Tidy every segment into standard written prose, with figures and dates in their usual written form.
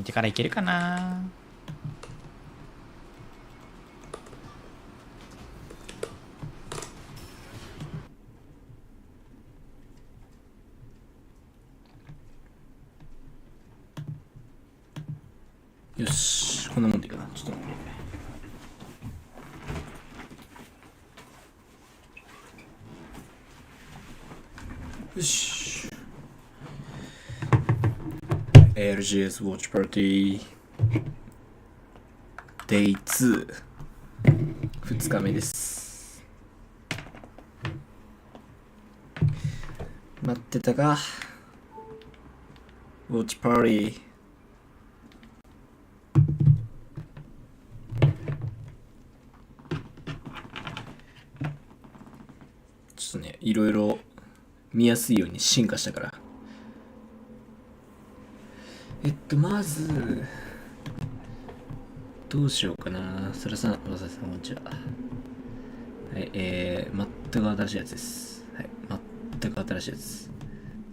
てからいけるかな。よし、こんなもんでいいかな。ちょっと待って。よし。ALGS Watch Party Day 2 2日目です。待ってたか Watch Party。ちょっとね、いろいろ見やすいように進化したから。まずどうしようかな。そらさん、わささん、こんにちは。はい、全く新しいやつです。はい、全く新しいやつ。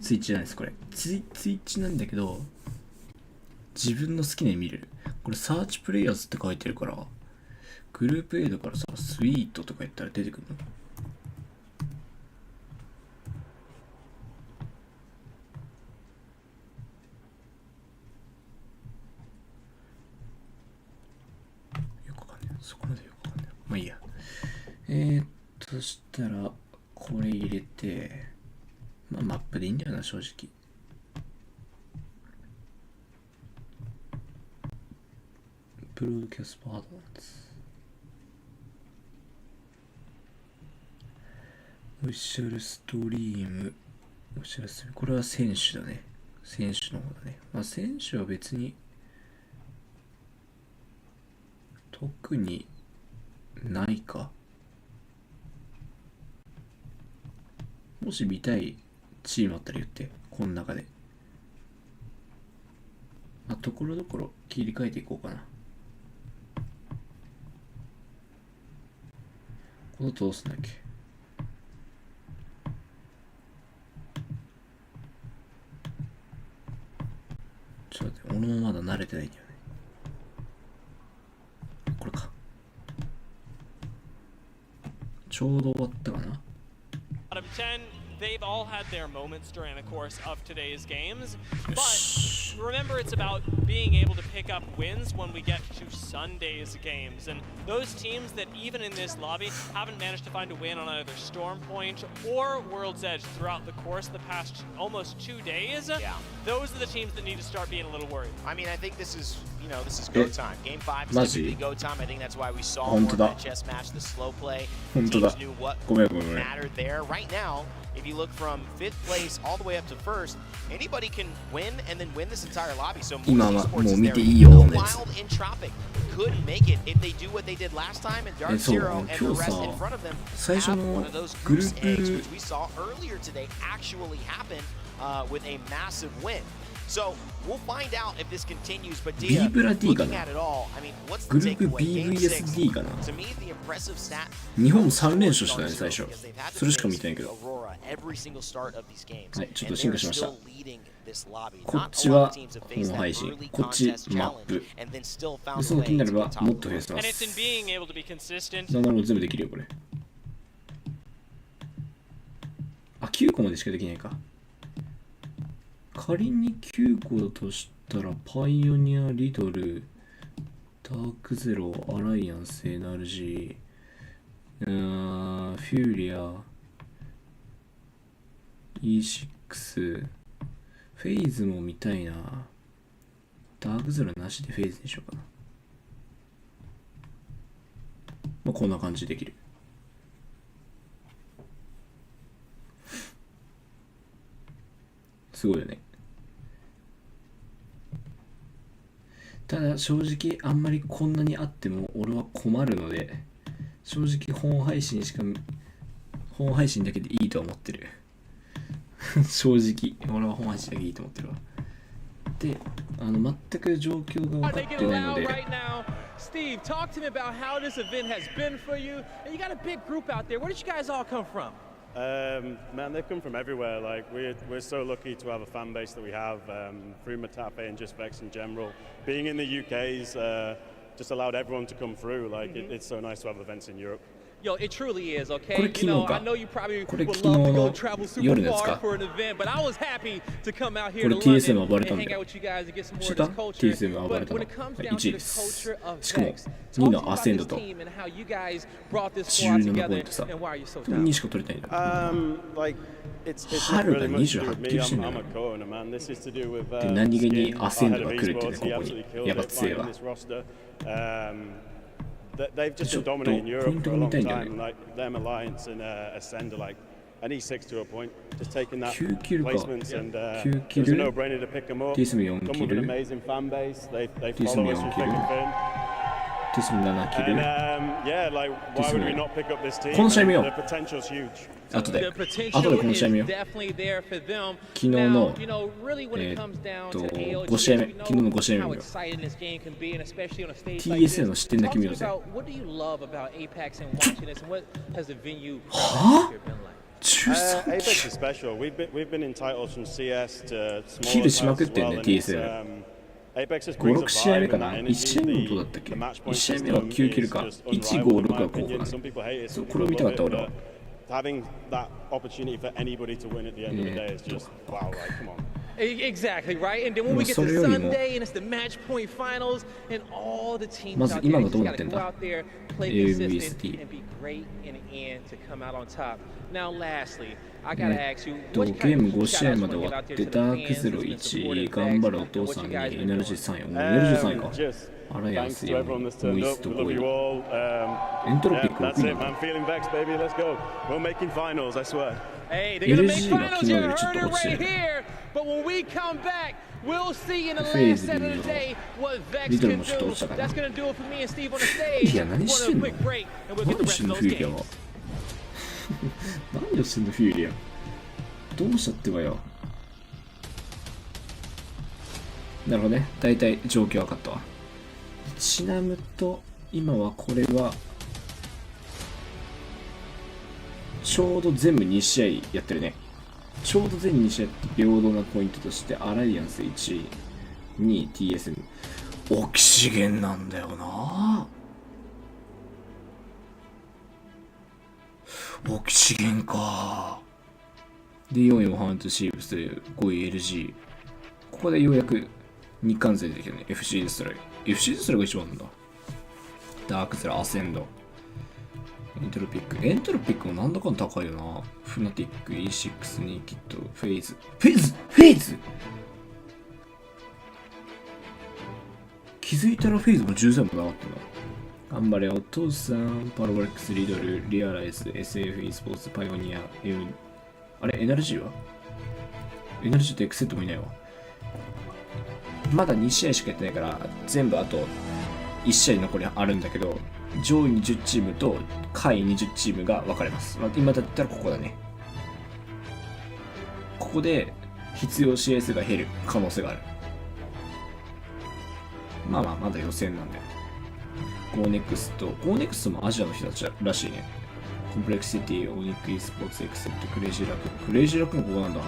ツイッチじゃないです、これ。ツイッチなんだけど、自分の好きな絵見れる。これ、サーチプレイヤーズって書いてるから、グループ A だからさ、スイートとか言ったら出てくるの。そこまでよくわかんない。まあいいや。そしたら、これ入れて、まあマップでいいんだよな、正直。ブロードキャストパートナーズ。オフィシャルストリーム。オフィシャルストリーム。これは選手だね。選手の方だね。まあ選手は別に、特にないか。もし見たいチームあったら言って、この中で。まあ、ところどころ切り替えていこうかな。このどうすんだっけ。ちょっと待って、俺もまだ慣れてないんだよね。これか。ちょうど終わったかな。Out of 10, they've all had their moments during the course of today's games. But remember, it's about being able to pick up wins when we get to Sunday's games. And those teams that even in this lobby haven't managed to find a win on either Storm Point or World's Edge throughout the course of the past almost 2 days, those are the teams that need to start being a little worried. I mean, I think this is go time. Game 5 is typically go time. I think that's why we saw more of that chess match, the slow play. Teams knew what mattered there. Right now, if you look from 5th place all the way up to 1st, anybody can win and then win this entire lobby. So Sports is there. Wild and Tropic could make it if they do what they did last time, and Dark Zero and the rest in front of them have one of those goose eggs, which we saw earlier today actually happen with a massive win. So we'll find out if this continues, but Dia, looking at it all, I mean, what's the takeaway? Game 6, to me, the impressive stat. 日本3連勝したね、最初。それしか見てないけど。Aurora every single start of these games. はい、ちょっと進化しました。 And they're still leading this lobby. こっ Not ち a lot は of teams have こ faced の that 配信、 early こっち contest マッ challenge プ。 and then still で found その a 気に way なれ to ば the も top っと増やせま And it's in す。 being able to be consistent. なんなら全部できるよ、これ。あ、9個までしかできないか。仮に9個だとしたら、パイオニア、リドル、ダークゼロ、アライアンス、NRG、フューリア、E6、フェイズも見たいな。ダークゼロなしでフェイズにしようかな。まあ、こんな感じでできる。すごいよね。ただ正直あんまりこんなにあっても俺は困るので、正直本配信だけでいいとは思ってる。正直俺は本配信だけでいいと思ってるわ。で、全く状況が分かってないので。Steve, talk to me about how this event has been for you. And you got a big group out there. Where did you guys all come from? Man, they've come from everywhere. Like we're so lucky to have a fan base that we have through Matape and just Vex in general. Being in the UK's just allowed everyone to come through. Like it's so nice to have events in Europe. Yo, it truly is, okay? これ昨日 You know, か。 I know you probably これ would 昨日 love to の go travel 夜 super のやつ far か。 for an event, but I was happy to come out here これ to TSM London 暴れた and んだ hang よ。 out with you guys and get some 知 more って of た this culture. TSM 暴れ But た when の it comes down 1 to 位 the です。 culture of しかも Vex, 2位 talk to の me ア about セン this ドと team and how you guys brought this squad 17ポ together イントさ。 and why are you so でも down? 2しか取れてないんだよ。 Like it's not 春が really much to do with 28 me. キルしてん I'm だ a よ。 co-owner, man. This is to do with で、何気に Skin, アセン our ド head が of 来るってね、 esports. こ He こ absolutely に。 killed やば it 強い finding わ。 this roster. They've just ちょ been っと dominating ポイ Europe ン for ト a が見 long たいんだよね。 time. Like them Alliance and Ascend are like an E6 to a point. Just taking that 9キルか。 placements and 9 キ it was a ル no-brainer to pick them up. TSM 4 Come キ with an ル amazing fan base. They TSM follow us 4 through キ thick ル and thin. TSM 7キ And ル yeah, like why would we not pick up this team? この試合見よう。 The potential's huge. 後で The 後で potential この is 試合見よう。 definitely there for them. 昨日の Now, you know, really when it comes down to 5試合 ALGS, 目 we 昨日の know 5試合目 how 見よう。 exciting this game can be, and especially on a stage like TSM this. の失点だ Talk け to 見 me ようぜ。 about what do you love about Apex and watching this, and what has the venue Huh? here been like? 13 Apex is special. We've been in titles from CS to キ smaller ルしまく titles って as んね well. And it's, TSM Apex just 5、 brings a 6試合目 vibe か and な that 1 energy. 試合目どうだったっ The け match 1 point 試合目は system 9キル is か just 1、 unrivaled 5、6 in my はこう opinion. か Some people hate it, そ some うこれを people 見たかっ love た it, 俺は but having that opportunity for anybody to win at the end of the day is just wow, like come on. Exactly, right? And then when we get to Sunday and it's the match point finals and all the teams まず out 今 there が just どうなっ gotta てん go だ out there, play consistent, and be great in the end to come out on top. Now, lastly, I gotta ask you, ゲ what ー kind ム of 5 shout 試合 outs ま want で to 終 give わ out っ there て to ダ the ーク fans ゼロ who've been 1 supporting 頑張るお Vex 父 and さ what ん you に guys エ been ナル doing? ジー3位もうエナルジー3位か Just アライアン thanks ス to 4 everyone 位 that's モイ turned ス up. ト We 5 love 位 you all. エントロピ Yeah, ック that's 6位 it, なんだ man. Feeling Vex, baby. Let's go. We're making finals, I swear. Hey, they're gonna make LG が finals. 昨日 You よりちょっ heard と it 落ちて right る here. But when we come back, we'll see in the フェー last ズで set 見 of る the の day what Vex リドル can もちょっと do. 落ちたかな That's gonna do it for me and Steve on the stage. いや何 We'll し do て a んの quick break and we'll get 何 the し rest てん of の those フューリアは games. 何をしてんのフューリアどうしちゃってばよなるほどね大体状況分かったわチナムと今はこれはちょうど全部2試合やってるねちょうど全2試合って平等なポイントとしてアライアンス1位2位 TSM オキシゲンなんだよなオキシゲンかで4位はハントシーブスで5位 LG ここでようやく日韓勢出てきたね FC デストライ FC デストライが一番なんだダークゼラアセンドエントロピックもなんだかんだ高いよなフナティック E6 にキットフェイズ気づいたらフェイズも13もなかったんだ頑張れお父さんパラボレックスリドルリアライズ SF e スポーツパイオニアあれ NRG は NRG とエクセットもいないわまだ2試合しかやってないから全部あと1試合残りあるんだけど上位20チームと下位20チームが分かれます、今だったらここだねここで必要試合数が減る可能性があるまだ予選なんでゴーネクストもアジアの人たちらしいねコンプレクシティオニック e スポーツエクセプトクレイジーラックもここなんだ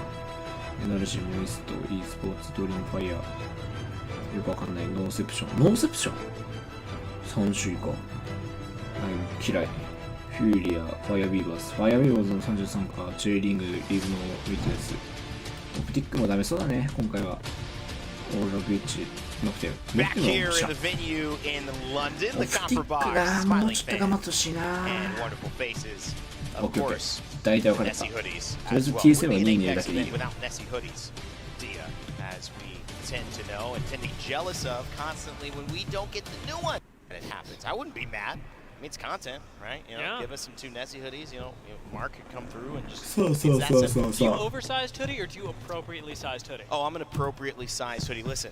NRG モイスト e スポーツドリームファイヤーよくわかんないノーセプション30位か嫌いフューリアファイアビーバーズの33か J リングリーグのウィットネスオプティックもダメそうだね今回はオールラグイッチBack here in the venue in London, the Copper Box, smiling fans, and wonderful faces. Of course, Nessie hoodies as well. Would be an Apex event without Nessie hoodies. Dia, as we tend to know and tend to be jealous of constantly when we don't get the new one. And it happens. I wouldn't be mad. I mean, it's content, right? You know, give us some 2 Nessie hoodies. You know, Mark could come through and just. Do you oversized hoodie or do you appropriately sized hoodie? Oh, I'm an appropriately sized hoodie. Listen,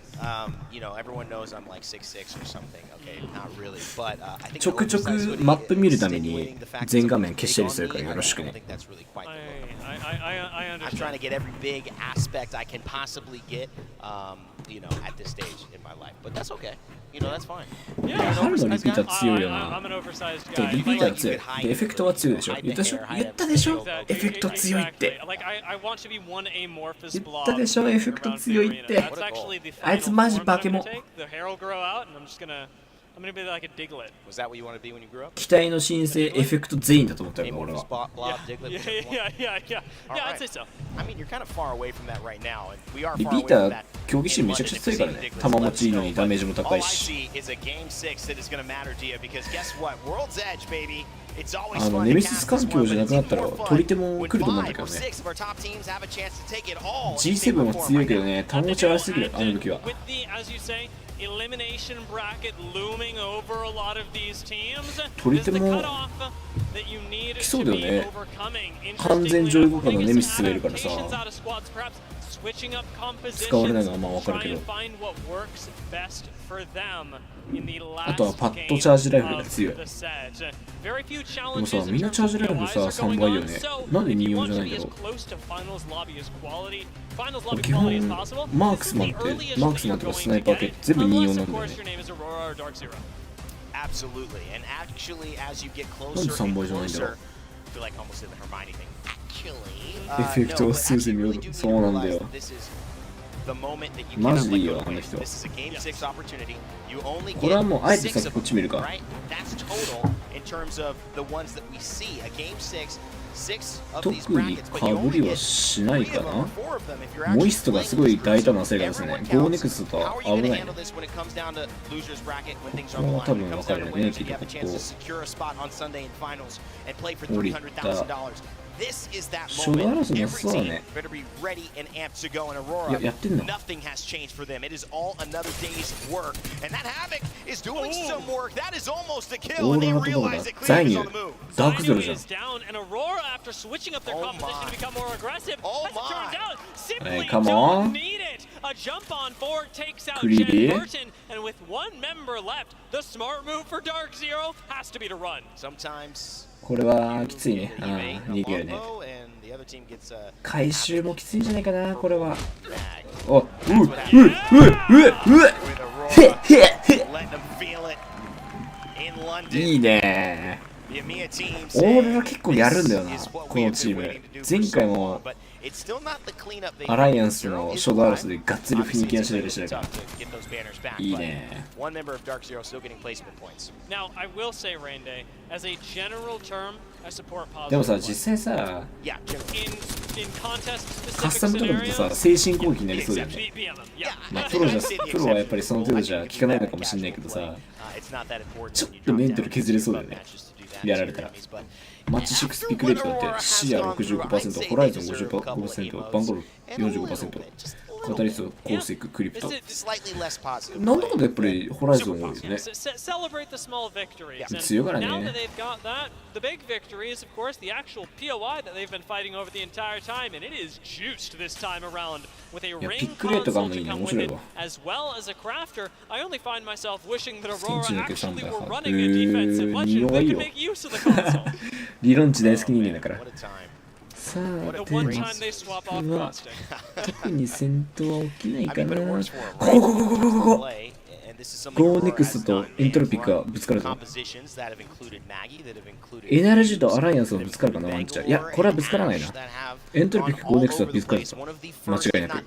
you know, everyone knows I'm like 6'6" or something. Okay, not really, but I think ちょくちょくマップ見るために全画面消したりするからよろしくね I I'm understand. trying to get every big aspect I can possibly get. you know, at this stage in my life. But that's okay. You know, that's fine. Yeah. 春のリピーター強いよな。 I'm an oversized で guy. リピーター強い。で、エフェクトは強いでしょ。言ったでしょ言ったでしょ Exactly. エフェクト強いって Exactly. Like I want to be one amorphous 言 blob ったでしょエフェクト around 強い the っ arena. て That's actually the あいつ final マジ form that 化 I'm け gonna 物 take. The hair will grow out, and I'm gonna be like a Diglett. Was that what you wanted to be when you grew up? 期待の新星エフェクト全員だと思ったよ俺 Amorphous は blob, Diglett, Yeah, whichever one. yeah, yeah, yeah. All Yeah, I'd right. say so. I mean, you're kind of far away from that right now, and we are リ far ピ away ータ from ー that. 競技心めちゃくちゃ強いからね球持ちいいのにダメージも高 All い I し see is a game 6 that is going to matter to you because guess what? World's Edge, baby. It's always あの fun ネ to メシス cast 環 this 境 one, じゃ but な it's くなった even ら more 取り fun 手も when 来ると思うんだ 5けど or ね 6 of our top teams have a chance to take it all. in G7 は single form 強い right けど now. ね球持ち悪すぎるあの武器は With the, as you say, elimination bracket looming over a lot of these teams, 取り is 手 the も cutoff that you need 来そう to だよ be ね overcoming. 完全上位互換のネメシスがいるからさ Adaptations out of squads, perhaps switching up 使われないの compositions, はまあわかる try けど and find what works best for them in the あとは last パッと game チャージライフルが of 強い the set. Very few でも challenges さ in みんな terms チャージ of ライフル POIs さ are 3 going 倍よ on, ね so なんで if you 24 want じゃ to ないん be だ as ろう close to finals lobby as quality, finals 俺 lobby 基 quality 本 as possible, マークスマンって this is the earliest マークスマン that と you're かス going ナイ to パー get 系 it, 全部 unless 24 of なんだよ course ね your name is Aurora or Dark Zero. Absolutely. And actually, as you get なんで closer 3 and 倍じゃないんだろ closer, う I feel like I almost did the Hermione thing. Actually, エフェクト no, を but 数字 actually 見 really よ do う need そう to なんだ realize よ that this is the moment that you マ cannot ジでい let い go よ to あの waste. 人 This is a game 6 opportunity. You only これはもうあえ get て 6 先 of こっち見る them, か right? That's total in terms of the ones that we see. A game 6, 6 of these 特に brackets, か but you ぶ only りは get しない 3 か of them な or 4 of them if you're モイ actually ストが playing すごい this 大 group. 胆な So せいかもしれない everyone ゴーネ counts. クストと How は are you 危 going to ない handle this when it comes down to losers bracket, when things are こ on れ the は多 line, 分 when it 分 comes か down る to よね wins, 聞 and い you た have a こ chance と to secure a spot on Sunday in finals and play for 降りた $300,000. This is that 初代 moment. 争い Every なさそうだ team ね better be ready and amped to go in い Aurora. ややってんの Nothing has changed for them. It is all another day's work. And that Havoc is doing some work. That is almost a kill. オ And ー they ロラとどこだ realize that ザイ Cleveland ニ is ュ on the move. ダークゼロじゃん is down, and Aurora, after switching up their Oh composition my. to become more aggressive, Oh as it turns my. out, simply Hey, come don't on. need it. A jump on four takes out Greedy. Jen Burton, and with one member left, the smart move for Dark Zero has to be to run. Sometimes これはきつい you ね either あ evade あ a 逃げるね longbow and the other team gets a 回収もきついんじゃないかなこれは mag. おうううううううう With Aurora へっへっへ letting them feel it in London. いいね The EMEA team オーロラ結構やるんだよ this な is what こ we の have チー been ム waiting to do for 前 so 回 long, も but it's still not the cleanup they アライアンス Zero の is 初代 alive. 争いでがっつりフィニキャンしてたりしてた Obviously, か it's tough to get those banners back, らいい but ね one member of Dark Zero still getting placement points. Now, I will say, Rain Day, as a general term, I support でも positive さ play. 実際さ Yeah, generally. In contest カス specific タムとかだとさ scenarios, 精神攻撃になりそうだよね BM them. Yeah. まあプロじゃプロはやっぱりその程度じゃ効かないのかもしれないけどさ It's not that important ちょっ when you と drop メンタル down 削れそうだよ to ね matches to do that やら to れた your ら enemies, but マッチ6ピックレートだって視野 65% ホライゾン 55% バンゴル 45% カタリストコースイククリプト slightly less positive なんだかん play. だやっぱりホライゾン多いよね Celebrate the small victories. And 強いからね now that they've got that, the big victory is, of course, the actual POI that they've been fighting over the entire time, and it is juiced this time around with a いや ring ピックレートがあ console んのいい to ね come 面 with 白い it, わ as well as a crafter. I only find myself wishing that ステン Aurora チだけ actually 3 were だ running a defensive legend 弱 that い could よ make use of the console. 理論値大好き人間だから What a time. さあ The で one も time they swap off は Caustic. 特に戦闘は起きない I か mean, but it な works for him, こ right? こここここここ Play, and this is something ゴー Aurora ネクス has ト done. エントロピ They've ックが run ぶつかるぞ compositions that have included Maggie, that have included エナルジーとアライアンスもぶつかるかなワンチャンいやこれはぶつからないなエントロピックゴーネクストはぶつかるぞ間違いなく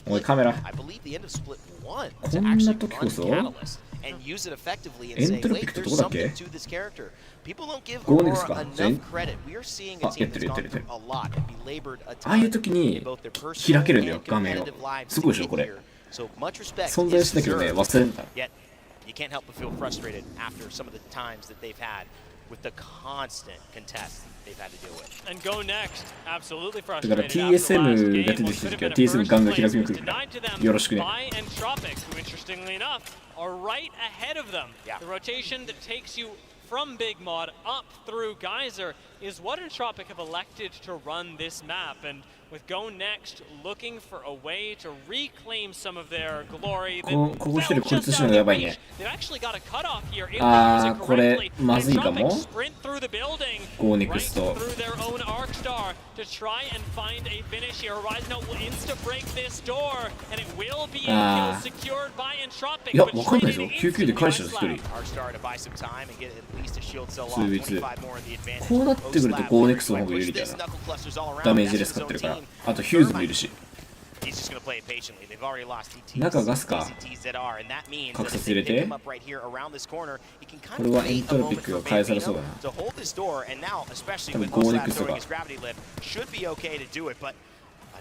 おいカメラ I believe the end of split 1こ to んな actually 時こ run そ Catalyst and use it effectively and エ say, ントロピッ wait, クって there's どこだっ something け to this character. People don't give ゴーネクス Aurora か enough credit. We are seeing a あ team やって that's るやって gone るやってる through a lot and belabored a ああいう ton 時 in に both their personal 開けるんだよ and 画面を competitive lives すごいでしょ to こ get れ here. So much respect 存在してたけどね is 忘れんだ Yet, you can't help but feel frustrated after some of the times that they've had with the constant contests they've had to deal with. And go next. Absolutely だから frustrated. after the last TSM game. が出て What きた could 時 have は been a TSM ガンガン first 開きま place くるか denied to ら them よろしくね by Entropic, who interestingly enough are right ahead of them. Yeah. The rotation that takes you from Big Mod up through Geyser is what Entropic have elected to run this map. And with Go Next looking for a way to reclaim some of their glory. ここ一人孤立するのやばいね。They've actually got a cutoff here if they use あ it ー、これ correctly. まずいか And も。 Tropic sprint through the building, ゴーネク right スト。 through their own arc star to try and find a finish here. Horizon will insta break this door, and it will be a kill secured by Entropic. いや、 but わかんないぞ。 traded 救急で instantly 返 by したぞ、一 Slab. 人。 Arc Star to buy some time and get at least a shield cell off. 2v2 25 more in the advantage. こうなってくるとゴーネクスの方が有利だよな。ダメージレス買ってるから。あとヒューズもいるし。 He's just going to play it patiently. They've already lost ETs. 中ガスか。 ZR, and that means 格 that 殺 if 入 they れ pick て。 him up right here around this corner, he can こ kind れ of はエン wait ト a ロピッ moment ク for が返されそう Bambino だな。 to hold this door, and now, especially 多分 with ゴーネ Slab クスと throwing か。 his gravity lift, should be okay to do it, but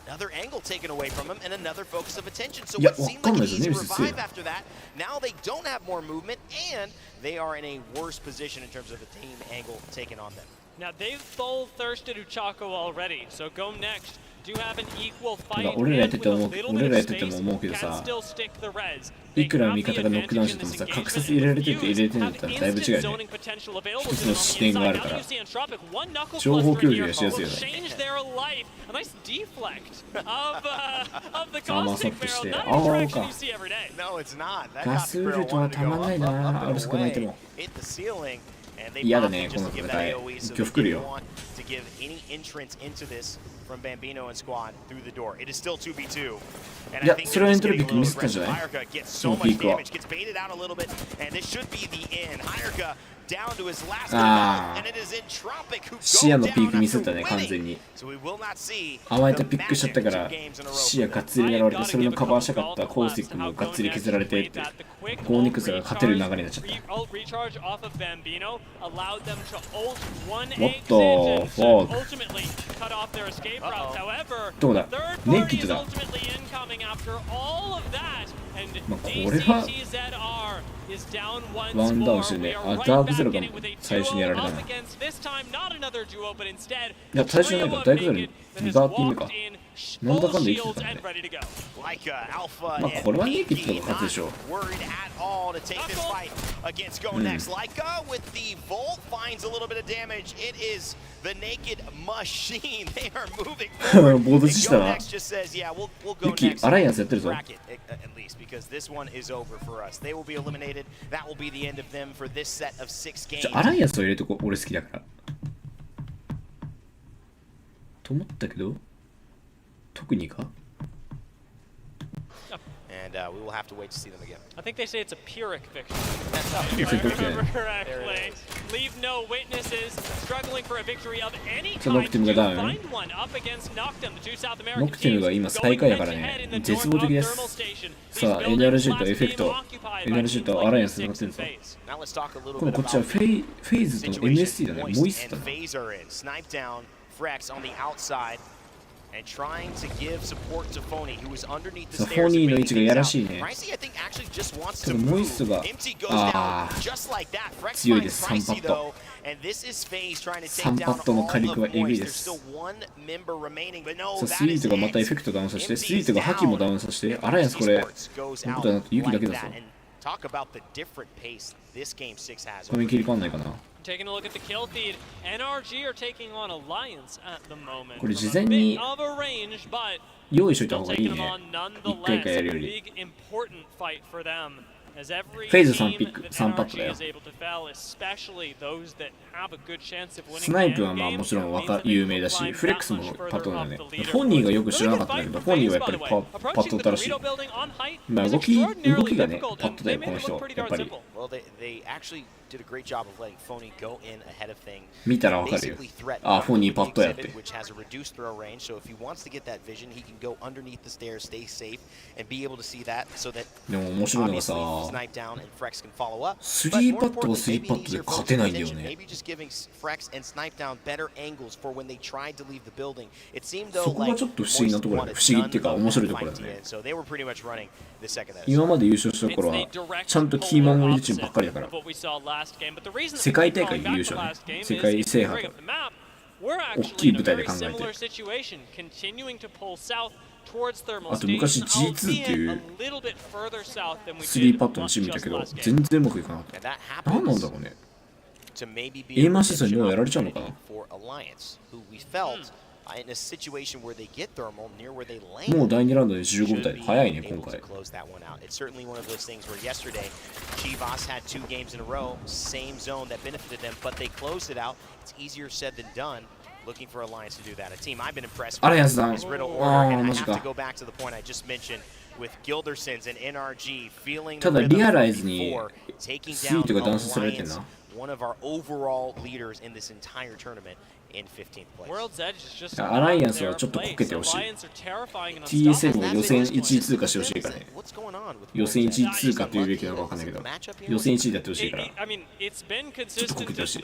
another angle taken away from him and another focus of attention. So いや、 what わ seemed かん like な an いですよ。 easy ネメシス強い revive な。 after that, now they don't have more movement, and they are in a worse position in terms of a team angle taken on them. Now they've soul thirsted Uchako already, so Go Next do have an equal fight 俺らやっ and てて with a も little 俺 bit らや of ってても space 思うけど can さ、 still stick the res. い They くら have 味 the 方がノックダウンして advantage て in もさ、 this 格 engagement 殺入れられてると入れれてるんだ and ったら Fuse だいぶ have 違うよ instant ね。 zoning potential available 一つ to の them 視 on 点 the がある inside. か Now ら。 you see Entropic, one knuckle 情報 cluster 共有 here がしやすいよ will ね。 change their life. A nice deflect of the サーマーソ caustic ップし barrel. て。 Not あ an あ、 interaction か you。see every day. No, it's not. That ガスウルトはたまんないな。ある少ないとも。 hit the ceiling, and they 嫌だ popped ね、 it こ just の to give 戦 that い。 AoE, so 今日 they 来る didn't よ。 want to give any entrance into this from Bambino and squad through the door. It is still 2v2. And いや、 I think それはエ they're ン just トロ getting ピ a ックミ little スったんじゃ aggressive. ない Hayarka gets そ so のピ much ークは。 damage, gets baited out a little bit, and this should be the end. Hayarka down to his last Ah. and it is Entropic who 視野 go のピー down クミスっ after たね、完全 winning. に。 So we will not see 甘えて the ピックしちゃったか magic ら two games in a row 視 for 野 them. がっつり狙われてそれのカバーしたかったコースティックもがっつり削られてってゴーニックスが勝てる流れになっちゃった。 Recharge off of Bambino allowed them to ult one What exit the and fuck? ultimately cut off their escape routes. However, どうだ third ネイ party キッ is ドだ。 ultimately incoming after all of that, and まあこれは DCTZR is down once ワンダウン more. して We ね。 are あ、 right ダークゼ back ロが in it with a 最初にやら duo れた up な。 against this time not another duo, but instead いや、最初じゃない trio か。 of ダークゼロ naked that 2 has バーティング walked か。 in なんだ full かんだ生きて shields たん and で。 ready to go. Like Alpha まあこれはネイキッド and が勝つでしょう。 worried at all to take this fight against Go Next. Leica with the Volt finds a little bit of damage. It is the naked machine. They are moving forward. ボードした Go な。 Next just says, yeah, we'll go ユキ、 next. アライアンスやってるぞ。 Bracket at least because this one is over for us. They will be eliminated. That will be the end of them for this set of 6 games. じゃあアライアンスを入れとこう。俺好きだから。と思ったけど、特にか And we will have to wait to see them again. I think they say it's a Pyrrhic victory. That's how If I Pyrrhic, remember yeah. correctly. Leave no witnesses, struggling for a victory of any さあ、ノ kind. クティム Do がダウン。 find one up against Noctem, the two South ノ American クティム teams が今最 going 下位だから head to ね head in the 絶 north 望 of 的で Thermal す Station. さあ These buildings NRG と last エフェクト being occupied by NRG teams と like アライアンス Insist が勝ってる and ぞ FaZe. Now let's talk a little 今 bit 度こっちは about フェイズと MST だね Moist モイスだ and な FaZe are in. Snipe down, Frex on the outside, and trying to give support to Phony, who is underneath the さあ stairs. フォニーの and 位置が fading やら things しい out. ね Pricey, I think, actually just wants た to だモイ move. スが Empty goes あ down ー just like that. Frex 強いで finds す3 Pricey パッ though, ト and this is FaZe trying to 3 take パ down ットの all 火 of 力はえぐい Moist. で There's す still one member remaining, but no, さあ that スイー is トがまたエ it. フェクトダウンさせて Empty スイー is トがハキもダウンさせてアライアンスこれ Esports goes のことだ out とユキだけ like だぞ that, and talk about the different pace this game 6 has. 画面切り替わんないかな Taking a look at the kill feed, NRG are taking on Alliance at the moment. これ事 From 前 a に bit of a range, but 用意しといた still 方がいい taking them ね on 一回一回や nonetheless. るよ A り big important fight for them. As every フェイズ3 team ピック that 3パットだ NRG よ is able to fell, especially those that have a good chance of winning スナイプは the まあ endgame, もちろん means that they 有 will 名だし climb フレック that スも much パ further トだ up ね the leaderboard. 本人がよく知らな Really かったんだ good けど fight 本 from 人はやっぱ FaZe, り by the way. パッ Approaching ト the らしい Dorito building on height まあ is 動き extraordinarily がね difficult, パッ and トだ they よこ made の it 人 look pretty やっ darn ぱり simple. Well, they actually did a great job of letting Phony go in ahead of things. 見たらわかるよ Basically threatened あフォニー the パットやって exhibit, which has a reduced throw range. So if he wants to get that vision, he can go underneath the stairs, stay safe, and be able to see that so that でも面白いのが obviously さ snipe down and Frex can follow up. 3 But more パットを importantly, 3 maybe パ an ットで easier 勝 focus て of ないんだよ attention. ね Maybe just giving Frex and snipe down better angles for when they tried to leave the building. It seemed そ though こが like ちょっと不思議なところだね不思議っていうか面白いところだね so they were pretty much running the second that. 今まで優勝した頃はちゃんとキーマンを入れるチームばっかりだから世界大会優勝ね世界制覇と大きい舞台で考えてあと昔 G2 っていう3パットのチームいたけど全然うまくいかなかった何なんだろうね A マシスにもうやられちゃうのかな in a situation where they get thermal near where they land. もう第2ラウンドで15分台。早いね、今 able to 回。 close that one out. It's certainly one of those things where yesterday Chivas had 2 games in a row, same zone that benefited them, but they closed it out. It's easier said than done. Looking for Alliance to do that. A team I've been impressed with is Riddle Order, and I have to go back to the point I just mentioned with Gildersons and NRG feeling the rhythm before taking down Alliance, one of our overall leaders in this entire tournament in 15th place. World's Edge is just アライアンスはちょっとこけてほしい。TSM を予選1位通過してほしいからね。予選1位通過というべきなのかわかんないけど、予選1位でやってほしいから。ちょっとこけてほしい。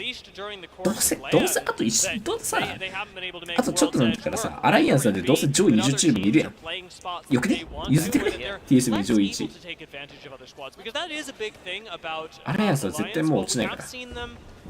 どうせあと1、どうせさ、あとちょっとなんだからさ、アライアンスなんてどうせ上位20チームにいるやん。よくね、譲ってくれ。TSM 上位1位。アライアンスは絶対もう落ちないから。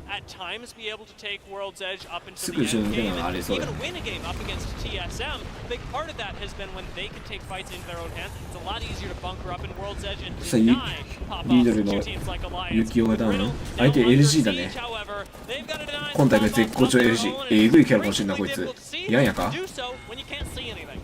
at times be able to take World's Edge up into す the ぐ後ろ end に出る game のがあ and りそうだ even よね。 win a game up against TSM. A big part of that has been when they can take fights into their own hands. It's a lot easier to bunker up in World's Edge and さあ、 deny pop リー off ドル from の two teams like Alliance. ユキオがダウン。 Riddle 相手 now under LG だね。 siege, however, they've got to deny 今大会 pop 絶 off 好調 from their LG。 own えぐいキャラかも and しれんな、こい it's つ difficult to see やんやか do so when you can't see anything.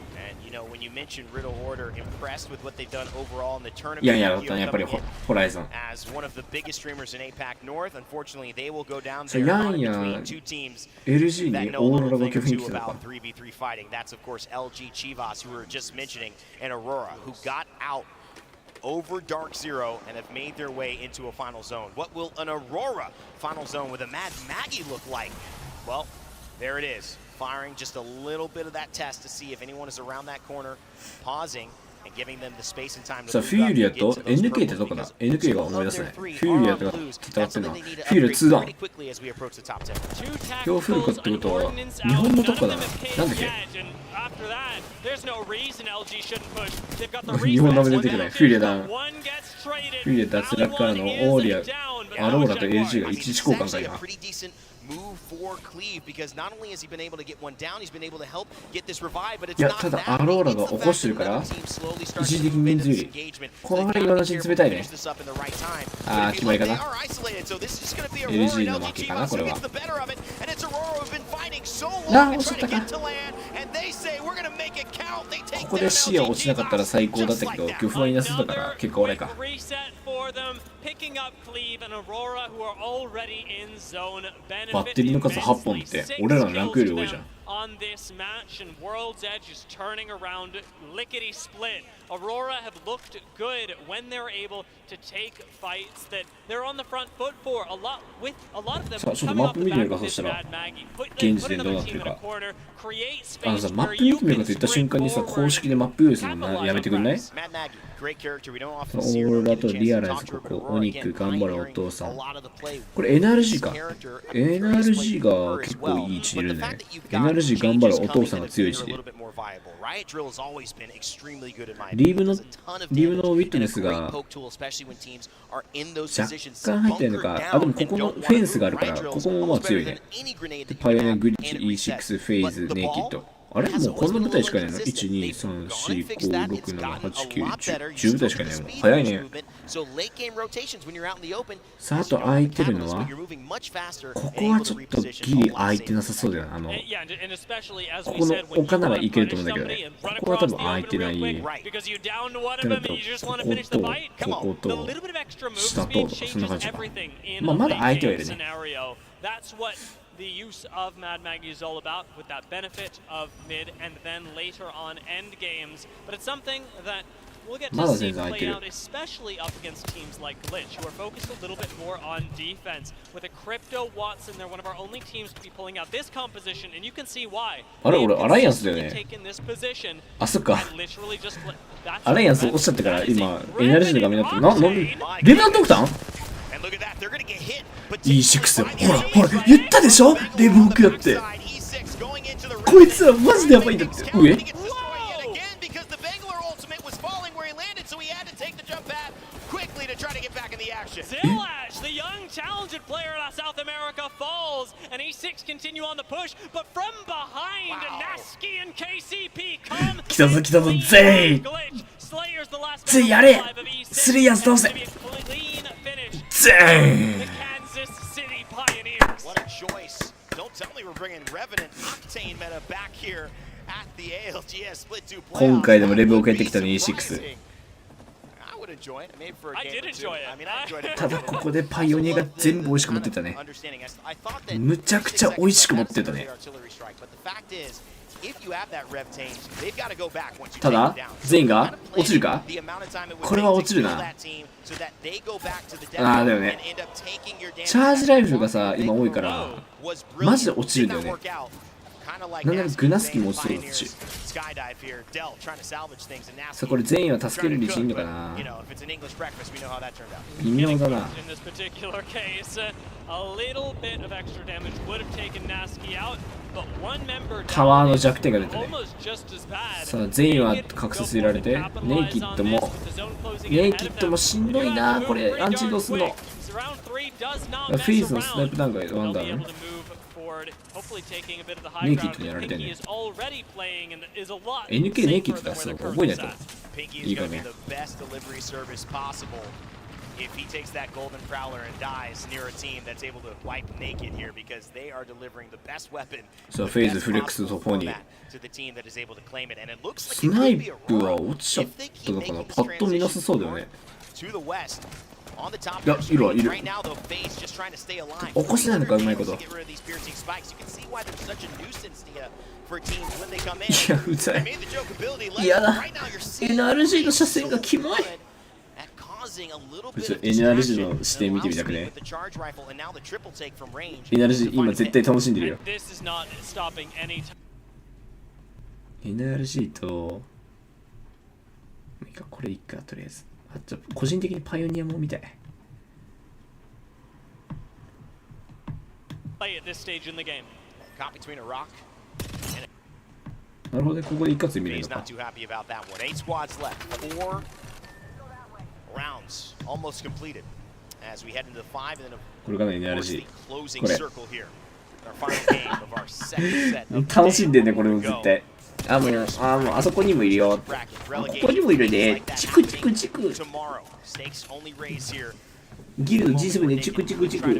When you mentioned Riddle Order, impressed with what they've done overall in the tournament. いやんやだったね、やっぱりホライゾン。 As one of the biggest streamers in APAC North, unfortunately they will go down そう there や caught んや between two teams LG that に know オ a ーロ little ラが thing 巨 or 人 two 来たの about か。 3v3 fighting. That's of course LG Chivas, who we were just mentioning, and Aurora, who got out over Dark Zero and have made their way into a final zone. What will an Aurora final zone with a Mad Maggie look like? Well, there it is. Firing just a little bit of that test to see if anyone is around that corner, pausing and giving them the space and time to さあ、フューリアと NK ってどこだ ?NK が思い出せない。フューリアと戦ってるのは、フューリア2ダウン。今日フルかってことは、日本のとこだな。なんだっけ日本の名前出てくるね。フューリアダウン。フューリア脱落からのオーリア、アローラと LG が一時交換か今。move for Cleve because not only has he been able to get one down, he's been able to help get this revive, but it's いや、 not ただ that. アローラが起こしてるから、一時的に人数より。この辺が冷たいね。あー、決まりかな。LG の負けかな、これは。あー、落ちちゃったか。ここで視野落ちなかったら最高だったけど、巨不安になせたから結果俺か。バッテリーの数8本って俺らのランクより多いじゃん。On this match, and World's Edge is turning around lickety split. Aurora have looked good when they're able to take fights that they're on the front foot for. A lot of them coming off the back of this Mad Maggie. Put another team in a corner, create space where you can sprint forward. 公式でマップ用意するのやめてくんない？オーロラとリアライズここ、オニック頑張るお父さん。これ NRG か。NRG が結構いい位置にいるね。NRG 頑張るお父さんが強い位置で。リーブのウィットネスが若干入ってるのか。あ、でもここのフェンスがあるから、ここもまあ強いね。でパイオニアグリッチ E6 フェイズネイキッド。あれもうこんな舞台しかいないの ?1、2、3、4、5、6、7、8、9、10、10舞台しかいないの早いね。さあ、あと空いてるのは、ここはちょっとギリ空いてなさそうだよな。ここの丘ならいけると思うんだけどね。ここは多分空いてない。ってなると、ここと、ここと、下と、そんな感じか。まあ、まだ空いてはいるね。The use of Mad Maggie is all about, with that benefit of mid and then later on end games. But it's something that we'll get to see play out, especially up against teams like Glitch, who are focused a little bit more on defense. With a Crypto Watson, they're one of our only teams to be pulling out this composition, and you can see why. あれ、俺、アライアンスだよね。あ、そっか。アライアンス落ちちゃってから、今、NRG で画面になってる。なんで、レベナントオクタンE6 ほらほら言ったでしょレブオクだってこいつらマジでやばいんだって上Zillash, the young talented player out of South America, falls, and E6 continue on the push, but from behind, Naski and KCP come. 来たぞ来たぞゼイゼイやれスリーヤーズ倒せゼイ tell me we're bringing Revenant Octane meta back here at the ALGS Split 2 playoffs. 今回でもレベルを変えてきたね E6。 I would enjoy it. Maybe for a I game did or two. enjoy it. I mean, I enjoyed it. ただここでパイオニアが全部美味しく持ってたね。むちゃくちゃ美味しく持ってたね。ただ全員が落ちるか。これは落ちるな。ああだよね。チャージライフルがさ今多いからマジで落ちるんだよね。なんならグナスキも落ちそうだし。さあこれ全員は助けるにしていいのかな。微妙だな。タワーの弱点が出てね。さあ全員は隠せられてネイキッドもしんどいな。これアンチ移動すんの。フェイズのスナイプ弾がワンダーね。ネイキッドにやられてんね。NK ネイキッド出すの覚えないといいかね。If he takes that golden prowler and dies near a team that's able to wipe naked here because they are delivering the best weapon to the team that is able to claim it, and it looks like スナイプは落ちちゃったのかな。パッと見なさそうだよね。いや、いるわ、いる。起こしてないのか、うまいこと。いや、うざい。いやだ。NRG の車線がキモい。NRG の視点見てみたくね。NRG 今絶対楽しんでるよ。NRG とこれいっかとりあえず。あと個人的にパイオニアも見たい。なるほどね、ここで一括で見れるのか。これがね、NRG。これ。楽しんでんね、これも絶対。もうあそこにもいるよ。ここにもいるね。チクチクチク。ギルド G7 でチクチクチク。マ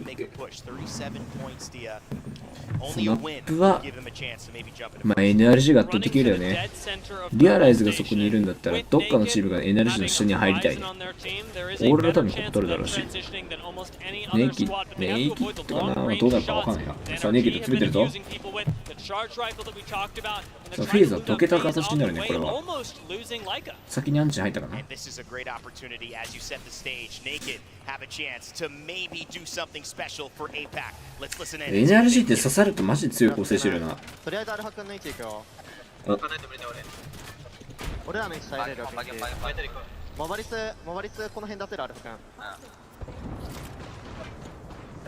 ップは、NRG が圧倒的だよね。リアライズがそこにいるんだったら、どっかのチームが NRG の下に入りたいね。俺ら多分ここ取るだろうし。ネイキッドかな、どうなるかわかんないな。さあ、ネイキッド詰めてるぞ。さあ、フェーズはどけた形になるね、これは。先にアンチ入ったかな。NRG って刺さるとマジで強い構成してるよな。とりあえずアルハ君の位置いくよ。俺らの位置耐えれるよ。モバリスこの辺出せるアルハ君。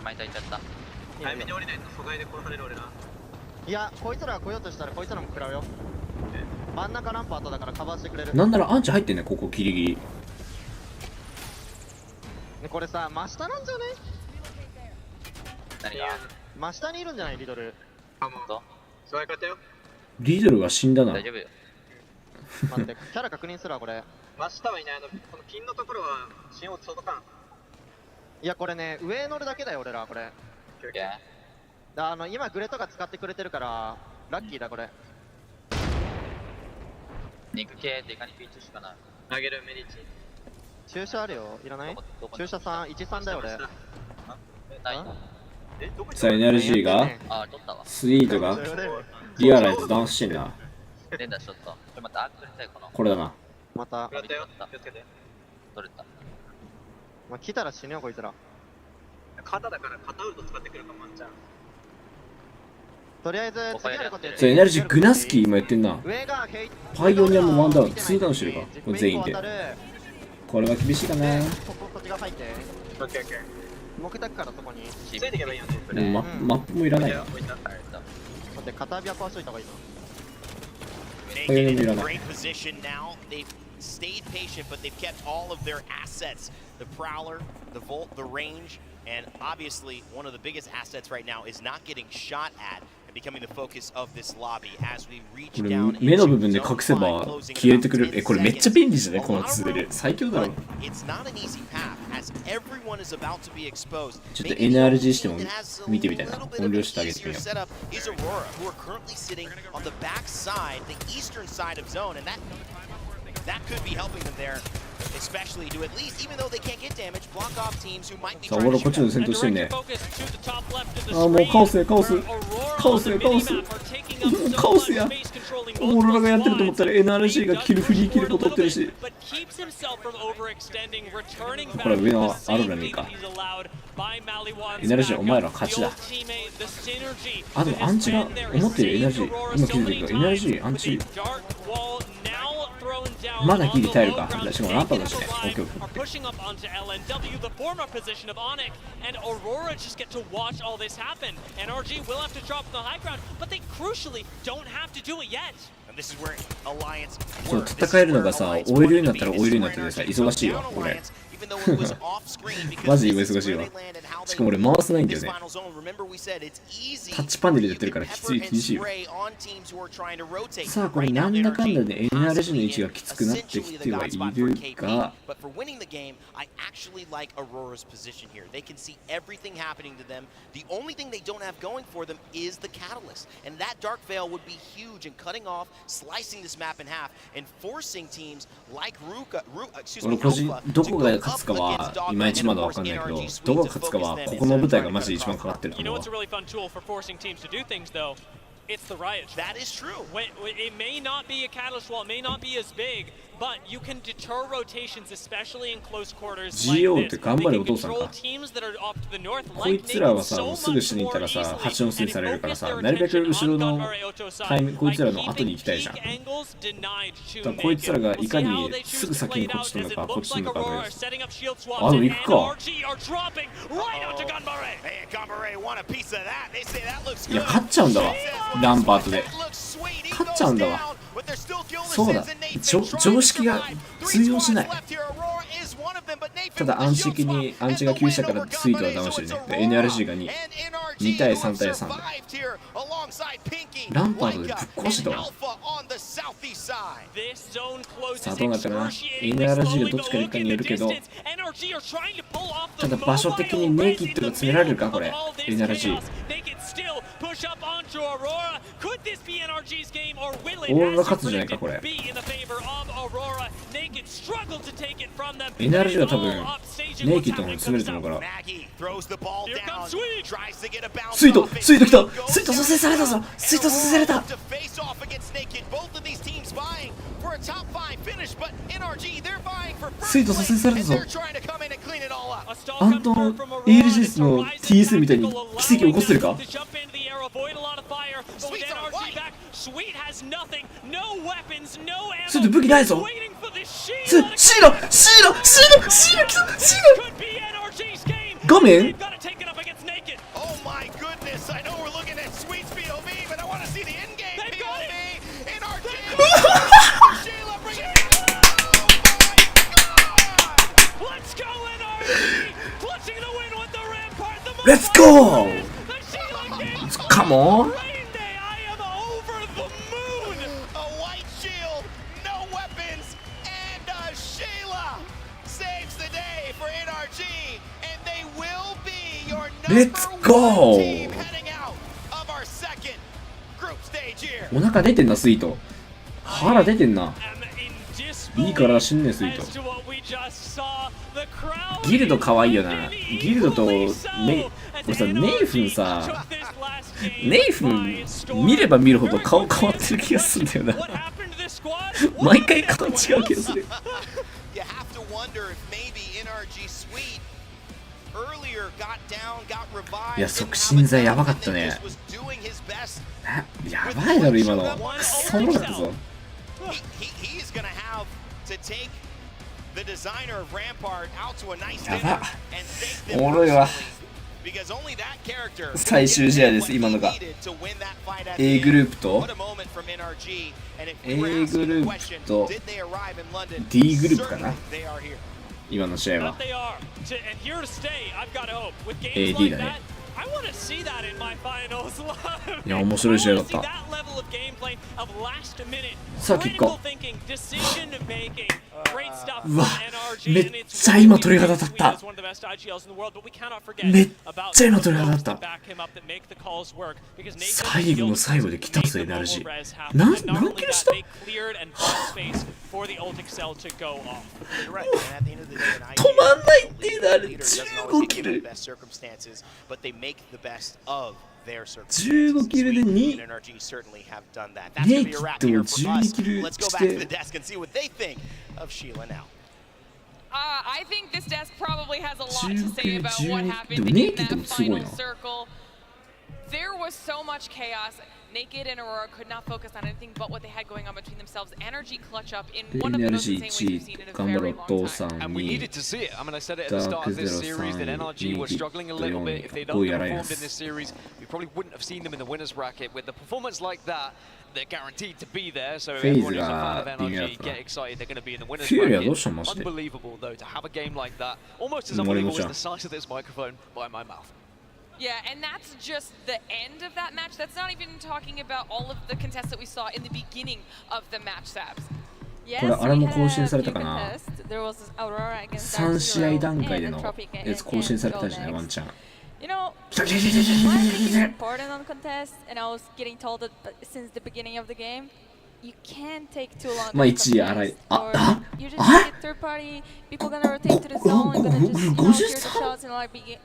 前といっちゃった。早めに降りないと阻害で殺される俺ら。いや、こいつらが来ようとしたらこいつらも食らうよ。真ん中ランプ後だからカバーしてくれる。なんならアンチ入ってんね、ここギリギリ。これさ、真下なんじゃね？何が？真下にいるんじゃないリドル。あ、もうそういう方よ。リドルが死んだな。大丈夫よ。待って、キャラ確認するわこれ。真下はいない。このピンのところは新王届かん。いやこれね、上乗るだけだよ俺らこれ。今グレとか使ってくれてるからラッキーだこれ。肉系デカニピーチしかない。あげるメリッチ。注射あるよ、いらない？注射3、13だよ俺。ないの？さあ NRG がスイートがリアライズダウンしてんな。連打しとった。これまたアーク取りたいこの。これだな。また。取れたよ。気をつけて。取れた。まあ、来たら死ぬよこいつら。肩だから肩ウルト使ってくるかもんちゃん。とりあえず次やることやる。そう NRG グナスキー今やってんな。パイオニアもワンダウン、2ダウンしてるか。これ全員で。これは厳しいかな。こっちが入って。オッケーオッケー。目たくからそこに。ついていけばいいよね。マップもいらないな。待って片指は壊しといた方がいいな。パイオニアもいらない。Stayed patient, but they've kept all of their assets. The Prowler, the Volt, the range, and obviously one of the biggest assets right now is not getting shot at and becoming the focus of this lobby as we reach down. 目の部分で隠せば消えてくる。これめっちゃ便利じゃねこのツール。最強だろ。It's not an easy path as everyone everyone is about to be exposed. ちょっと NRG しても見てみたいな。音量してあげてみよう。 Setup is Aurora, who are currently sitting on the back side, the eastern side of zone, and that could be helping them there, especially to at least, even though they can't get damage, block off teams who might be さあ、 trying 俺 to こっち shoot の戦闘してんね。 あ、もうカオスやカオス。カオスやカオス。カオスや。俺らがやってると思ったら NRG がキルフリーキルも取ってるし。これ上のアロラにいいか。NRG お前ら勝ちだ。あ、でもアンチが思ってる NRG。今気づいたけど NRG アンチ。まだギリ耐えるか。しかもランパーだしね。オッケーオッケー。 pushing up onto LNW, the former position of Onyx, and Aurora just get to watch all this happen. NRG will have to drop the high ground, but they crucially don't have to do it yet. And this is where Alliance そう、戦えるのがさ、オイルになったらオイルになっててさ、忙しいわ、俺。マジ忙しいわ。しかも俺回せないんだよね。タッチパネルでやってるからきつい、厳しいわ。さあ、これなんだかんだで NRG の位置がきつくなってきてはいるが、俺個人どこが勝つかはいまいちまだわかんないけど、どこが勝つかはここの舞台がマジで一番かかってると思うわ。It's the riot. That is true. It may not be a catalyst wall, it may not be as big, but you can deter rotations, especially in close quarters like GO this. って頑張れお父さんか。 Teams that are off to the north, こいつらはさ、すぐ死に行ったらさ、8音数されるからさ、なるべく後ろのタイム、こいつらの後に行きたいじゃん。だからこいつらがいかにすぐ先にこっちとのか、こっちとのかぐらいです。あ、でも行くか。いや、勝っちゃうんだわ。ランパートで勝っちゃうんだわ。そうだ、常識が通用しない。ただ安心にアンチが9したからスイートは騙してるね。で NRG が2対3対3だ。ランパートでぶっ壊してたわ。さあどうなったかな。 NRG がどっちかに行くかによるけど、ただ場所的にネイキッドが詰められるかこれ NRG。 オーロラ勝つんじゃないかこれ。 NRG は多分ネイキッドの方に詰めると思うから。スイート来た。スイート蘇生されたぞ。スイート蘇生された。スイート蘇生されたぞ。アントン ALGS の TS みたいに奇跡起こせるか。スイート武器ないぞ。シーラ画面レッツゴーカモン。レッツゴー。お腹出てんなスイート。腹出てんな。いいから死んねスイート。ギルド可愛いよな。ギルドと俺さネイフンさ、ネイフン見れば見るほど顔変わってる気がするんだよな。毎回顔違う気がする。いや促進剤やばかったね。やばいだろ今の。クソおもろかったぞ。やばっ、おもろいわ。最終試合です今のが。 A グループと A グループと D グループかな。今の試合は AD だね。I want to see that in my finals. いや面白い試合だった。 That level of gameplay of last minute さあ結果 critical thinking, decision making, great stuff うわ from NRG めっ and it's ちゃ今鳥肌立っ as た one of the best IGLs in the world, but we cannot forget めっ about ちゃ今 the 鳥肌 folks 立っ that た back him up that make the calls work because Nathan 最後の最後で来たぞ made the NRG mobile res happen. な And not 何 only キロ that, した they cleared and bought space for the ult excel to go off. You're right. And at the end of the day, an 止まんないっていうのある leader doesn't always 15 get キ given the ル best circumstances, but they make the best of their 15 キルで circumstances. 2 And NRG certainly have done that. That's going to be a wrap here for us. 12キル Let's go し back to て the desk and see what they think of Sheila now. I think this desk probably has a lot to 19 say about what 12 happened でも in ネイキッド that もすごい final な circle. There was so much chaos. Naked and Aurora could not focus on anything but what they had going on between themselves. Energy clutch up in で one of the most NRG insane ways we've seen in a 頑張ろ very う long 父 time. さん And we に needed to see it. I mean, I said it at the start of this series that NRG were struggling a little bit. If they'd こうやら underperformed や in this series, we probably wouldn't have seen them in the winners bracket. With a performance like that, they're guaranteed to be there. So everyone who's a fan of NRG get excited. They're going to be in the winners フューリアどう bracket. したマジで Unbelievable though to have a game like that. Almost as 森も unbelievable ちゃん as the size of this microphone by my mouth. Yeah, and that's just the end of that match. That's not even talking about all of the contests that we saw in the beginning of the match tabs. これあれも更新されたかな3試合段階でのやつ更新されたじゃないワンチャン You know,来た来た来た I 来 think た it's 来た important on contest, and I was getting told that since the beginning of the game, you can't take too long. まあ1位荒い or あ you just あ get third party, people gonna rotate to the zone, and gonna just hear the shots and like begin.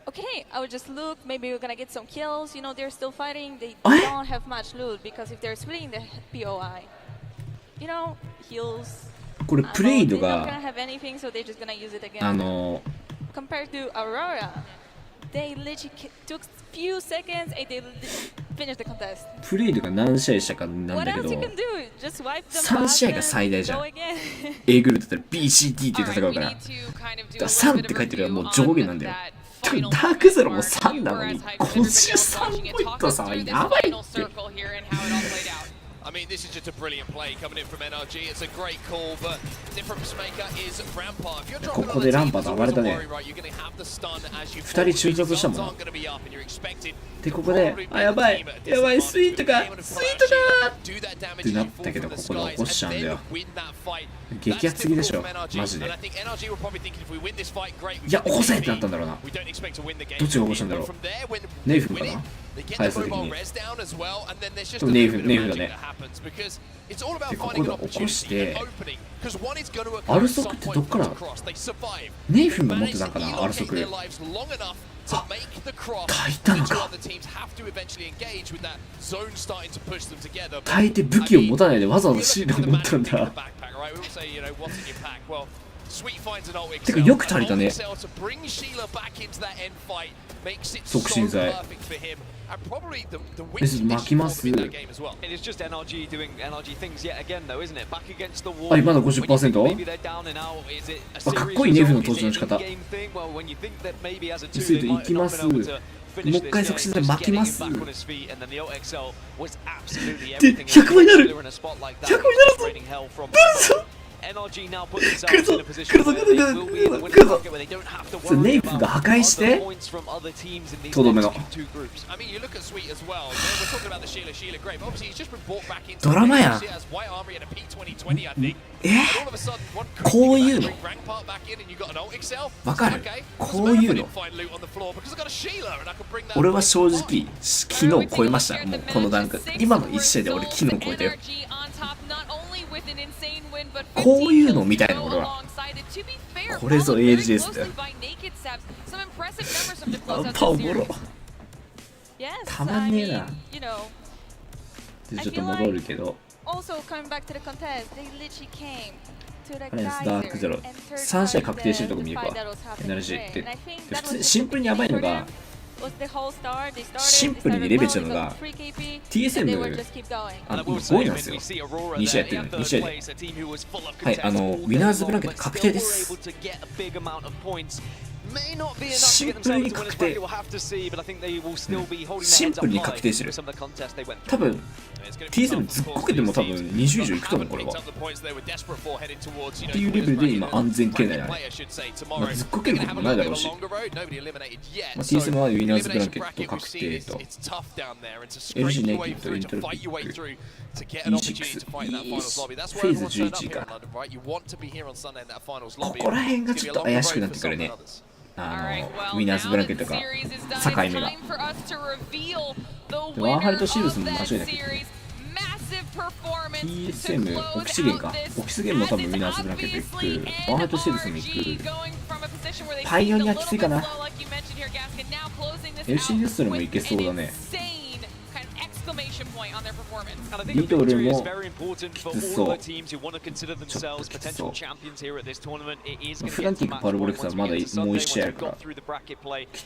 Okay, I would just look. Maybe we're gonna get some kills. You know, they're still fighting. They don't have much loot because if they're splitting the POI, you know, heals. これプレイド they're not が gonna have anything, so they're just gonna use it again. あの Compared to Aurora, they literally took few seconds and they finished the contest. プレイドが何試合したかなんだ What け else ど you can do? Just wipe them 3試合が fast 最大 and じゃ go ん again. A グループだったら BCT って戦 Alright, う we から need to kind of do だ a 3 little っ bit て of 書いてるからもう review 上下 on なんだよ that 多分 final ダークゼロも part. 3なの You に were as hyped as everybody else 53 watching it. ポイン Talk ト us 差 through this やばい final って circle here and how it all played out. I mean, this is just a brilliant play coming in from NRG. It's a great call, but difference maker is Rampart. If you're dropping こ on こ a で team, ランパー there's と暴れ always た a ね worry, right? You're going to have the stun as you 2人中卒したもん aren't going to be up, and you're expected でここであやばいやばいスイートかスイートかってなったけどここで起こしちゃうんだよ激アツすぎでしょマジでいや起こせってなったんだろうなどっちが起こしたんだろうネイフンかな返す時にでもネイフンだねでここで起こしてアルソクってどっからネイフンが持ってたんかなアルソクあ炊いたのか炊いて武器を持たないでわざわざシールを持ったんだてかよく足りたね促進剤巻きますあまだ 50%? あかっこいいネフの登場の仕方スイートいきますもう一回促進剤巻きますで100倍になる100倍になるぞNRG now put 来る themselves ぞ in a 来 position るぞ where 来る they ぞ will be in the 来 winning るぞ bracket where they don't have to それ worry ネイフが破壊し about て other points from other teams in these とどめの next two groups. I mean, you look at Sweet as well. We're talking about the Sheila great, but obviously he's just been brought back into ドラマや She has White Armory and a P2020, I think. え And all of a sudden, one quick こういうの bring Rampart back in and you got an ult excel. わかる Okay. こういうの Find loot on the floor because I got a Sheila and I can bring that. 俺は正直昨日超えましたもうこの段階今の1試合で俺昨日超えたよこういうのを見たいの俺はこれぞ ALGS だよやっぱおもろたまんねえなでちょっと戻るけどあれですダークゼロ3試合確定してるとこ見るか NRG ってで普通にシンプルにやばいのがシンプルにレベチなのが TSM 5位なんですよ2試合やってるの2試合ではいウィナーズブランケット確定です may not be enough to get themselves into winners bracket. We'll have to see, but I think they will still be holding their heads up high for some of the contests they went through. 多分 T7 ずっこけても多分20以上いくと思うこれは。っていうレベルで今安全圏内ある。まあ、ずっこけることもないだろうし。まあ、T7 はウィナーズブランケット確定と LG ネイティブとエントロピック E6 フェーズ11か。ここら辺がちょっと怪しくなってくるね。ウィナーズブランケットが境目が。でワンハルトシールスも間違いなく TSM オキシゲンか。オキシゲンも多分ウィナーズブランケット行く。ワンハルトシールスも行く。パイオニアきついかな。LC デストルもいけそうだね。リドルもきつそう。ちょっときつそう。フランティックパルボレックスはまだもう1試合あるから期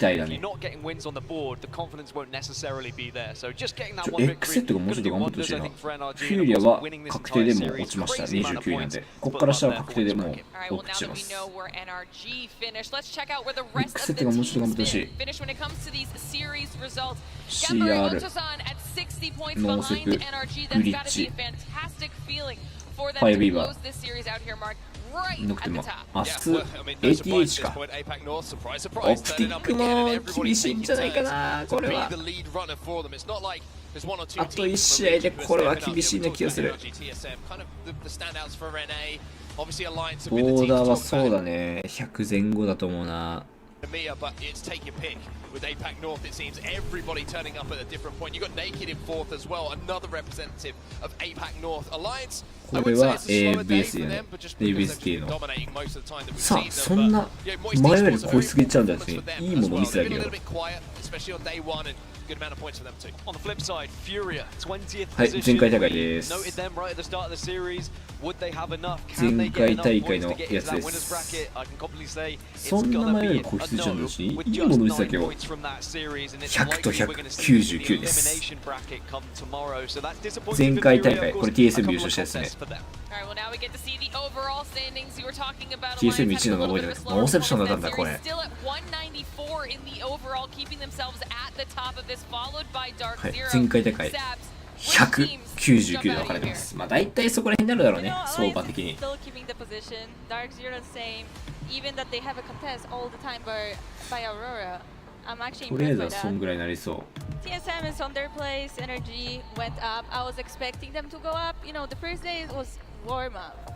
待だね。X セットがもうちょっと頑張ってほしいな。フューリアは確定でも落ちました。29位なんで。ここから下は確定でもう落ちます。X セットがもうちょっと頑張ってほしい。CR、ノーセク、グリッチ、ファイアビーバー、ノクティマ、アス、ATH か。オプティックも厳しいんじゃないかな、これは。あと1試合でこれは厳しいな気がする。ボーダーはそうだね、100前後だと思うな。But it's take your pick. With APAC North, it seems everybody turning up at a different point. You got Naked in fourth as well, another representative of APAC North Alliance. これは ABS やね。ABS の。さあ、そんな前より超えすぎちゃうんだって、いいもの見せてあげよう。はい、前回大会です。前回大会のやつです。そんな前より超えすぎちゃうんだし、いいもの見せてあげよう。100と199です。前回大会、これ TSM 優勝したやつね。TSM1 の覚えてない。ノーセプションだったんだ、これ。はい、前回大会199で分かれてます。まあ大体そこら辺になるだろうね、相場的に。とりあえずはそんぐらいになりそう。TSM is on their place, energy went up. I was expecting them to go up. You know, the first day was warm up.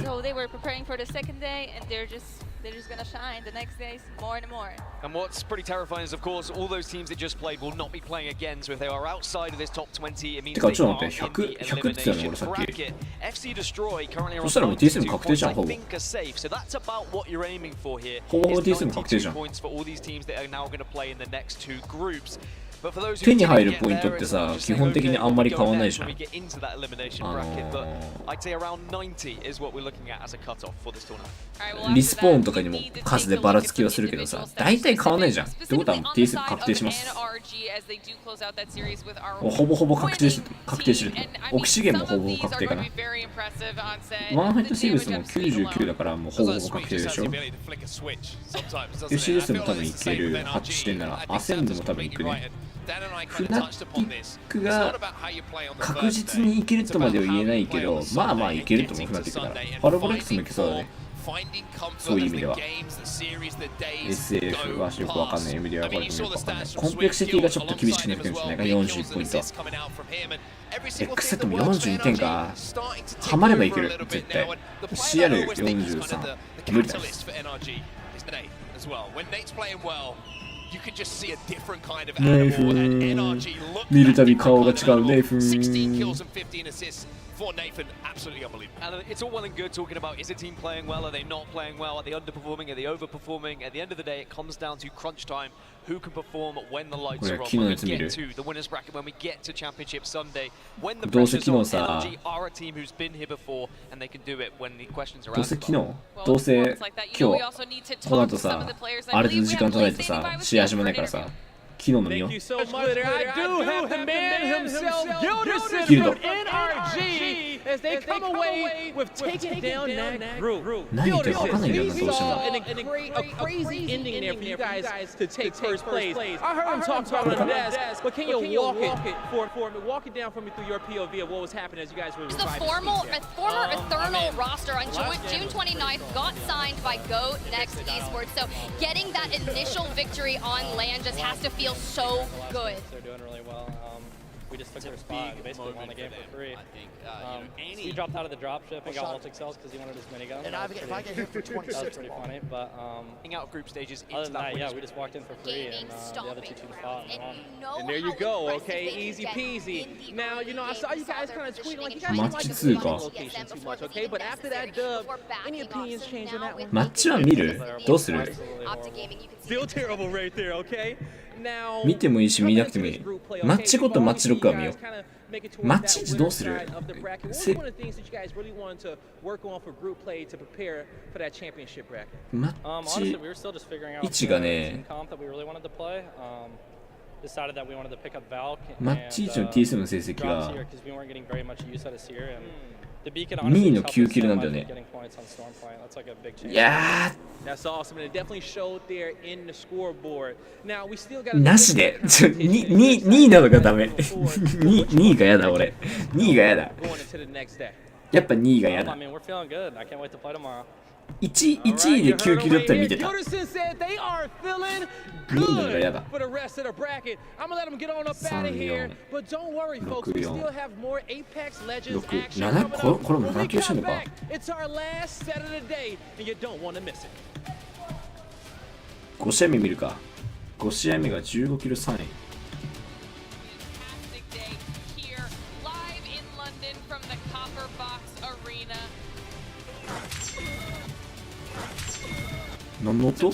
So they were preparing for the second day and they're just gonna shine the next days more and more. And what's pretty terrifying is, of course, all those teams that just played will not be playing again. So if they are outside of this top 20, it means they are in the elimination bracket. FC Destroy currently are on 22 points. I think are safe. So that's about what you're aiming for here. It's 92 points for all these teams that are now going to play in the next two groups. 手に入るポイントってさ、基本的にあんまり変わんないじゃん。リスポーンとかにも数でばらつきはするけどさ、大体変わんないじゃん。ってことは TS 確定します。ほぼほぼ確定してる。オキシゲンもほぼほぼ確定かな。ワンハイトシーブスも99だからもうほぼほぼ確定でしょ。FCS も多分いける。8地点なら、アセンドも多分いくね。フナティックが確実にいけるとまでは言えないけど、まあまあいけると思う、フナティックなら。パラボレックスもいけそうだね。そういう意味では。SF はよくわかんない。MD はこれもよくわかんない。コンプレクシティがちょっと厳しくなってるかもしれないが、41ポイント。X セットも42点か。ハマればいける、絶対。CR43。無理だね。ネイフン見るたび顔が違うネイフン for Nathan, absolutely unbelievable. And it's all well and good talking about, is a team playing well, are they not playing well, are they underperforming, are they overperforming? At the end of the day, it comes down to crunch time, who can perform when the lights are on, when we get to the winners bracket, when we get to Championship Sunday, when the pressure's on. LG are a team who's been here before, and they can do it when the questions are asked. どうせ今日この後さ、あれで時間取られてさ、試合始まらないからさ、昨日の見よう。ギルド。as they come away with taking down that group. 何言ってるか分かんないんだよな、 We どうしても。 saw a crazy ending there for you guys to take first place. I heard him talk about it on the desk, but can you walk it down for me through your POV of what was happening as you guys were The reviving former Eternal roster on June 29th got signed by Go Next Esports. So getting that initial victory on land just has to feel so good. They're doing really well. We just took their spot and basically won the game for free. He dropped out of the dropship and got multi cells because he wanted his minigun. And if I get hit for 26, that was pretty funny. But out of group stages, other than that, yeah, we just walked in for free and the other two teams fought and won. And there you go, okay, easy peasy. Now, you know, I saw you guys kind of tweeting like you guys Match like the 通過 location too much, okay? But after that dub, any opinions change on that one? マッチは見る？どうする？ Still terrible right there, okay? Now, 見てもいいし見なくてもいい。マッチ5とマッチ6は見よう。マッチ1どうする？ One of the things that you guys really wanted to work on for group play to prepare for that championship bracket. マッ Honestly, チ we were still just figuring out 1が the ね team comp that we really wanted to play. Decided that we wanted to pick up Valk マッチ1の TSM の成績 drop が Seer because we weren't getting very much use out of Seer and the beacon 2 honestly 位の helped 9 us キル so なんだよ much ね。 getting points on Stormpoint. That's like a big change. いや That's awesome, and it definitely showed there in the scoreboard. Now we still got ーなしで2位なのがダメ2位がやだ俺2位がやだ going into the next day. やっぱ2位がや I だ mean, we're feeling good. I can't wait to play tomorrow. 1位で9キルだったら見てた Yoderson said they are feeling 2位なのがやだ for the rest of the bracket. I'm gonna let them get on up out of here, but don't worry, folks. We still have more Apex Legends action coming up. これも When we 7級してん come のか back, it's our last set of the day, and you don't want to miss it. 5試合目見るか5試合目が15キル3位 Fantastic day here, live in London from the Copper Box Arena. 何の音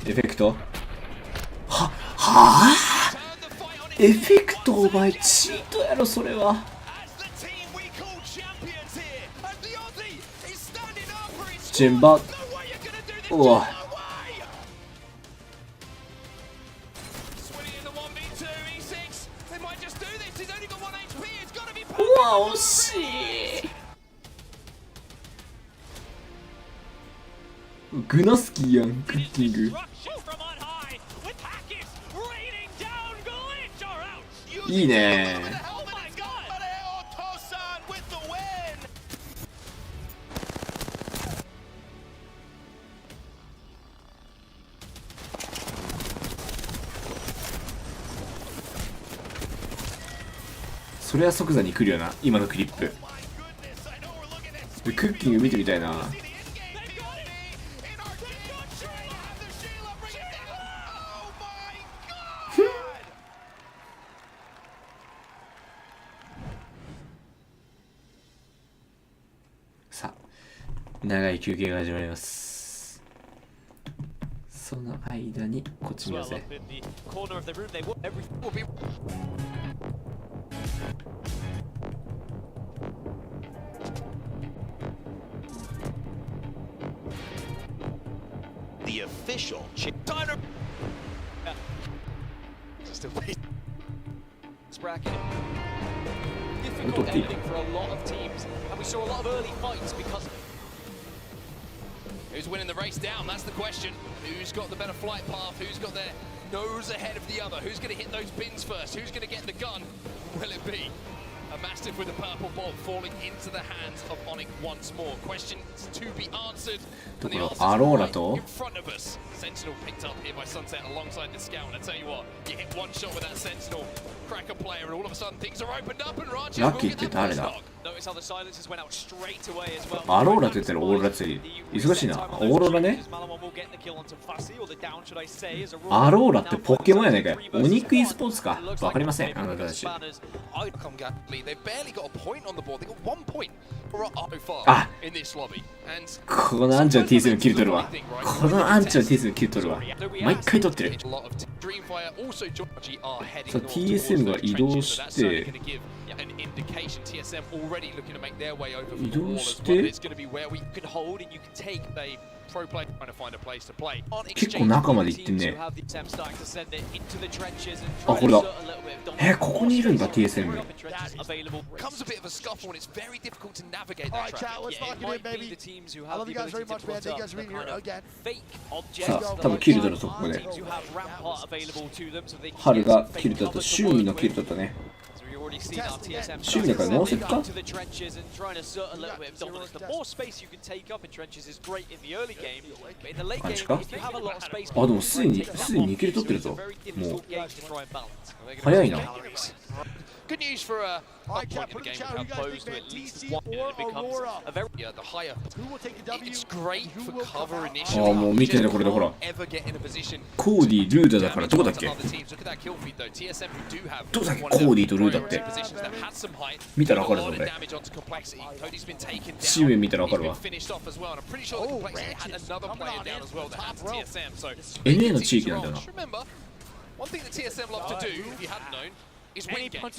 エフェクトはぁエフェクトお前チートやろそれはチェンバーうわうわ惜しいグナスキーやんクッキングいいねそれは即座に来るよな今のクリップクッキング見てみたいなさあ長い休憩が始まりますその間にこっち見ようぜThe official timer. Just a wait. This bracket. Difficult ending for a lot of teams, and we saw a lot of early fights because. Who's winning the race down? That's the question. Who's got the better flight path? Who's got their nose ahead of the other? Who's going to hit those bins first? Who's going to get the gun? Will it be a Mastiff with a purple bolt falling into the hands of Onyx once more? Questions to be answered. And the answers right in front of us. Sentinel picked up here by Sunset alongside the scout. And I tell you what, you hit one shot with that Sentinel, crack a player, and all of a sudden things are opened up and Raj will get that first knock. Notice how the silences went out straight away as well. アローラって言ったらオーロラって忙しいなオーロラねアローラってポケモンやないかよオニック e スポーツかわかりませんあなたたちあこのアンチの T7 切り取るわこのアンチの T7 切り取るわ毎回取ってるそう TSM が移動して already looking to make their way over from the wall as well. It's going to be where we can hold and you can take a pro player trying to find a place to play. 結構中まで行ってんね。あ、これだ。ここにいるんだ TSM。Comes a bit of a scuffle and it's very difficult to navigate that traffic. Yeah, it might be the teams who have the ability to put up the kind of fake objects. さあ、多分キルトだとここで。春がキルトだと、周囲のキルトだとね。周囲だからノーセットか。感じか。あ、でもすでに2キル取ってるぞ。もう早いな。Good news for a high point in the game. We have close to at least one, and it becomes a very the higher. It's great for cover initially. あ、もう見てねこれでほら。コーディ、ルーダだからどこだっけ？どこだっけコーディとルーダって。見たらわかるぞ俺。チーム見たらわかるわ。NA の地域なんだよな。One thing that TSM love to do, if you hadn't known, is win games. And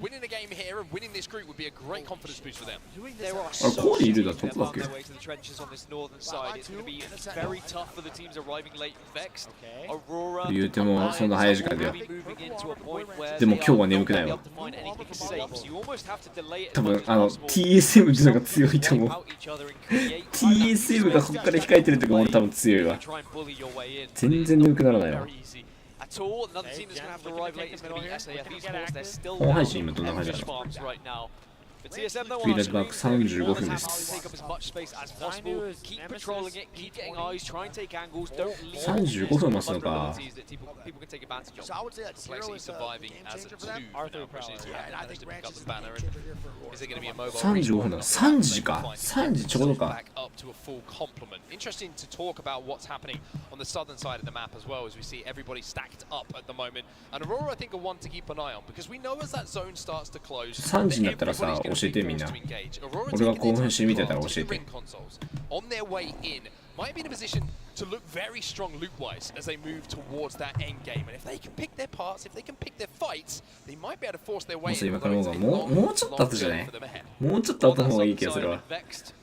winning a game here and winning this group would be a great confidence boost for them. There are so many teams on their way to the trenches on this northern side. It's going to be very tough for the teams arriving late and vexed. Aurora 言うてもそんな早い時間では。でも今日は眠くないわ。多分TSM ってのが強いと思う。TSM がここから控えてるとか俺多分強いわ。全然眠くならないわ。Another team that's going to have to arrive late is going to be SAF Esports. They're still 本配信今どんな感じなの？フィードバック35分です。35分待つのか。35分だ。3時か。3時ちょうどか。Interesting to talk about what's happening on the southern side of the map as well, as we see everybody stacked up at the moment. And Aurora, I think, are one to keep an eye on because we know as that zone starts to close. 3時になったらさ、教えてみんな。俺が興奮して見てたら教えて。On their way in, might be in a position to look very strong loot-wise as they move towards that end game. And if they can pick their parts, if they can pick their fights, they might be able to force their way in. もうちょっと後じゃない？もうちょっと後の方がいい気がするわ。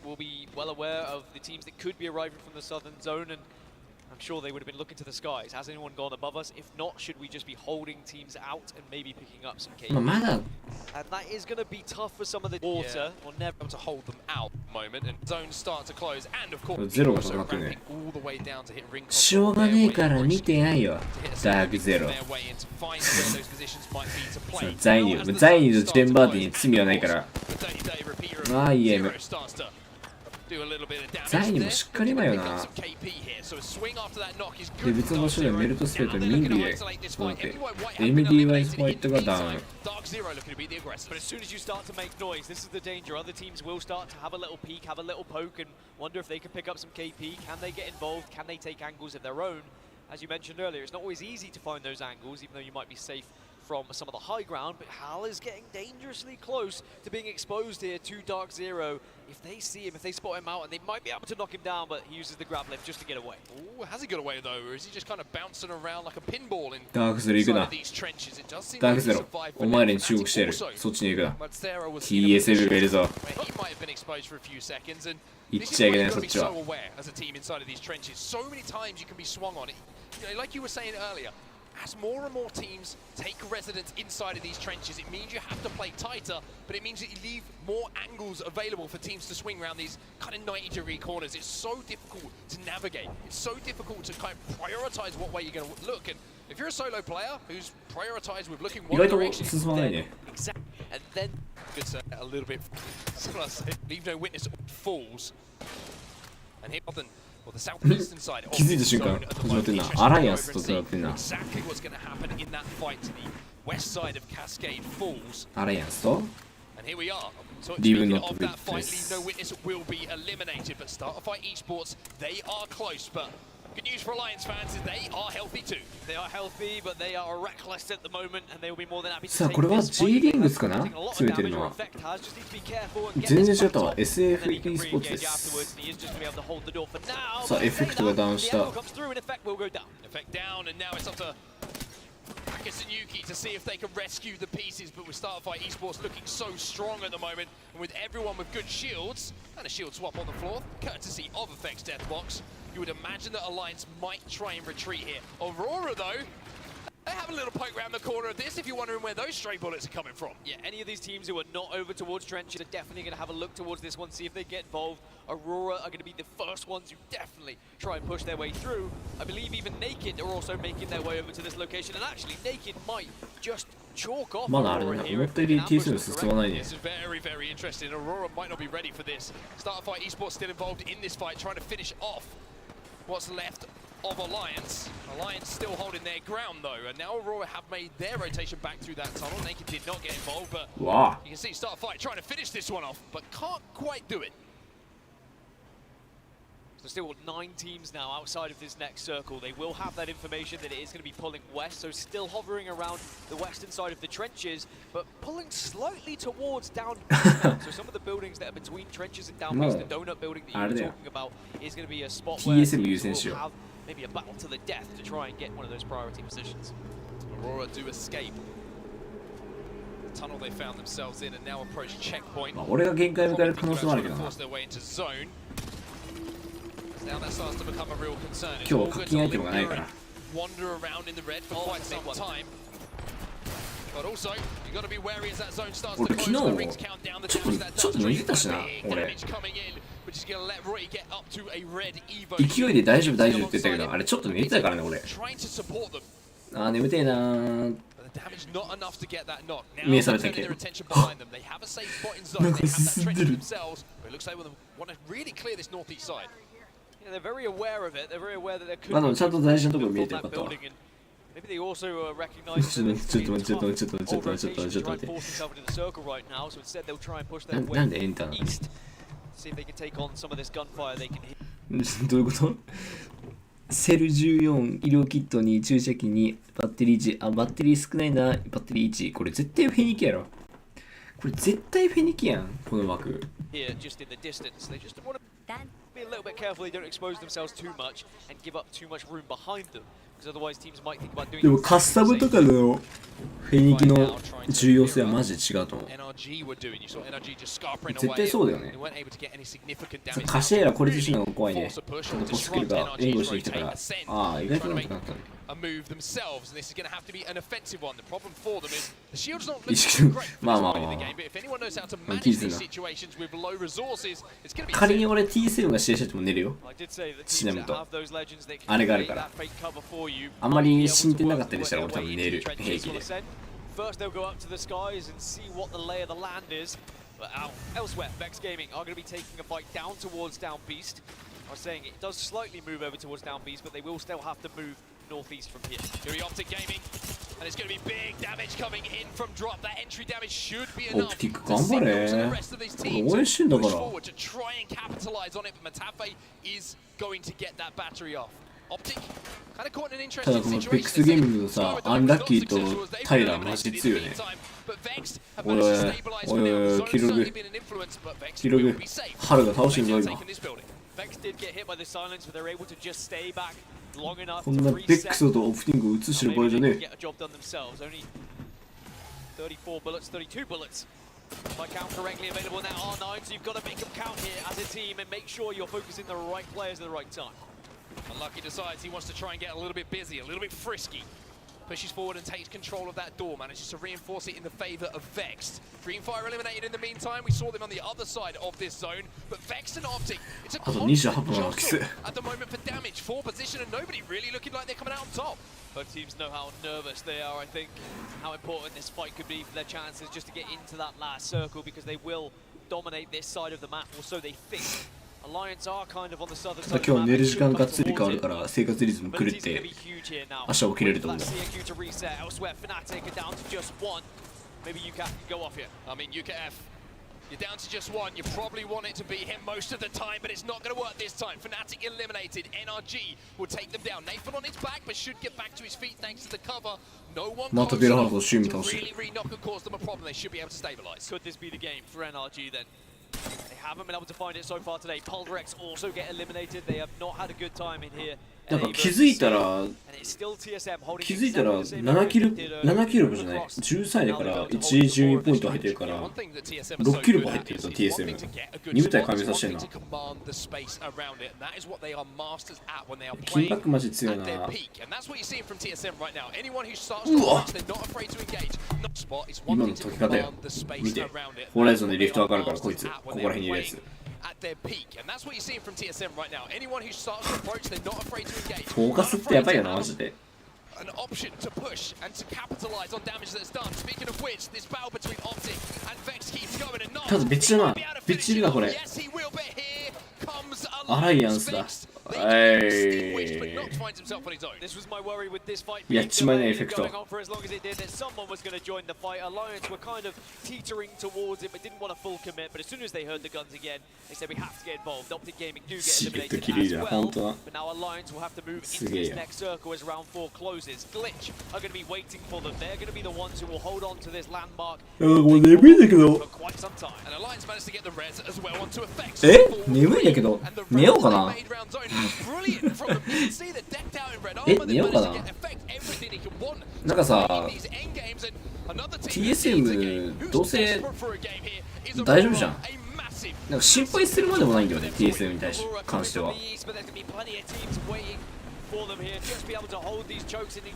Will be well aware of the teams that could be arriving from the southern zone, and I'm sure they would have been looking to the skies. Has anyone gone above us? If not, should we just be holding teams out and maybe picking up some KP? And that is going to be tough for some of the water, or never able to hold them out at the moment. And zones start to close, and of course, also ramping all the way down to hit ring control. しょうがねえから見てないよ。ダークゼロ。ザイニーとジェンバーディに罪はないから。まあいいエム。ザイにもしっかりだよな。で、別の場所でメルトスペートミンディでそうって MDY スホワイトがダウン。But as soon as you start to make noise, this is the danger. Other teams will start to have a little peek, have a little poke, and wonder if they can pick up some KP. Can they get involved? Can they take angles of their own? As you mentioned earlier, it's not always easy to find those angles, even though you might be safe from some of the high ground, but Hal is getting dangerously close to being exposed here to Dark Zero. If they see him, if they spot him out, and they might be able to knock him down, but he uses the grab lift just to get away. Ooh, has he got away though, or is he just kind of bouncing around like a pinball in these trenches? It does seem like he's survived. お前らに注目してやる。そっちに行くな。TSM がいるぞ。He might have been exposed for a few seconds, and 行っちゃいけないそっちは。 as a team inside of these trenches, so many times you can be swung on it. You know, like you were saying earlier. As more and more teams take residence inside of these trenches, it means you have to play tighter, but it means that you leave more angles available for teams to swing around these kind of 90-degree corners. It's so difficult to navigate. It's so difficult to kind of prioritize what way you're going to look. And if you're a solo player who's prioritized with looking one direction, and then good set a little bit, leave no witness falls. And here, well, the southeastern side of the zone at the moment, exactly what's going to happen in that fight to the west side of Cascade Falls. And here we are. So speaking of that fight, leave no witness will be eliminated. But Starterfight Esports, they are close. But good news for Alliance fans is they are healthy too. They are healthy, but they are reckless at the moment, and they will be more than happy to さあこれは J リングスかな詰めてるのは。全然違ったわ。SF e スポーツです。さあエフェクトがダウンした。Yuki to see if they can rescue the pieces, but with Starfight Esports looking so strong at the moment, and with everyone with good shields, and a shield swap on the floor, courtesy of Effects Deathbox, you would imagine that Alliance might try and retreat here. Aurora, though, they have a little poke around the corner of this if you're wondering where those stray bullets are coming from. Yeah, any of these teams who are not over towards trenches are definitely going to have a look towards this one, see if they get involved. Aurora are going to be the first ones who definitely try and push their way through. I believe even Naked are also making their way over to this location, and actually Naked might just chalk off Aurora here. This is very, very interesting. Aurora might not be ready for this. Starfight Esports still involved in this fight, trying to finish off what's left of Alliance. Alliance still holding their ground though, and now Aurora have made their rotation back through that tunnel. Naked did not get involved, but you can see Starfight trying to finish this one off, but can't quite do it. So still 9 teams now outside of this next circle. They will have that information that it is going to be pulling west, so still hovering around the western side of the trenches, but pulling slightly towards down beast now. So some of the buildings that are between trenches and down beast, the donut building that you were talking about, is going to be a spot where we'll have maybe a battle to the death to try and get one of those priority positions. Aurora do escape the tunnel they found themselves in and now approach checkpoint. 俺が限界迎える可能性もあるけどな。 Force their way into zone. Now that starts to become a real concern. 今日課金アイテムがないから。 Wander around in the red for quite some time. But also, you got to be wary as that zone starts to close. The rings count down the damage that does. Damage coming in, which is going to let Roy get up to a red Evo. 勢いで大丈夫大丈夫って言ったけど、あれちょっと寝てたからね俺。あー眠てえなー。 Damage not enough to get that knock. Now 目覚 they're めたけ turning ど。 their attention behind them. They have a safe spot in zone. They have that trench themselves. But it looks like they want to really clear this northeast side. Yeah, they're very aware of it. They're very aware that there could まあでもちゃんと大事なところ見えてbeるかったわ。 maybe they also recognize that it's going to be tough old rotation to try and force themselves into the circle right now. So instead they'll try and push their way east. See if they can take on some of this gunfire they can hit. どういうこと？セル14、医療キットに注射器にバッテリー1。あ、バッテリー少ないな、バッテリー1。これ絶対フェニキやろ。これ絶対フェニキやん、この枠。 Here, just in the distance, they just want to be a little bit careful they don't expose themselves too much and give up too much room behind them, because otherwise teams might think about doing. でもカスタムとかのフェニキの重要性はマジで違うと思う。絶対そうだよね。カシエラこれとしての方が怖いね。ちょっとポスキルが援護してきたから、ああ、意外となんとかなったね。 A move themselves, and this is going to have to be an offensive one. The problem for them is the shield's not looking great for this point in the game, but if anyone knows how to manage these situations with low resources, it's going to be. 仮に俺 T7 が試合してても寝るよ。シナムとあれがあるから。あんまり進展なかったりしたら俺多分寝る平気で。 First they'll go up to the skies and see what the lay of the land is. But elsewhere, Vex Gaming are going to be taking a fight down towards Down Beast. I was saying it does slightly move over towards Down Beast, but they will still have to move northeast from here. Here Optic Gaming, and it's going to be big damage coming in from drop. That entry damage should be enough to signal to the rest of these teams to push forward to try and capitalize on it. But Matafe is going to get that battery off. Optic kind of caught in an interesting situation. ただこのベックスゲーミングのさ、アンラッキーとタイラーマジ強いね。おいおい、キログ、ハルが倒してんぞ今。 Vex did get hit by the silence, but they're able to just stay back long enough こんなベックスとオプティングを映してる場合じゃねえ。 get a job done themselves. Only 34 bullets, 32 bullets. If I count correctly, available now R9, so you've got to make them count here as a team and make sure you're focusing the right players at the right time. Unlucky decides he wants to try and get a little bit busy, a little bit frisky. Pushes forward and takes control of that door, manages to reinforce it in the favor of Vexed. Greenfire eliminated in the meantime. We saw them on the other side of this zone, but Vexed and Optic, it's a constant jostle at the moment for damage, for position, and nobody really looking like they're coming out on top. Both teams know how nervous they are, I think, how important this fight could be for their chances just to get into that last circle, because they will dominate this side of the map, or so they think. Alliance are kind of on the southern side of the map. 今日寝る時間がっつり変わるから生活リズム狂って明日起きれると思う。 Maybe UCAF can go off here. I mean, UCAF, you're down to just one. You probably want it to be him most of the time, but it's not going to work this time. Fnatic eliminated. NRG will take them down. Nathan on his back, but should get back to his feet thanks to the cover. No one close enough to really knock and cause them a problem. They should be able to stabilize. Could this be the game for NRG then? They haven't been able to find it so far today. Polrex also get eliminated. They have not had a good time in here. なんか気づいたら7キルじゃない13位だから1順位ポイント入ってるから6キルも入ってると TSM 2部隊加盟させてんな。金バックマジ強いな。うわ今の解き方よ見て。ホライゾンでリフト上がるからこいつここら辺にいるやつフォーカスってやばいよなマジで。An option to push and to capitalize on damage that's done. Speaking of which, this battle between Optic and Vex keeps going and not. ただ別じゃない別いるなこれ。アライアンスだ。やっちまいなエフェクト。しげってきれいじゃん、ほんとだ。すげえよ。もう眠いんだけど。え？眠いんだけど。寝ようかな。え、寝ようかな。なんかさ TSM どうせ大丈夫じゃん。なんか心配するまでもないんだよね TSM に対し関しては。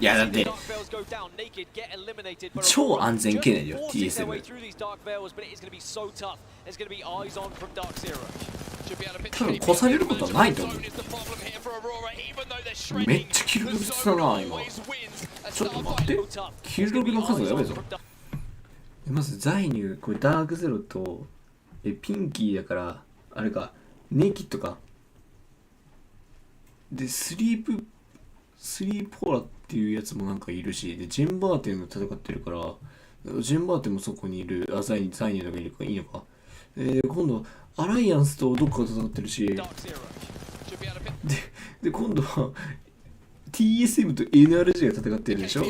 いやだって超安全圏内だよ TSM。多分越されることはないと思う。めっちゃキルログだな今。ちょっと待って、キルログの数がやばいぞ。まずザイニュー、これダークゼロとピンキーだからあれかネイキッドかでスリーポーラっていうやつもなんかいるし、でジェンバーテンも戦ってるからジェンバーテンもそこにいる。ザイニューとかいるかいいのか。今度アライアンスとどっかが戦ってるし、で今度は TSM と NRG が戦ってるでしょ。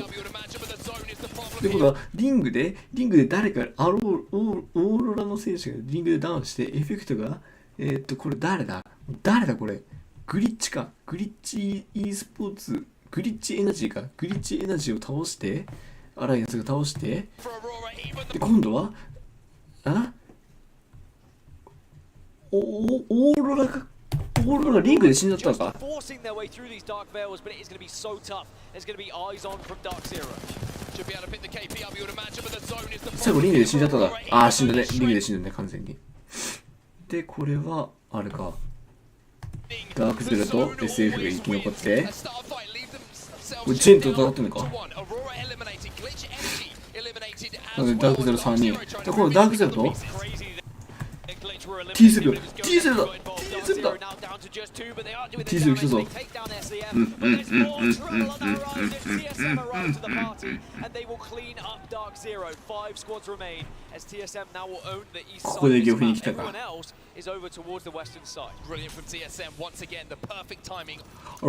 で今度はリングで誰かオーロラの選手がリングでダウンしてエフェクトがこれ誰だこれグリッチかグリッチ e スポーツグリッチエナジーかグリッチエナジーを倒してアライアンスが倒してで今度はオーロラリングで死んじゃったのか。最後リングで死んじゃったんだ。ああ死んだね、リングで死んだね完全に。でこれはあれかダークゼロと SF が生き残って、これジェンと戦ってんのか。なのでダークゼロ3人で、このダークゼロとT7 だ T7 だ T7 来たぞ。ここで漁夫に来たか。あれ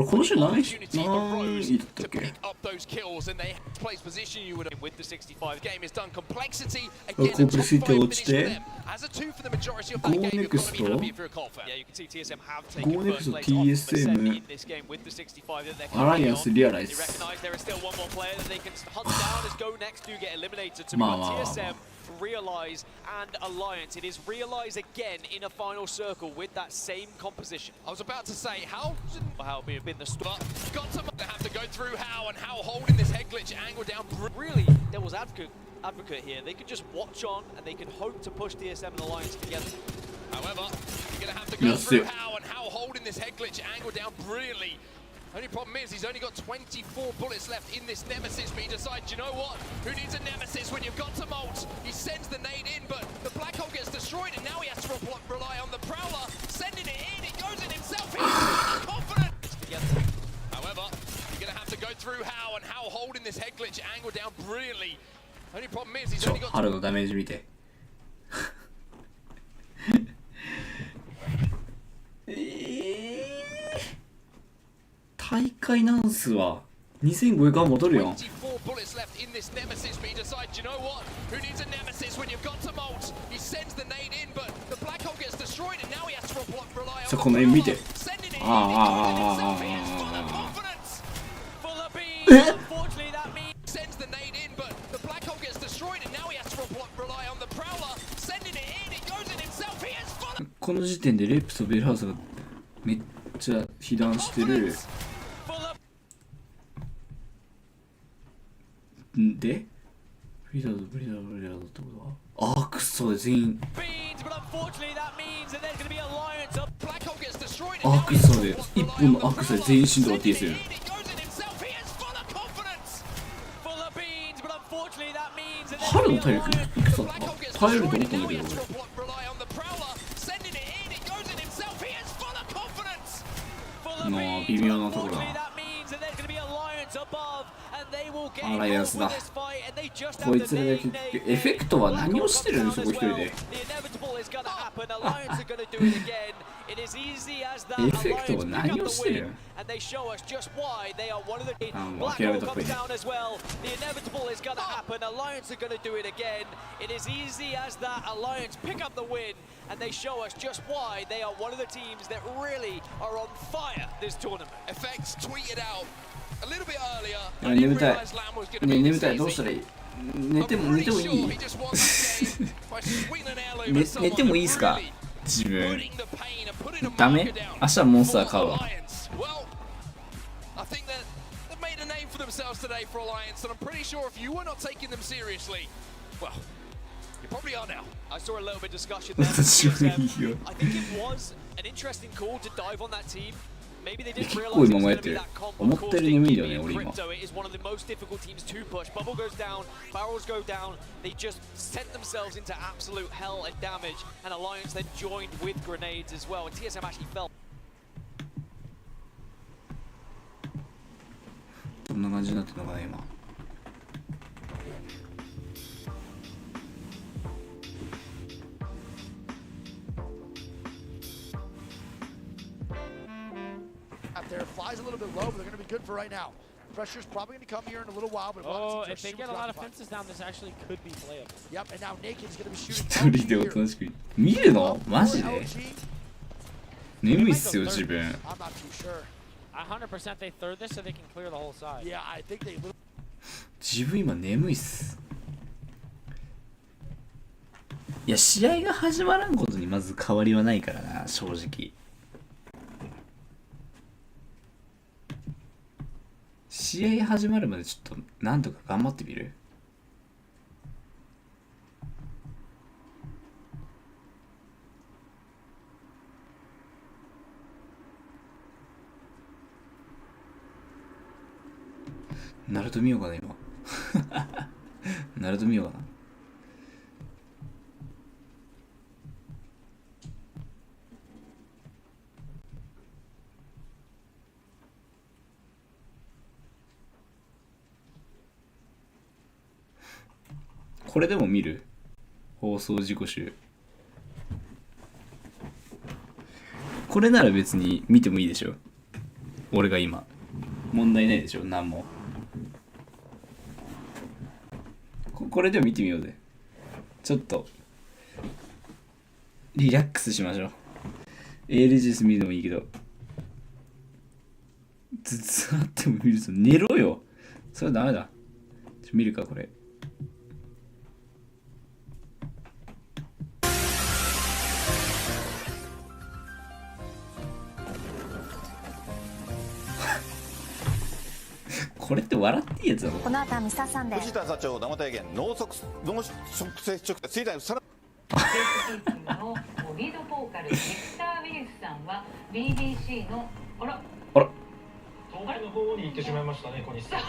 この人何位だったっけ。コンプレスイッチ落ちてゴーネクスト TSM アライアンスリアライズ。まあまあRealize and Alliance. It is Realize again in a final circle with that same composition. I was about to say, how may have been the start. Got to have to go through how and how holding this head glitch angle down. Really, there was advocate here. They could just watch on and they could hope to push DSM and Alliance together. However, you're going to have to go through how and how holding this head glitch angle down brilliantly. Only problem is he's only got 24 bullets left in this Nemesis, but he decides, you know what? Who needs a Nemesis when you've got some ult? He sends the nade in, but the black hole gets destroyed, and now he has to rely on the Prowler, sending it in. He goes in himself. He's confident. However, you're going to have to go through how and how holding this head glitch angle down brilliantly. Only problem is he's only got. ハルのダメージ見て。大会なんすわ2500は戻るよ。さあこの絵見て。この時点でレプとベルハウスがめっちゃ被弾してる。でフリーダードってことはクソで全員クソで一本のクソで全員死んだわ TS 春の体力いくつだった耐えると思ったんだけど俺微妙なところだアライアンスだ。こいつらだけエフェクトは何をしてるのそこ一人で。エフェクトは何をしてるもう諦めたっぽいね。眠たい。眠たい。どうしたらいい？寝てもいい？寝てもいいっすか？自分。ダメ？明日はモンスター買うわ。私はいいよ。結構今もやってる。思ったより眠いんだよね、俺今。どんな感じになってるのかな、今。There flies a little bit low, but they're going to be good for right now. Pressure's probably going to come here in a little while, but if they get a lot of fences down, this actually could be playable. Yep, and now Naked's going to be shooting. 一人でおとなしく見るの？マジで？眠いっすよ自分。I'm not too sure. 100% they third this so they can clear the whole side. Yeah, I think they. 自分今眠いっす。いや試合が始まらんことにまず変わりはないからな正直。試合始まるまでちょっとなんとか頑張ってみる？ナルト見ようかな今。ナルト見ようかな。これでも見る？放送事故集。これなら別に見てもいいでしょ。俺が今問題ないでしょ何も。これでも見てみようぜ。ちょっとリラックスしましょう。ALGS 見てもいいけど頭痛あっても見ると寝ろよ。それはダメだ。見るかこれ。これって笑っていいやつだろ。この後はミサさんで藤田社長生提言脳側接触ついたさらのリードボーカルビクター・ウィリスさんは BBC の東北の方に行ってしまいましたね小西さん。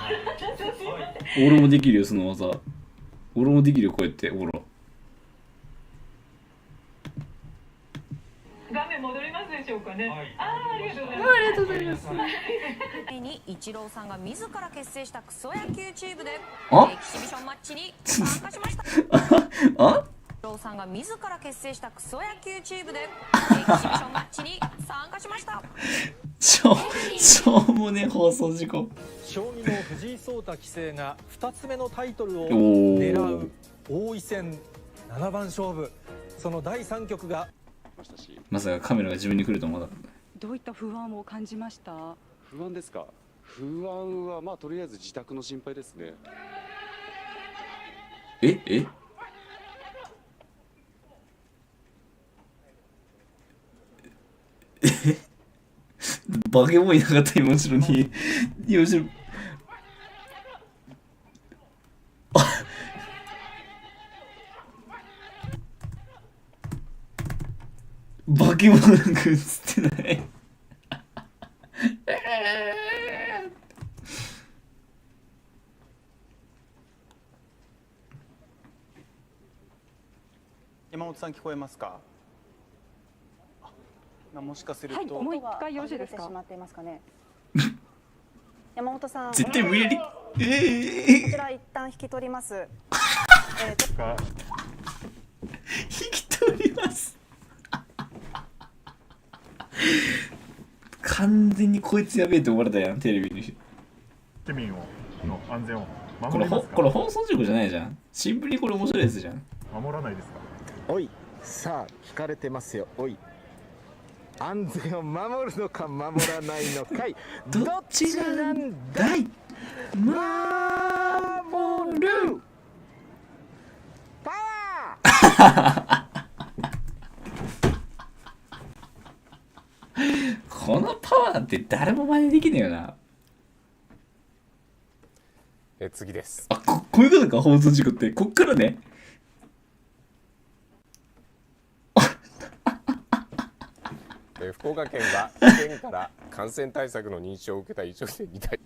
俺もできるよその技。俺もできるよこうやってほら。画面戻りますでしょうかね。はい、ありがとうございます。ありがとうございます。にイチローさんが自ら結成したクソ野球チームでエキシビションマッチに参加しました。あ？郎さんが自ら結成したクソ野球チームでエキシビションマッチに参加しました。しょうもね放送事故。将棋の藤井聡太棋聖が2つ目のタイトルを狙う王位戦7番勝負、その第3局がまさかカメラが自分に来ると思わなかった。どういった不安を感じました？不安ですか？不安はまあとりあえず自宅の心配ですね。えバケモンいなかった今後ろに後ろバケモンなんか映ってない山本さん聞こえますか？もしかすると、はい、もう一回よろしいですか？山本さん絶対無理やりこちら一旦引き取ります。引き取ります完全にこいつやべえって思われたやんテレビに。市民の安全をこれ放送事故じゃないじゃん。シンプルにこれ面白いやつじゃん。守らないですか？おい、さあ聞かれてますよ。おい、安全を守るのか守らないのかいどっちなんだい。守るパワーこのパワーって誰も真似できねえよな。次です。こういうことか放送事故って。こっからね。福岡県は県から感染対策の認証を受けた飲食店に対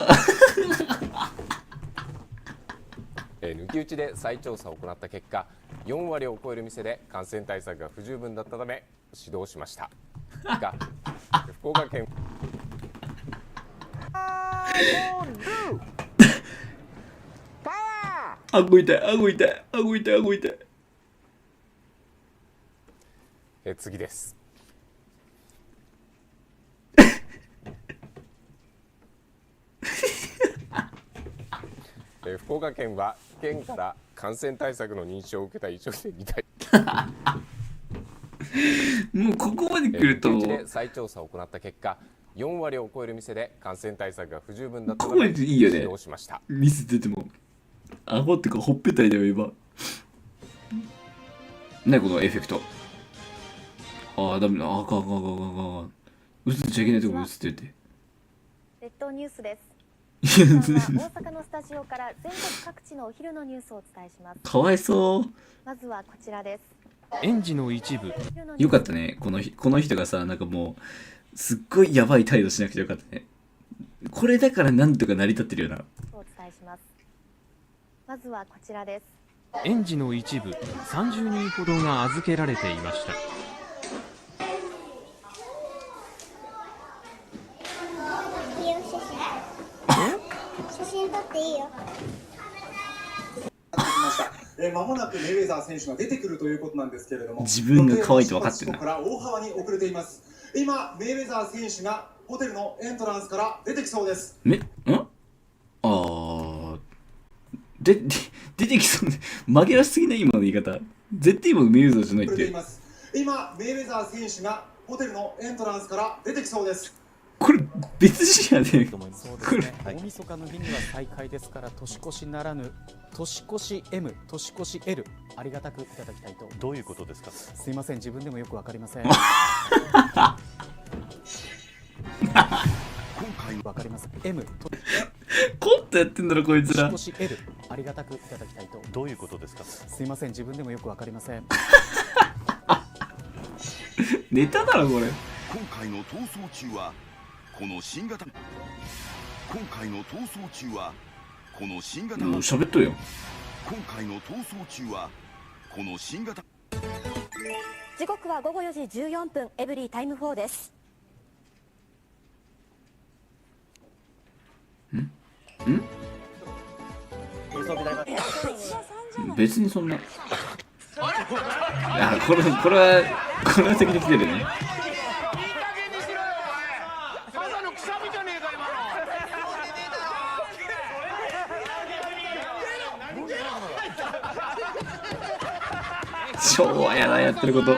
抜き打ちで再調査を行った結果、4割を超える店で感染対策が不十分だったため指導しましたが、福岡県顎痛い顎痛い顎痛い顎痛い。次です。福岡県は県から感染対策の認証を受けた飲食店に対もうここまで来るとで再調査を行った結果、4割を超える店で感染対策が不十分だったここまでいいよね。指導しました。ミス出ても顎ってかほっぺたいだよ今。何このエフェクト。ダメだ。映っちゃいけないとこ映ってて。列島ニュースです。大阪のスタジオから全国各地のお昼のニュースをお伝えします。かわいそう。まずはこちらです。園児の一部。よかったね。この人がさ、なんかもうすっごいやばい態度しなくてよかったね。これだからなんとか成り立ってるよな。お伝えします。まずはこちらです。園児の一部30人ほどが預けられていました。写真撮っていいよ。間もなくメイウェザー選手が出てくるということなんですけれども、自分が可愛いと分かってるな。から大幅に遅れています。今メイウェザー選手がホテルのエントランスから出てきそうです。出てきそうね。紛らわしすぎない今の言い方。絶対今のメイウェザーじゃないって。今メイウェザー選手がホテルのエントランスから出てきそうです。これ別人やね。そうですね。大晦日の日には再開ですから、年越しならぬ年越し M、年越し L、ありがたくいただきたいと。どういうことですか？すいません、自分でもよくわかりません。今回わかります。M コントやってんだろこいつら。年越し L、ありがたくいただきたいと。どういうことですか？すいません、自分でもよくわかりません。ネタだろこれ。今回の逃走中はこの新型。今回の逃走中はこの新型。もう喋っとるよ。今回の逃走中はこの新型。時刻は午後4時14分、エブリータイム4です。別にそんな。あ、これは先に来てるね。昭和やな、やってること。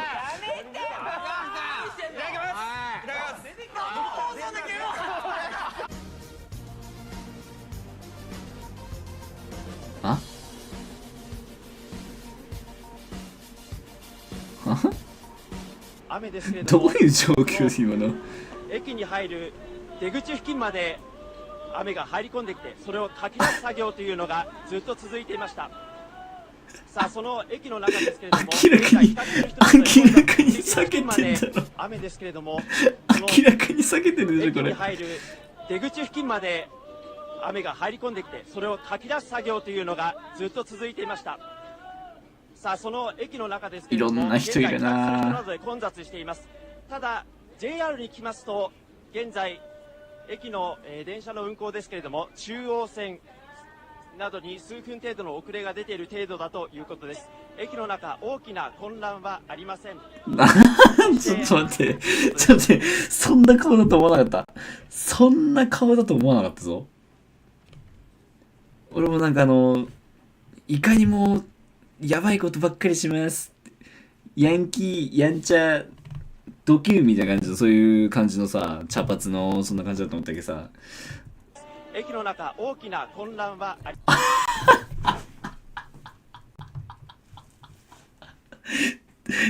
あ？雨ですけれども、どういう状況今の？駅に入る出口付近まで雨が入り込んできて、それをかき出す作業というのがずっと続いていました。さあ、その駅の中ですけれども、明らかに避けてんだろ。雨ですけれども、明らかに避けてるでしょこれ。駅に入る出口付近まで雨が入り込んできて、それをかき出す作業というのがずっと続いていました。さあ、その駅の中ですけれども、いろんな人いるな。現在などで混雑しています。ただ JR に来ますと、現在駅の、電車の運行ですけれども、中央線などに数分程度の遅れが出ている程度だということです。駅の中、大きな混乱はありません。ちょっと待って、そんな顔だと思わなかった。そんな顔だと思わなかったぞ。俺もなんかいかにもやばいことばっかりしますヤンキーやんちゃドキューみたいな感じの、そういう感じのさ、茶髪のそんな感じだと思ったけどさ、駅の中、大きな混乱はあり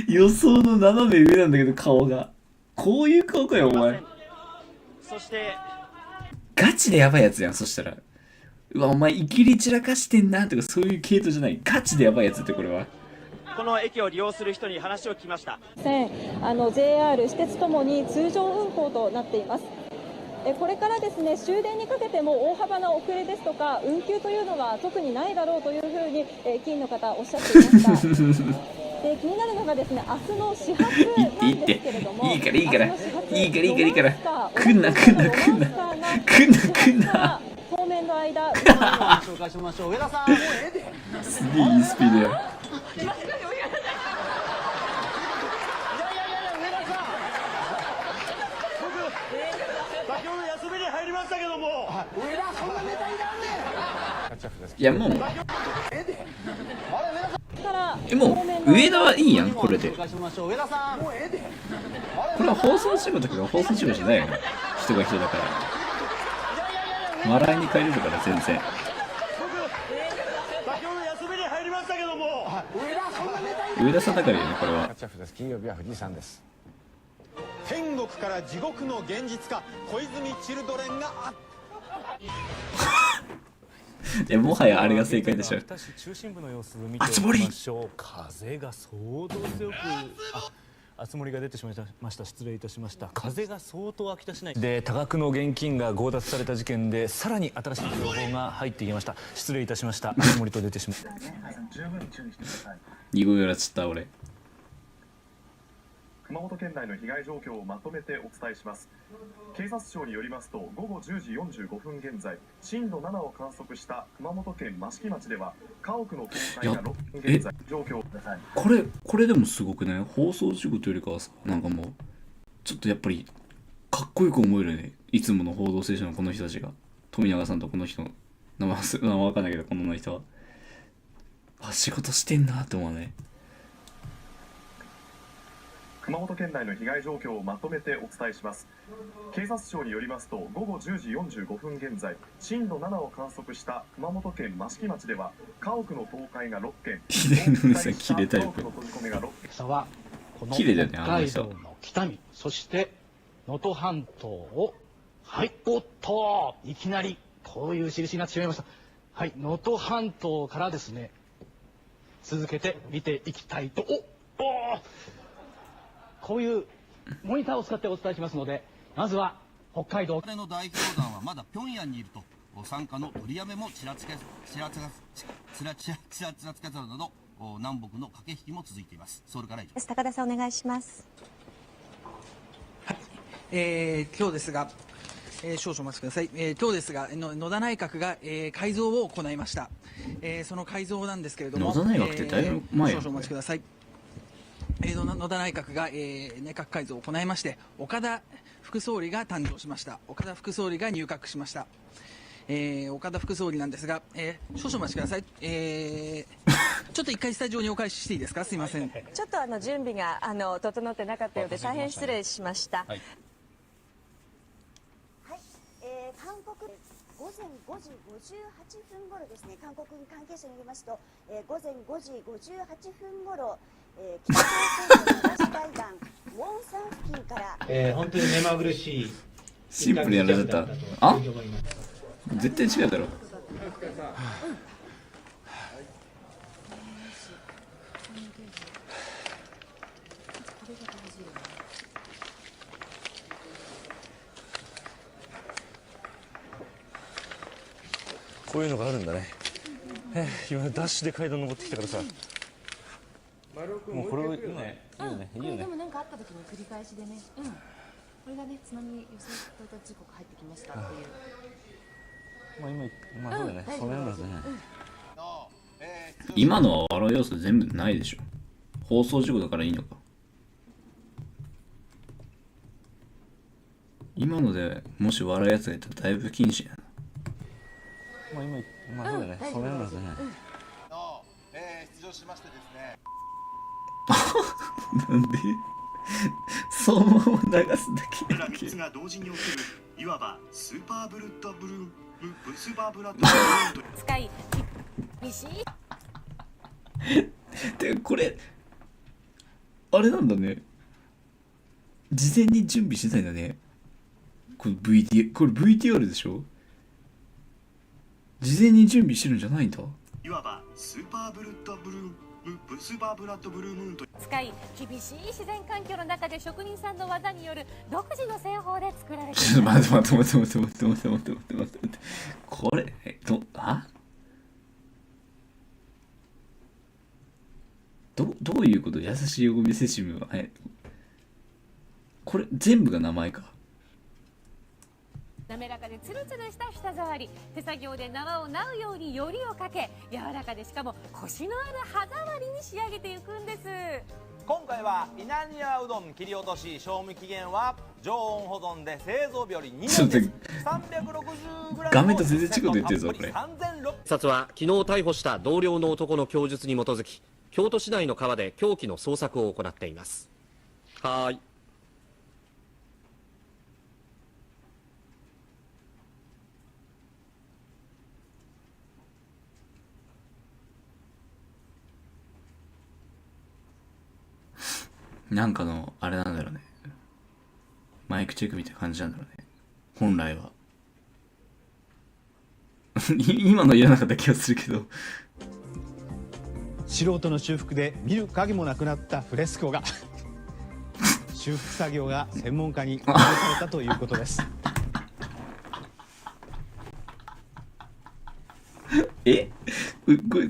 予想の斜め上なんだけど、顔がこういう顔かよお前。そしてガチでやばいやつやん。そしたら、うわお前いきり散らかしてんなとかそういう系統じゃない、ガチでやばいやつって。これはこの駅を利用する人に話を聞きました。JR 私鉄ともに通常運行となっています。これからですね、終電にかけても大幅な遅れですとか運休というのは特にないだろうというふうに駅員の方おっしゃっていました。で、気になるのがですね、明日の始発なんですけれども、いいから来んな当面の間紹介しましょう。上田さん、もうええで。すげえいいスピードや。先ほど休みに入りましたけども、上田そんなネタいらんね。いやもうもう上田はいいやん。これでこれは放送事故だけど、放送事故じゃないよ。人が人だから笑いに変えれるから全然。先ほど休みに入りましたけども、上田さんだからよね、これは。金曜日は藤井さんです。天国から地獄の現実か、小泉チルドレンがもはやあれが正解でしょ。中心部の様子見てみましょう。風が相当強く、熱盛が出てしまいました。失礼いたしました。風が相当秋田市内で多額の現金が強奪された事件で、さらに新しい情報が入ってきました。失礼いたしました。熱盛と出てしまった。十分注意してください。2号よらちった俺。熊本県内の被害状況をまとめてお伝えします。警察庁によりますと、午後10時45分現在、震度7を観測した熊本県益城町では家屋の倒壊が6件現在状況をください。これでもすごくない？放送事故というよりかはさ、なんかもうちょっとやっぱりかっこよく思えるね。いつもの報道ステーションのこの人たちが、富永さんとこの人の名前わかんないけど、この人は仕事してんなって思うね。熊本県内の被害状況をまとめてお伝えします。警察庁によりますと、午後10時45分現在、震度7を観測した熊本県益城町では家屋の倒壊が6件、切れタイプ。今朝はこの北海道の北見、そして能登半島を、はい、おっと、いきなりこういう印になってしまいました。はい、能登半島からですね、続けて見ていきたいと。こういうモニターを使ってお伝えしますので、まずは北海道の代表団はまだ平壌にいると、参加の取りやめもちらつかざるなど、南北の駆け引きも続いています。ソウルから以上です。高田さん、お願いします。今日ですが、少々お待ちください。今日ですが、野田内閣が、改造を行いました。その改造なんですけれども、野田内閣ってだいぶ前少々お待ちください。野田内閣が、内閣改造を行いまして、岡田副総理が誕生しました。岡田副総理が入閣しました。岡田副総理なんですが、少々お待ちください。ちょっと一回スタジオにお返ししていいですか。すいません。ちょっと準備が整ってなかったようで大変失礼しました。韓国午前5時58分頃ですね、韓国軍関係者によりますと、午前5時58分頃、北朝鮮の東海岸ウォンサン付近から、本当に目まぐるしいシンプルにやられちゃった。あ、絶対違うだろ。こういうのがあるんだね。今ダッシュで階段登ってきたからさ。もうこれを今いいよね。いいよね。でもなんかあった時の繰り返しでね。これがね津波予想到達時刻入ってきましたっていう。まあそうだね。そのようなね。今のは笑う要素全部ないでしょ。放送事故だからいいのか。今のでもし笑うやつがいたらだいぶ不謹慎やな。まあそうだね。そのようなね。出場しましてですね。なんでそのまま流すだけこれら3つが同時に起きるいわばスーパーブルッドブルーブスーパーブラッドブルーと使い厳しいでこれあれなんだね、事前に準備してたんだね。これ VTR でしょ。事前に準備してるんじゃないんだ。いわばスーパーブルッドブルースーパーブラッドブルームーンと使い厳しい自然環境の中で職人さんの技による独自の製法で作られている。ちょっと待ってこれどういうこと。優しい横見せしむはこれ全部が名前か。滑らかでツルツルした舌触り、手作業で縄をなうようによりをかけ、柔らかでしかもコシのある歯触りに仕上げていくんです。今回は稲庭うどん切り落とし、賞味期限は常温保存で製造日より2年です。360g。画面と全然違うこと言ってるぞこれ。警察は昨日逮捕した同僚の男の供述に基づき、京都市内の川で凶器の捜索を行っています。はーい。なんかのあれなんだろうね。マイクチェックみたいな感じなんだろうね。本来は。今のいらなかった気がするけど。素人の修復で見る影もなくなったフレスコが修復作業が専門家に依頼されたということです。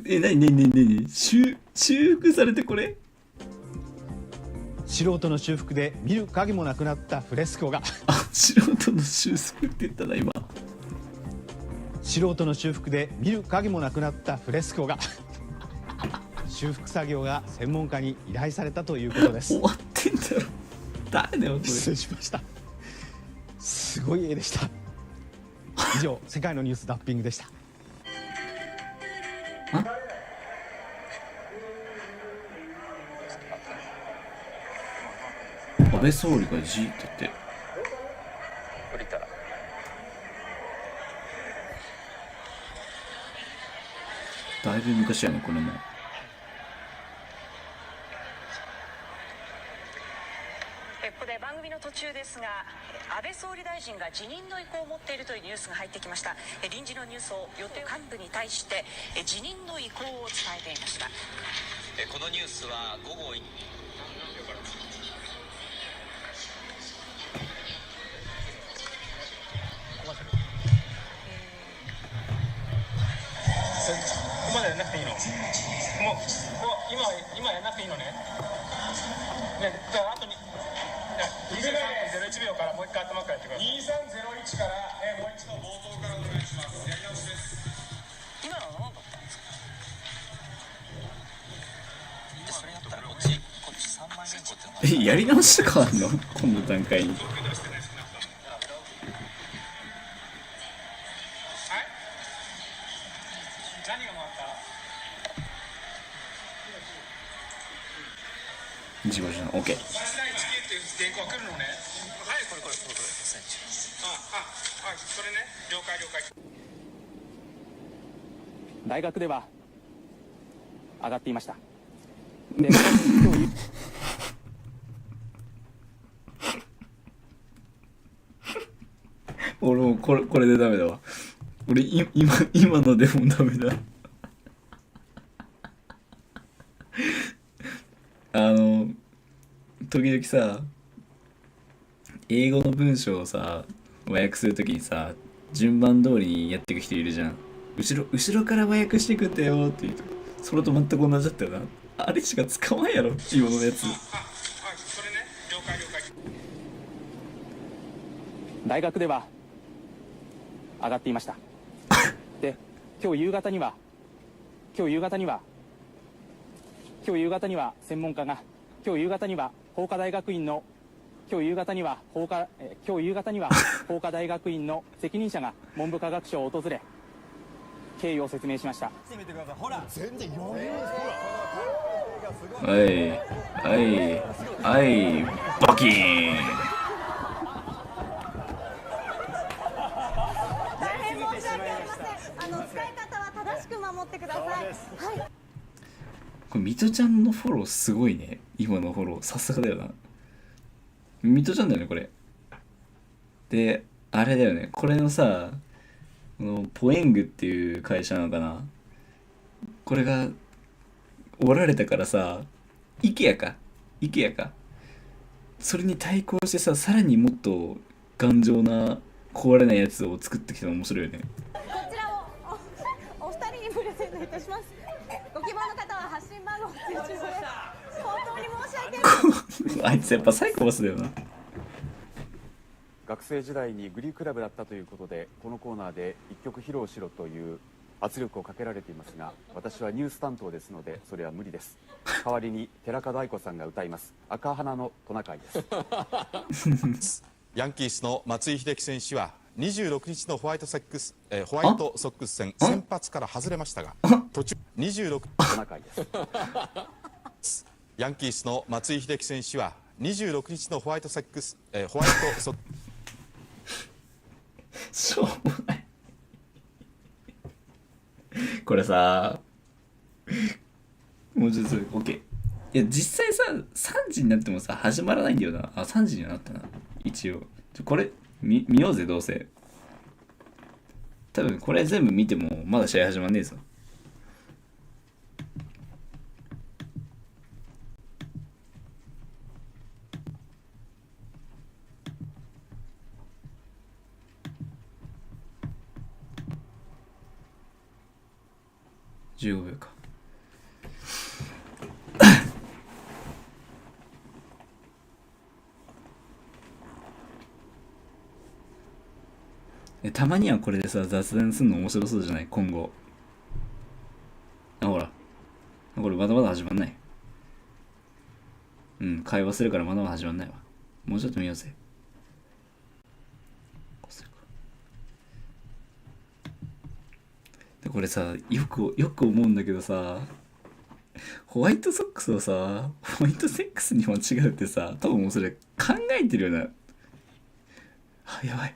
何修復されてこれ。素人の修復で見る影もなくなったフレスコが素人の修復って言ったな今。素人の修復で見る影もなくなったフレスコが修復作業が専門家に依頼されたということです。終わってんだろ。誰だよこれ。失礼しました。すごい絵でした。以上、世界のニュースダッピングでした。安倍総理が G って言ってだいぶ昔やねこれも。ここで番組の途中ですが、安倍総理大臣が辞任の意向を持っているというニュースが入ってきました。臨時のニュースを予定幹部に対して辞任の意向を伝えていました。このニュースは午後ここまでやらなくていいの？もう今やらなくていいのね。ね、じゃああとに23.01秒からもう一回頭からやってください。2301から、もう一度冒頭からお願いします。やり直しです。今のは何だったんですか？それやったらこっち3枚え、やり直しとかあんの今度段階に。自己じゃん、OK。大学では上がっていました。俺もこれでダメだわ。俺今のでもダメだ。時々さ、英語の文章をさ和訳するときにさ、順番通りにやっていく人いるじゃん。後ろから和訳していくんだよって言うと、それと全く同じだったよな。あれしか使わんやろ今のやつ。大学では上がっていました。で、今日夕方には専門家が、今日夕方には法科大学院の責任者が文部科学省を訪れ経緯を説明しました。全然余裕。はいバキーン。大変申し訳ありません。使い方は正しく守ってください。はい。これミトちゃんのフォローすごいね。今のフォローさすがだよな。ミトちゃんだよねこれ。であれだよね、これのさ、ポエングっていう会社なのかな、これがおられたからさ、イケアかそれに対抗してさ、さらにもっと頑丈な壊れないやつを作ってきたの面白いよね。こちらをお二人にプレゼントいたします。ご希望の方は発信番号を通知して本当に申し訳ない。あいつやっぱサイコパスだよな。学生時代にグリークラブだったということで、このコーナーで一曲披露しろという圧力をかけられていますが、私はニュース担当ですのでそれは無理です。代わりに寺門愛子さんが歌います赤花のトナカイです。ヤンキースの松井秀喜選手は26日のホワイトソックス戦先発から外れましたが、途中26トナカイです。ヤンキースの松井秀喜選手は26日のホワイトソックスしょうもない。これさ、もうちょっと OK。いや実際さ、3時になってもさ始まらないんだよな。あ、3時にはなったな一応。これ見ようぜ。どうせ多分これ全部見てもまだ試合始まんねえぞ。15秒か。たまにはこれでさ雑談するの面白そうじゃない今後。あ、ほらこれまだまだ始まんない。会話するからまだまだ始まんないわ。もうちょっと見ようぜ。でこれさ、よく思うんだけどさ、ホワイトソックスをさホワイトセックスに間違うってさ、多分もうそれ考えてるよな。あ、やばい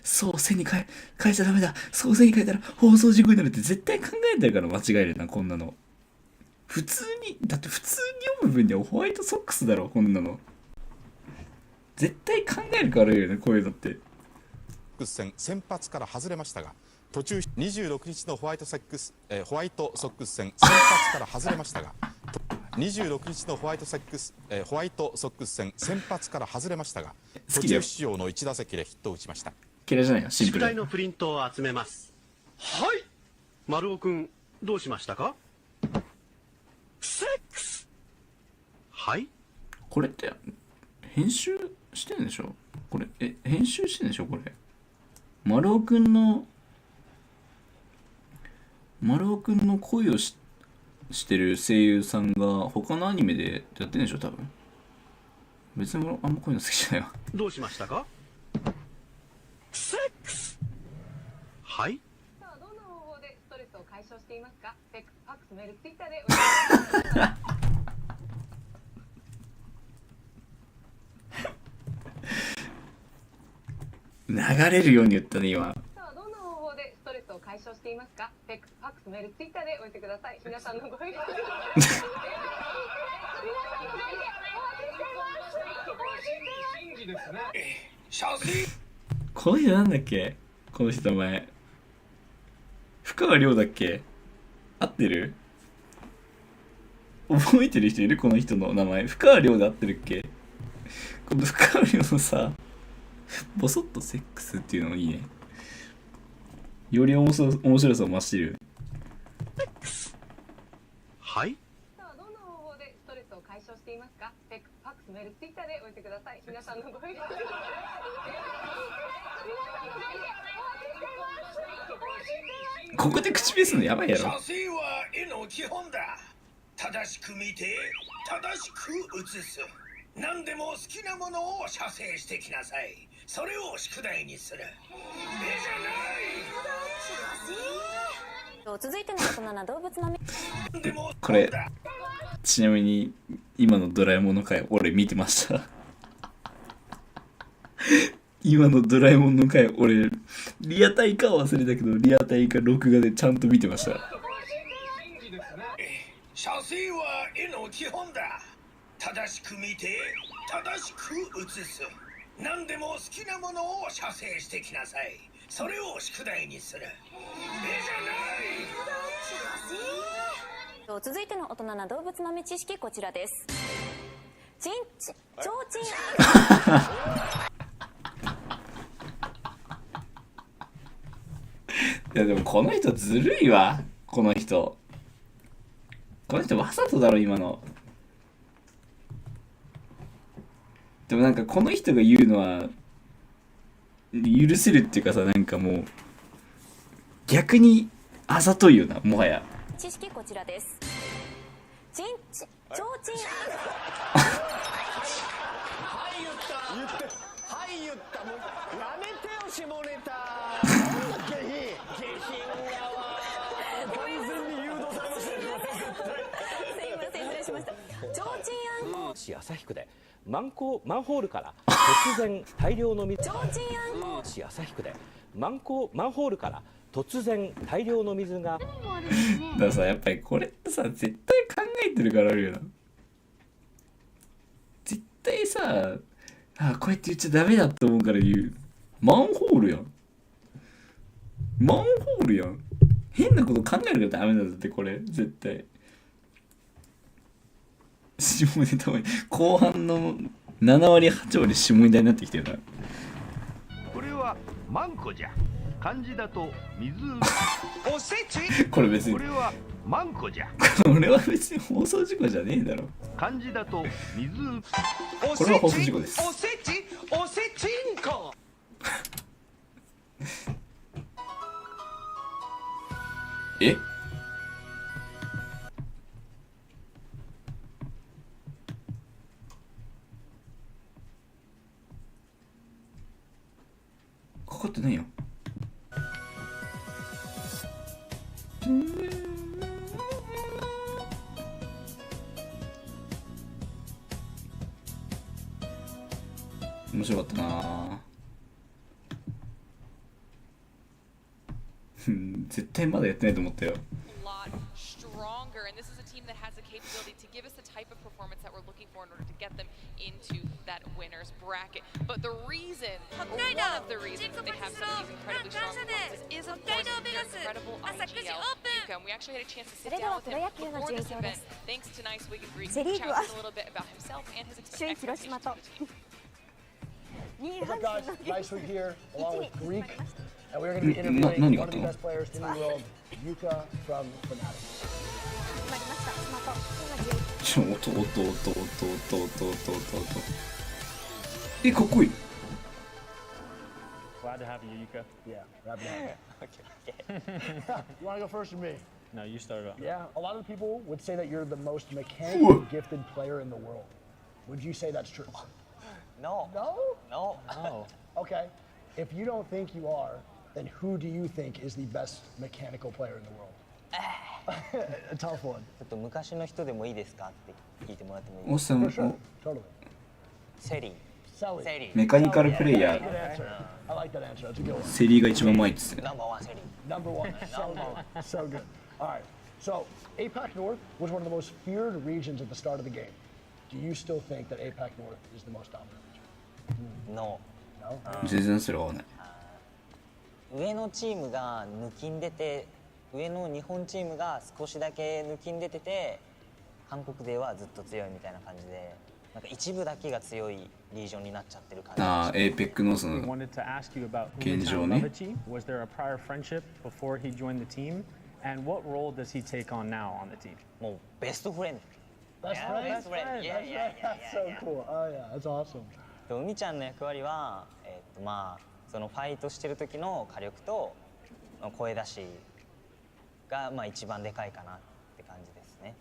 そう線に変えちゃダメだ。そう線に変えたら放送事故になるって絶対考えてるから間違えるな、こんなの。普通に読む分にはホワイトソックスだろこんなの。絶対考えるからよねこういうのって。戦先発から外れましたが、途中26日のホワイトソックス戦先発から外れましたが、26日のホワイトソックス戦先発から外れましたが、途中出場の1打席でヒットを打ちました。嫌いじゃないよ、シンプル。宿題のプリントを集めます。はい、丸尾くんどうしましたか？セックス。はい、これって編集してんでしょこれ。編集してんでしょこれ。丸尾くんの声をしてる声優さんが他のアニメでやってんでしょ多分。別にあんまこういうの好きじゃないわ。どうしましたか？セックス。はい。さあ、どんな方法でストレスを解消していますか？セックス、ファックス、メール、ツイッターでお願いします。流れるように言ったね今。さあ、どんな方法でストレスを解消していますか？セックス、ファックス、メール、ツイッターでお寄せください。皆さんのご意見。この人なんだっけ、この人名前。深川亮だっけ、合ってる？覚えてる人いる？この人の名前。深川亮で合ってるっけ？この深川亮のさ、ボソッとセックスっていうのもいいね。より面白さを増してる。はい。さあ、どんな方法でストレスを解消していますか？セックス、ファックス、メール、ツイッターでお寄せください。皆さんのご意見。ここで口笛すんのやばいやろ。写真は絵の基本だ。正しく見て正しく写す。何でも好きなものを写生してきなさい。それを宿題にする。絵じゃない。続いての大人な動物のこれちなみに今のドラえもんの回俺見てました。今のドラえもんの回俺リアタイか忘れたけどリアタイか録画でちゃんと見てました。写真は絵の基本だ。正しく見て正しく写す。何でも好きなものを写生してきなさい。それを宿題にする。絵じゃない。続いての大人な動物豆知識こちらです。ちょうちんいやでもこの人ずるいわ。この人わざとだろ今の。でもなんかこの人が言うのは許せるっていうかさ、なんかもう逆にあざといよな、もはや。知識こちらです。ちょうちんはい言ったもうやめてよ下ネタ。下品完全に誘導されましたよ。すいません失礼しました。ちょうちんあんこ市旭区でマンホールから突然大量の水。ちょうちんあんこ市旭区でマンホールから突然大量の水が。だからさ、やっぱりこれってさ絶対考えてるからあるよな。絶対さこうやって言っちゃダメだと思うから言う。マンホールやん。マンホールやん。変なこと考えるからダメなんだってこれ絶対。下ネタ後半の7割8割下ネタになってきてるな。これはマンコじゃ。漢字だと水。おせち。これ別にこれはマンコじゃ。これは別に放送事故じゃねえだろ。漢字だと水。これは放送事故です。おせちんこ。え？かかってないよ。面白かったな。絶対まだやってないと思ったよ。stronger, and this is a team that has the capability to give us the type of performance that we're looking for in order to get them into that winner's bracket. But the reason, one of the reasons that they have some of these incredibly strong performances is, of course, their incredible IGL income. We actually had a chance to sit down with him before this event, thanks to Nice Week and Greek, to chat with him a little bit about himself and his expectations. What's up, guys? Nice Week here, along with Greek, and we're going to be interviewing one of the best players in the world, Yuka from Fnatic. ちょっとえ、かっこいい。 Glad to have you, Yuka. Yeah, wrap it up. Okay. You want to go first or me? No, you start off. Yeah, a lot of people would say that you're the most mechanically gifted player in the world. Would you say that's true? No. No? No. No. Okay. If you don't think you are, then who do you think is the best mechanical player in the world? A tough one. ちょっと昔の人でもいいですかって聞いてもらってもいいですか。Awesome. Totally. セリー。セリー。メカニカルプレイヤー。 I like that answer. That's a good one. セリーが一番うまいっすね。ナンバーワンセリー。Number one. So good. So good. All right. So APAC North was one of the most feared regions at the start of the game. Do you still think that APAC North is the most dominant region? No. No? 全然それは合わない。上のチームが抜きん出て、上の日本チームが少しだけ抜きん出てて、韓国ではずっと強いみたいな感じで、なんか一部だけが強いリージョンになっちゃってる感じ。ああ、APEC のその現状ね。Was there a prior friendship before he joined the team? And what role does he take on now on the team? もうベストフレンド。Best friend? Best friend. That's so cool. Oh yeah, that's awesome. 海ちゃんの役割は、まあそのファイトしてる時の火力と声出しがまあ一番でかいかなって感じですね。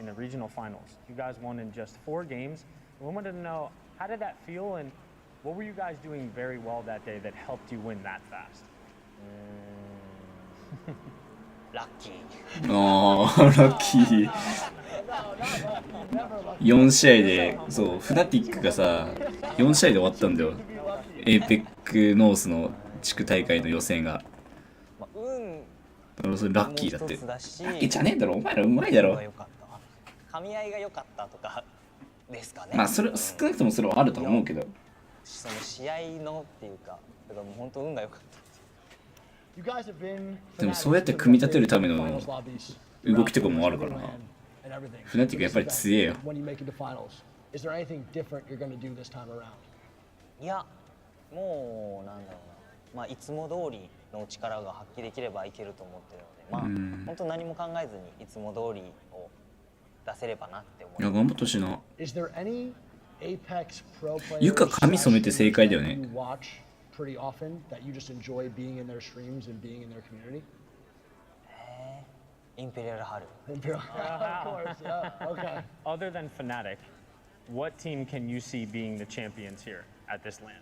In the regional finals, you guys won in just 4 games. We wanted to know, how did that feel, and what were you guys doing very well that day that helped you win that fast? ラッキー。ああ、ラッキー。4試合で、そう、フナティックがさ、4試合で終わったんだよ。APEC ノースの地区大会の予選が。それラッキーだって。ラッキーじゃねえだろ、お前らうまいだろ。噛み合いが良かったとかですかね。まあ、それ、少なくともそれはあると思うけど。その試合のっていうか、だからもう本当運が良かった。でもそうやって組み立てるための動きとかもあるからな。フナティックやっぱり強えよ。いや、もうなんだろうな。まあいつも通りの力が発揮できればいけると思ってるので、まあ本当何も考えずにいつも通りを出せればなって思う。いや頑張ってほしいな。ゆか髪染めて正解だよね。pretty often that you just enjoy being in their streams and being in their community? Imperial Haru. Imperial Haru, of course, yeah, okay. Other than Fnatic, what team can you see being the champions here at this LAN?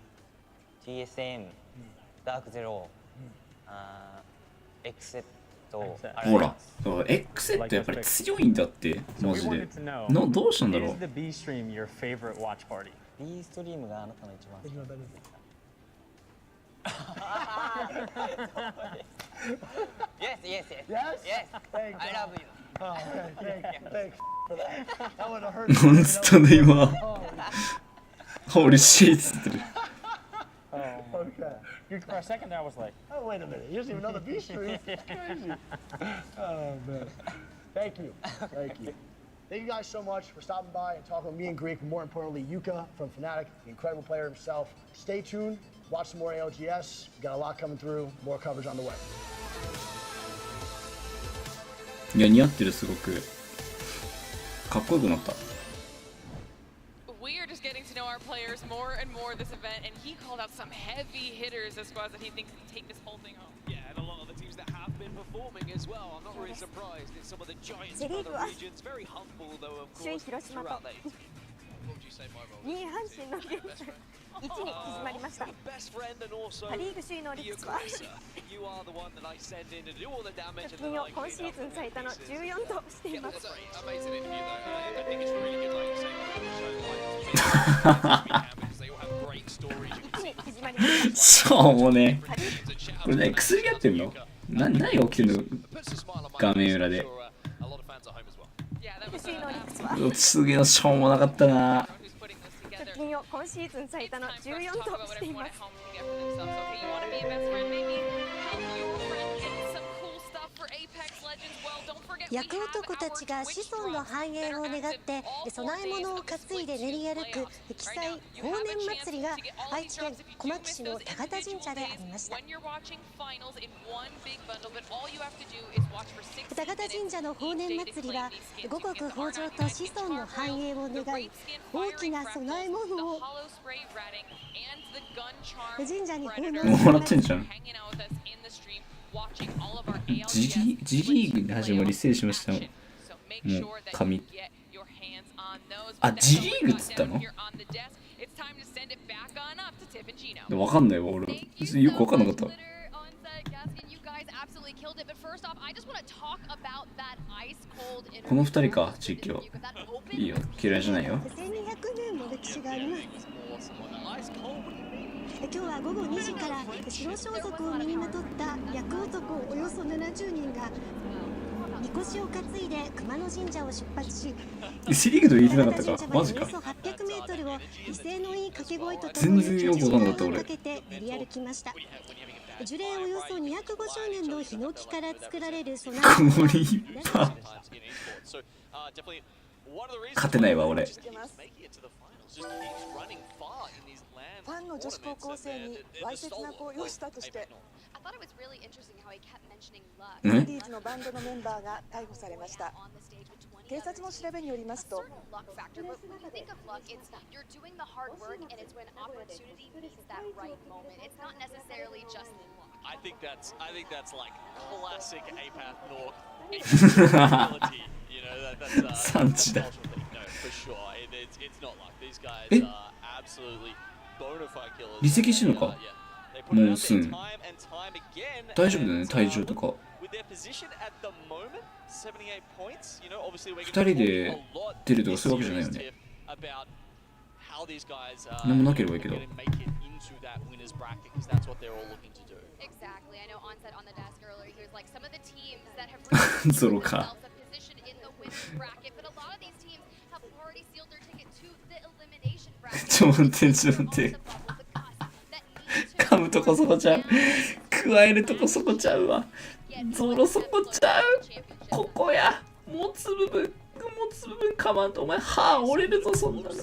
TSM, Dark Zero, Exit. ほら、X ってやっぱり強いんだって、マジで。どうしたんだろう。B ストリームがあなたの一番好き。Yes. I love you. Oh, okay, thanks for that. That would have hurt. なんつったね今。Holy shit つってる。Okay. For a second there, I was like, oh wait a minute, he doesn't even know the B stream. It's crazy. Oh man. Thank you. Thank you guys so much for stopping by and talking with me and Greek. But more importantly, Yuka from Fnatic, the incredible player himself. Stay tuned. Watch some more ALGS. We got a lot coming through. More coverage on the way. いや似合ってるすごく。かっこよくなった。We are just getting to know our players more and more this event, and he called out some heavy hitters as squads that he thinks can take this whole thing home. Yeah, and a lot of the teams that have been performing as well. I'm not really surprised. It's some of the giants from other regions. Very humble though, of course, throughout that. What would you say my role is? 2位阪神の現在1に縮まりました。パ・リーグ首位のオリックスは金曜今シーズン最多の14としています。しょうもね。これね、薬やってんの？何が起きてんの？画面裏で。すげえしょうもなかったな。金曜今シーズン最多の14としています。役男たちが子孫の繁栄を願って供え物を担いで練り歩く奇祭豊年祭りが愛知県小牧市の高田神社でありました。高田神社の豊年祭りは五穀豊穣と子孫の繁栄を願い大きな供え物を神社に奉納もらってんじゃん。G リーグに始まり失礼しました。もう神。あ、G リーグっつったの？わかんないわ、俺。よくわかんなかった。この2人か、実況。いいよ、嫌いじゃないよ。1200年も歴史があります。今日は午後2時から白装束を身にまとった役男およそ70人がみこしを担いで熊野神社を出発し、セリーグと言えてなかったか、マジか。およそ800メートルを威勢のいい掛け声ととも全に然よくわかんなかった俺。かけて練り歩きました。樹齢およそ250年のヒノキから作られる備えゴリッパ勝てないわ俺。ファンの女子高校生にわいせつな行為をしたとしてインディーズのバンドのメンバーが逮捕されました。警察の調べによりますと、I think that's like classic APAT North ability. You know, that's no, for sure. It's not like these guys are absolutely bona fide killers. 離席してるのか？もうすん。大丈夫だよね、体重とか。2人で出るとかそういうわけじゃないよね。何もなければいいけど。ゾロか。ちょっと待って、ちょっと待って。噛むとこそこちゃう。加えるとこそこちゃうわ。ゾロそこちゃう。ここや。持つ部分噛まんとお前歯折れるぞ、そんなの。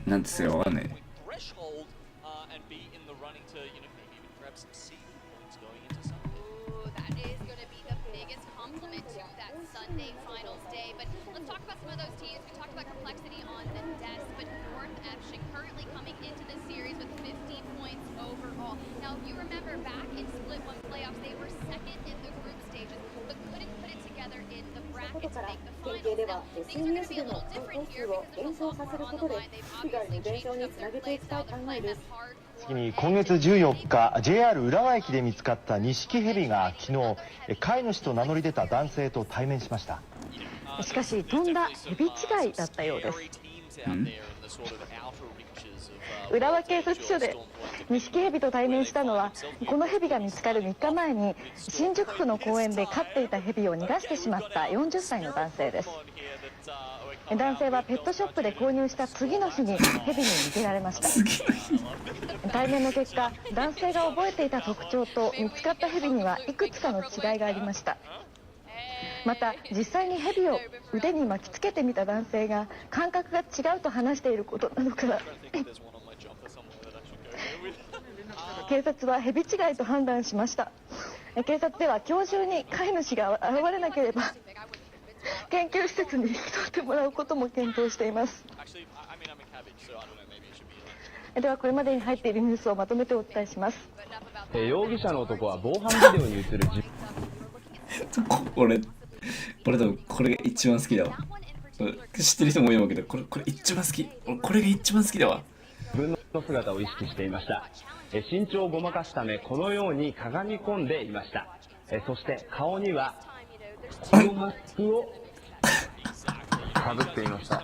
なんですよ、わかんない。ことから県警では SNS での投稿数を減少させることで被害の減少につなげていきたい考えです。次に今月14日 JR 浦和駅で見つかったニシキヘビが昨日飼い主と名乗り出た男性と対面しました。しかし飛んだヘビ違いだったようです。浦和警察署でニシキヘビと対面したのは、このヘビが見つかる3日前に新宿区の公園で飼っていたヘビを逃がしてしまった40歳の男性です。男性はペットショップで購入した次の日にヘビに逃げられました。対面の結果、男性が覚えていた特徴と見つかったヘビにはいくつかの違いがありました。また実際にヘビを腕に巻きつけてみた男性が感覚が違うと話していることなどから警察はヘビ違いと判断しました。警察では今日中に飼い主が現れなければ研究施設に引き取ってもらうことも検討しています。ではこれまでに入っているニュースをまとめてお伝えします。容疑者の男は防犯ビデオに映る俺多分これが一番好きだわ。知ってる人も多いわけど、これ一番好き。これが一番好きだわ。自分の姿を意識していました。身長をごまかすためこのようにかがみ込んでいました。そして顔にはこのマスクをかぶっていました。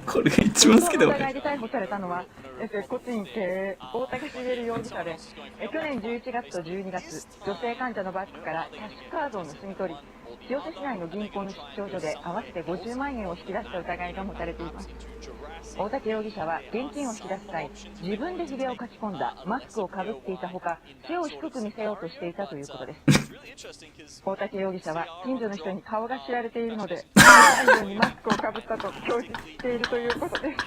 これが一番好きだわ。疑いで逮捕されたのは接骨院経営大竹茂容疑者で、去年11月と12月女性患者のバッグからキャッシュカードを盗み取り、清瀬市内の銀行の出張所で合わせて50万円を引き出した疑いが持たれています。大竹容疑者は現金を引き出す際、自分でひげをかき込んだマスクをかぶっていたほか、背を低く見せようとしていたということです。大竹容疑者は近所の人に顔が知られているので、太陽にマスクをかぶったと供述しているということです。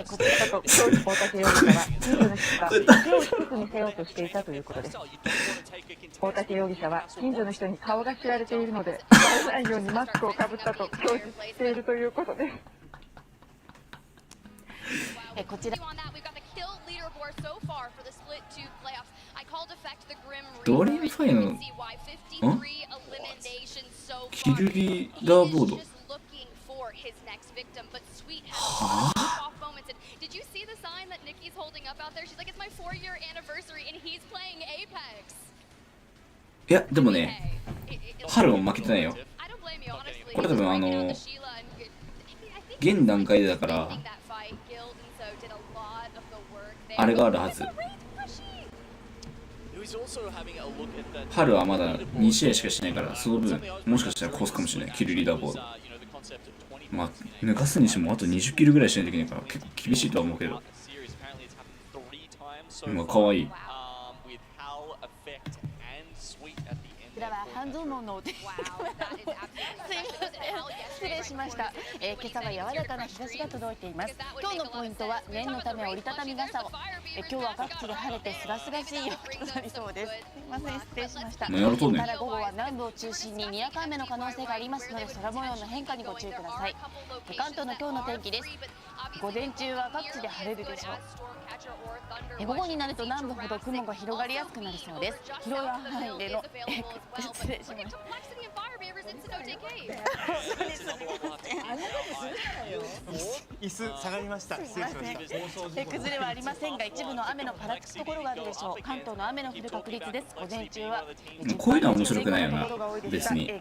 こちらと大竹容疑者は近所の人が背を低く見せようとしていたということです。大竹容疑者は近所の人に顔が知られているので、バレないようにマスクをかぶったと供述しているということです。こちらドリームファイのキルリーダーボードはぁいや、でもね、春も負けてないよ。これ多分現段階でだから、あれがあるはず。春はまだ2試合しかしないから、その分、もしかしたらコースかもしれない。キルリーダーボード。まあ、抜かすにしてもあと20キルぐらいしないといけないから、結構厳しいとは思うけど。今、かわいい。こちらは半蔵門のお手すいません、失礼しました。今朝は柔らかな日差しが届いています。今日のポイントは念のため折りたたみ傘を。今日は各地で晴れてすがすがしい陽気となりそうです。すいません、失礼しました。ただ午後は南部を中心ににわか雨の可能性がありますので、空模様の変化にご注意ください。関東の今日の天気です。午前中は各地で晴れるでしょう。午後になると南部ほど雲が広がりやすくなりそうです。広い範囲での失礼しました。椅子下がりました。失礼しました。崩れはありませんが、一部の雨のぱらつくところがあるでしょう。関東の雨の降る確率です。午前中はこういうのは面白くないよな、別に。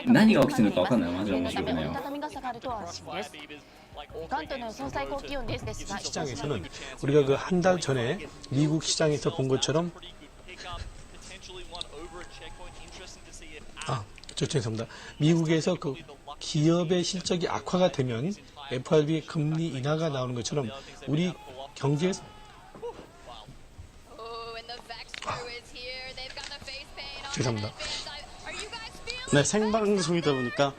何が起きてるのか分かんない。マジで面白くないよ。시장에서는 우리가 그 한 달 전에 미국 시장에서 본 것처럼 죄송합니다. 미국에서 그 기업의 실적이 악화가 되면 FRB의 금리 인하가 나오는 것처럼 우리 경제 죄송합니다. 네, 생방송이다 보니까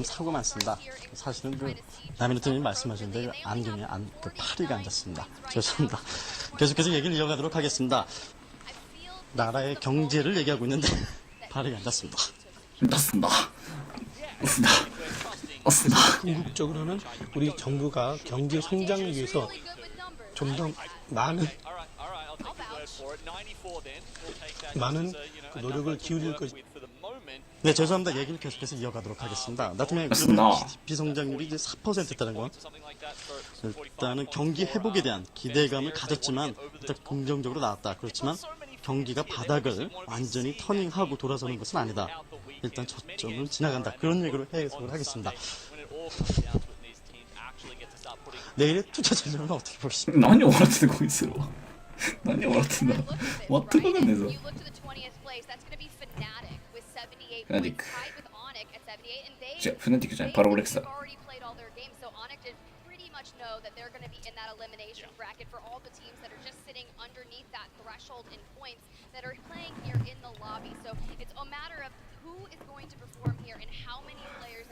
사고 많습니다. 사실은 그 남이노트님 말씀하셨는데 안경에 그 파리가 앉았습니다. 죄송합니다. 계속해서 얘기를 이어가도록 하겠습니다. 나라의 경제를 얘기하고 있는데 파리가 앉았습니다. 궁극적으로는 우리 정부가 경제 성장을 위해서 좀 더 많은 그 노력을 기울일 것. 네, 죄송합니다. 얘기를 계속해서 이어가도록 하겠습니다. 나 같은 경우에 비성장률이 이제 4%였다는 건 일단은 경기 회복에 대한 기대감을 가졌지만 일단 긍정적으로 나왔다. 그렇지만 경기가 바닥을 완전히 터닝하고 돌아서는 것은 아니다. 일단 저점을 지나간다. 그런 얘기로 해석을 하겠습니다. 내일의 투자 전략은 어떻게 보십니까? 何を笑ってんのこいつらは。何を笑ってんだ。全くわかんねえぞ。フナティック。違う、フナティックじゃない、パラボレックスだ。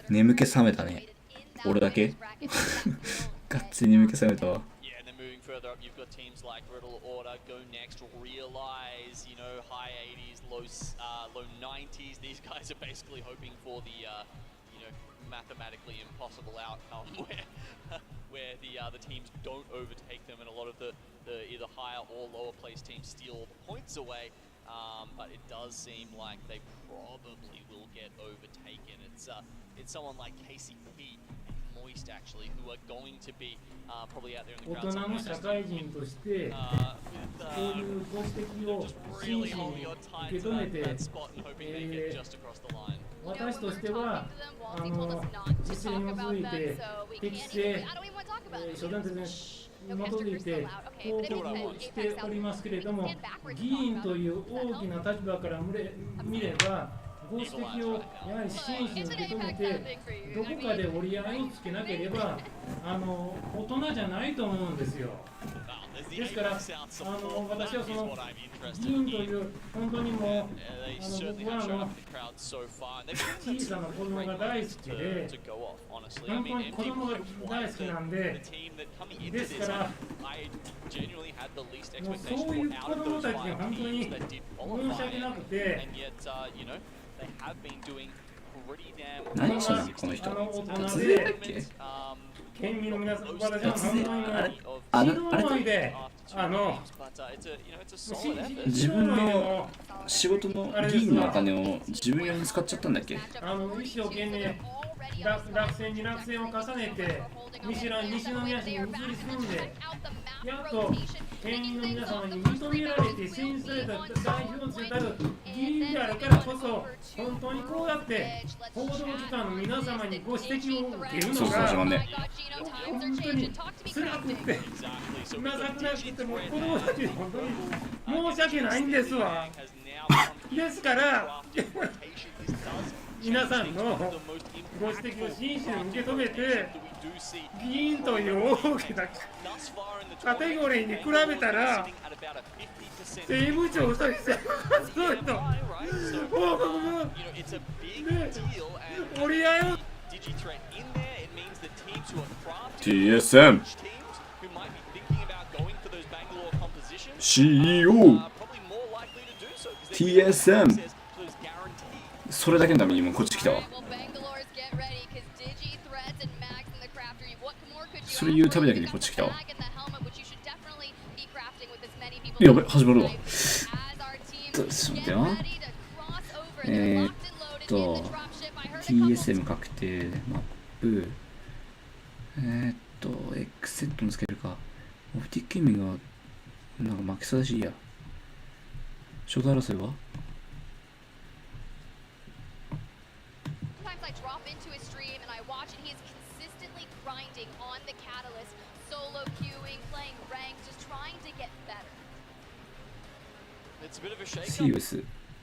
眠気覚めたね。俺だけがっつり眠気覚めたわ。Further up, you've got teams like Riddle Order, Go Next, Realize, you know, high 80s, low 90s. These guys are basically hoping for the, you know, mathematically impossible outcome where the teams don't overtake them, and a lot of the either higher or lower place teams steal the points away. But it does seem like they probably will get overtaken. It's someone like KCP. Actually, who are going to be probably out there in the ground. 大人の社会人としてそういうご指摘を真摯に受け止めて、私としては実践に基づいて適正、諸断説に基づいて報告をしておりますけれども、議員という大きな立場から見ればご指摘をやはり真摯に受け止めて、どこかで折り合いをつけなければ、大人じゃないと思うんですよ。ですから、私はその議員という、本当にもう、僕は小さな子供が大好きで、本当に子供が大好きなんで、ですから、もうそういう子供たちに本当に申し訳なくて、何してんのこの人。突然だっけ。県民の皆さん、私は本あれ当にで、自分の仕事の議員のお金を自分用に使っちゃったんだっけ。一生懸命落選に落選を重ねて、西宮市に移り住んで、やっと県民の皆様に認められて選出された代表者たる議員であるからこそ、本当にこうやって報道機関の皆様にご指摘を受けるのが、本当に辛くて、情けなくて、もう子供たちに本当に申し訳ないんですわ。ですから、皆さんのご指摘を真摯に受け止めて、議員という大きなカテゴリーに比べたら、政務長としてそうと報告も折り合いを TSM CEO TSM それだけのためにもうこっち来たわ。それ言うためだけにこっち来たわ。やべ、始まるわ。ちょっと待ってよ。TSM 確定マップ。X セットもつけるか。オプティックゲーミングがなんか負けそうだしいいや。初代争いは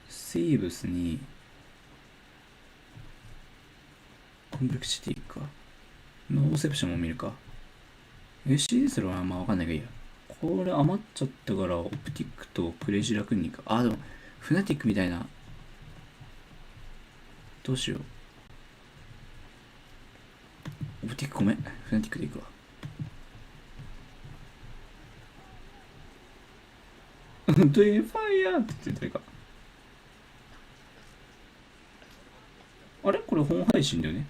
セイブスにコンプレクシティかノーセプションも見るか。 CS はまあわかんないけどいいや。これ余っちゃったからオプティックとクレイジーラクンニか。あ、でもフナティックみたいな。どうしよう。オプティックごめん、フナティックでいくわ。ドイファイヤーって言ってるか。あれこれ本配信だよね。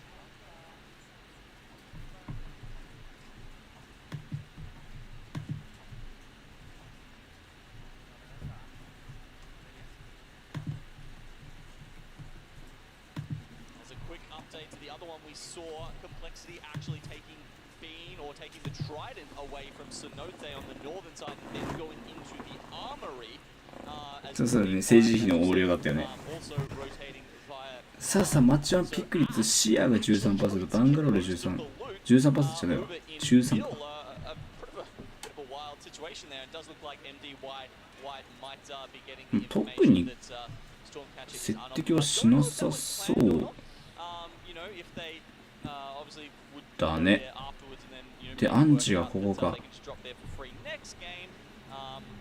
そうそうね、政治費の横領だったよね。さあさあ、マッチワンピック率、シアが 13%、バンガロール13%、13%じゃないわ、13か。特に接敵はしなさそうだね。で、アンチがここか。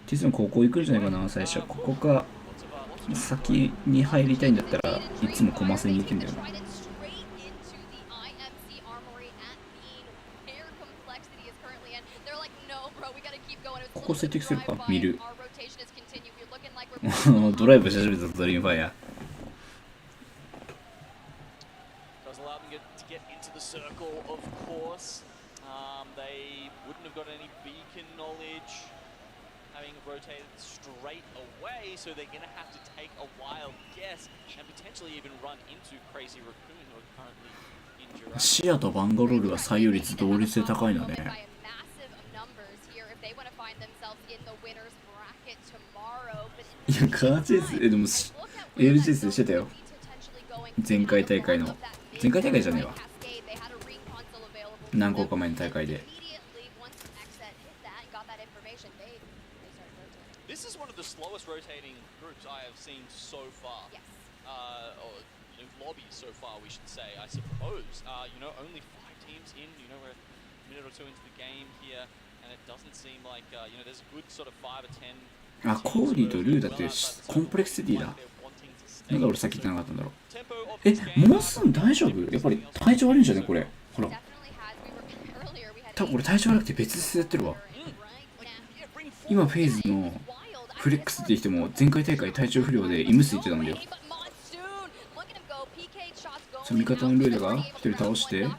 ティスもここ行くんじゃないかな、最初。ここか、先に入りたいんだったらいつもコマスに行くんだよな。ここ接敵するか、見る。ドライブし始めたぞ、ドリームファイヤー。Rotated straight away, so they're going to have to take a wild guess and potentially even run into Crazy Raccoon, who are currently injured. シアとバンガロールが採用率同率で高いのね。いや、カーチェイス、でも ALGS でしてたよ。前回大会の。前回大会じゃねえわ。何個か前の大会で。This is one of the slowest rotating groups I have seen so far. or lobbies so far, we should say, I suppose. Only 5 teams in. We're a minute or two into the game here, and it doesn't seem like there's a good sort of 5 or 10. あ、コーリーとルーだってコンプレクシティだ。なんで俺さっき言ってなかったんだろう。モンスーン大丈夫？やっぱり体調悪いんじゃねこれ。ほら。多分俺体調悪くて別室やってるわ。今フェイズのフレックスって言っても前回大会体調不良で医務室行ってたんだよ。その味方のルーダが1人倒して、フ